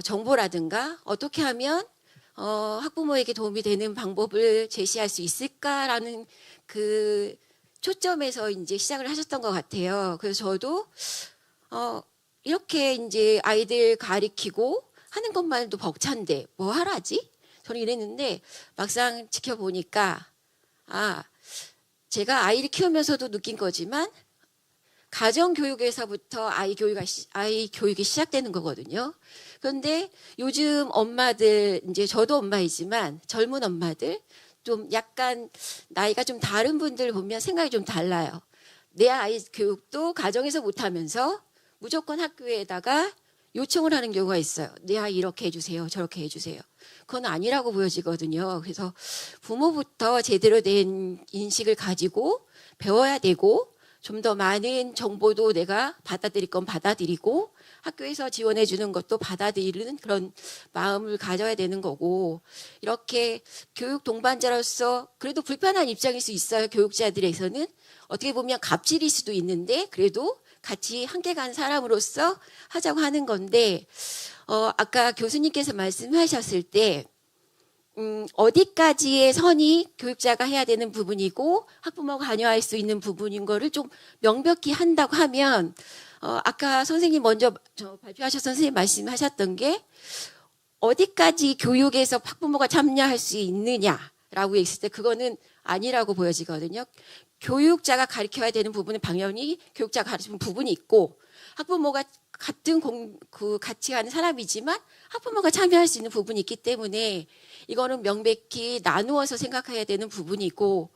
정보라든가 어떻게 하면 학부모에게 도움이 되는 방법을 제시할 수 있을까라는 그 초점에서 이제 시작을 하셨던 것 같아요. 그래서 저도 이렇게 이제 아이들 가리키고 하는 것만도 벅찬데 뭐 하라지? 저는 이랬는데 막상 지켜보니까 제가 아이를 키우면서도 느낀 거지만 가정 교육에서부터 아이 교육이 시작되는 거거든요. 그런데 요즘 엄마들 이제 저도 엄마이지만 젊은 엄마들 좀 약간 나이가 좀 다른 분들 보면 생각이 좀 달라요. 내 아이 교육도 가정에서 못하면서 무조건 학교에다가 요청을 하는 경우가 있어요. 내 아이 이렇게 해주세요. 저렇게 해주세요. 그건 아니라고 보여지거든요. 그래서 부모부터 제대로 된 인식을 가지고 배워야 되고 좀 더 많은 정보도 내가 받아들일 건 받아들이고 학교에서 지원해 주는 것도 받아들이는 그런 마음을 가져야 되는 거고 이렇게 교육 동반자로서 그래도 불편한 입장일 수 있어요. 교육자들에서는 어떻게 보면 갑질일 수도 있는데 그래도 같이 함께 간 사람으로서 하자고 하는 건데 아까 교수님께서 말씀하셨을 때 어디까지의 선이 교육자가 해야 되는 부분이고 학부모가 관여할 수 있는 부분인 거를 좀 명백히 한다고 하면 아까 선생님 먼저 발표하셨던 선생님 말씀하셨던 게 어디까지 교육에서 학부모가 참여할 수 있느냐라고 했을 때 그거는 아니라고 보여지거든요. 교육자가 가르쳐야 되는 부분은 당연히 교육자가 가르치는 부분이 있고 학부모가 같은 같이 가는 사람이지만 학부모가 참여할 수 있는 부분이 있기 때문에 이거는 명백히 나누어서 생각해야 되는 부분이고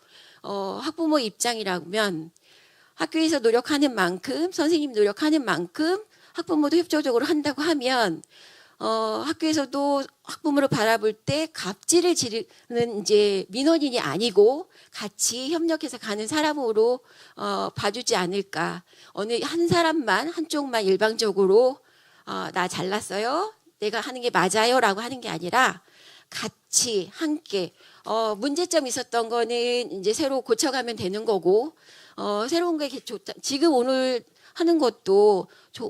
학부모 입장이라면 학교에서 노력하는 만큼 선생님 노력하는 만큼 학부모도 협조적으로 한다고 하면 학교에서도 학부모를 바라볼 때 갑질을 지르는 이제 민원인이 아니고 같이 협력해서 가는 사람으로 봐주지 않을까. 어느 한 사람만 한쪽만 일방적으로 나 잘났어요. 내가 하는 게 맞아요라고 하는 게 아니라 같이 함께 문제점 있었던 거는 이제 새로 고쳐가면 되는 거고 새로운 게 좋다. 지금 오늘 하는 것도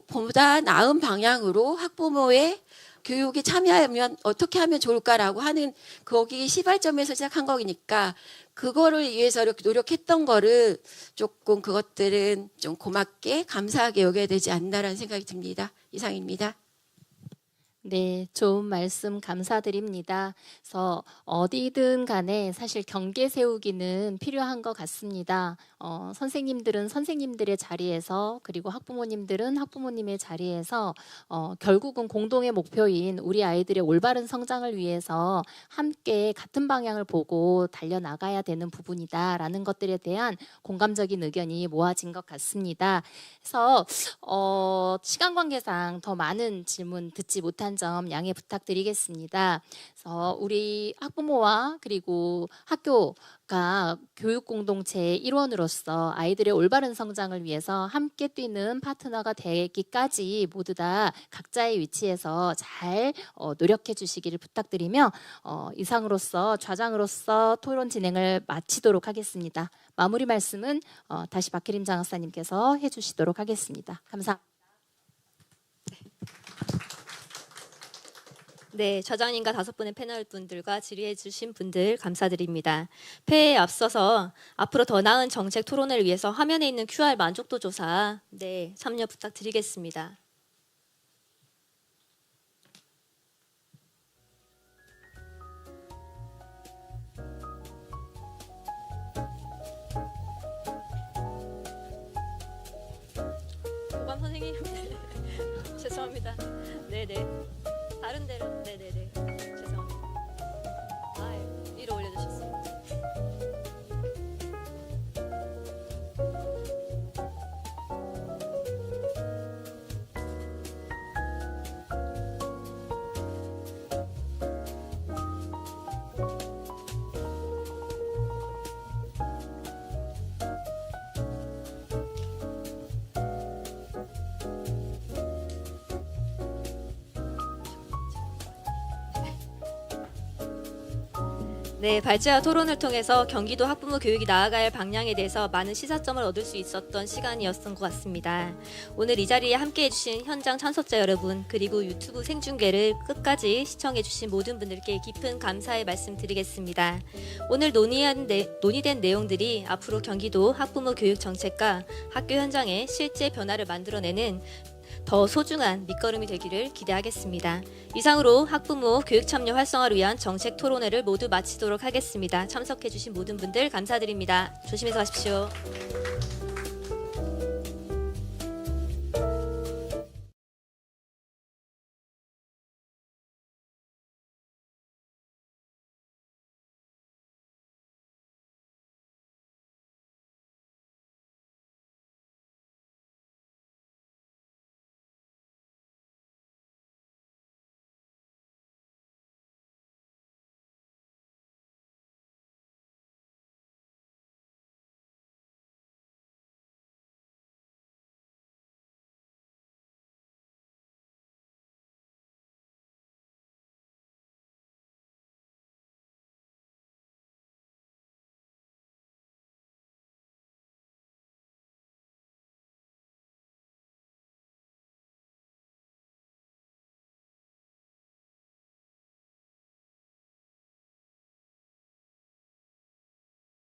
보다 나은 방향으로 학부모의 교육에 참여하면 어떻게 하면 좋을까라고 하는 거기 시발점에서 시작한 거니까 그거를 위해서 이렇게 노력했던 거를 조금 그것들은 좀 고맙게 감사하게 여겨야 되지 않나라는 생각이 듭니다. 이상입니다. 네, 좋은 말씀 감사드립니다. 그래서 어디든 간에 사실 경계 세우기는 필요한 것 같습니다. 선생님들은 선생님들의 자리에서 그리고 학부모님들은 학부모님의 자리에서 결국은 공동의 목표인 우리 아이들의 올바른 성장을 위해서 함께 같은 방향을 보고 달려나가야 되는 부분이다라는 것들에 대한 공감적인 의견이 모아진 것 같습니다. 그래서 시간 관계상 더 많은 질문 듣지 못한 점 양해 부탁드리겠습니다. 그래서 우리 학부모와 그리고 학교가 교육 공동체의 일원으로서 아이들의 올바른 성장을 위해서 함께 뛰는 파트너가 되기까지 모두 다 각자의 위치에서 잘 노력해 주시기를 부탁드리며 이상으로서 좌장으로서 토론 진행을 마치도록 하겠습니다. 마무리 말씀은 다시 박혜림 장학사님께서 해주시도록 하겠습니다. 감사합니다. 네, 좌장님과 5분의 패널 분들과 질의해 주신 분들 감사드립니다. 폐회에 앞서서 앞으로 더 나은 정책 토론을 위해서 화면에 있는 QR 만족도 조사 참여 부탁드리겠습니다. 고감 선생님 죄송합니다. 네네. 다른 데로 네네네 죄송합니다. 위로 올려주셨습니다. 네, 발제와 토론을 통해서 경기도 학부모 교육이 나아갈 방향에 대해서 많은 시사점을 얻을 수 있었던 시간이었던 것 같습니다. 오늘 이 자리에 함께해 주신 현장 참석자 여러분 그리고 유튜브 생중계를 끝까지 시청해 주신 모든 분들께 깊은 감사의 말씀 드리겠습니다. 오늘 논의된 내용들이 앞으로 경기도 학부모 교육 정책과 학교 현장에 실제 변화를 만들어내는 더 소중한 밑거름이 되기를 기대하겠습니다. 이상으로 학부모 교육 참여 활성화를 위한 정책 토론회를 모두 마치도록 하겠습니다. 참석해주신 모든 분들 감사드립니다. 조심해서 가십시오.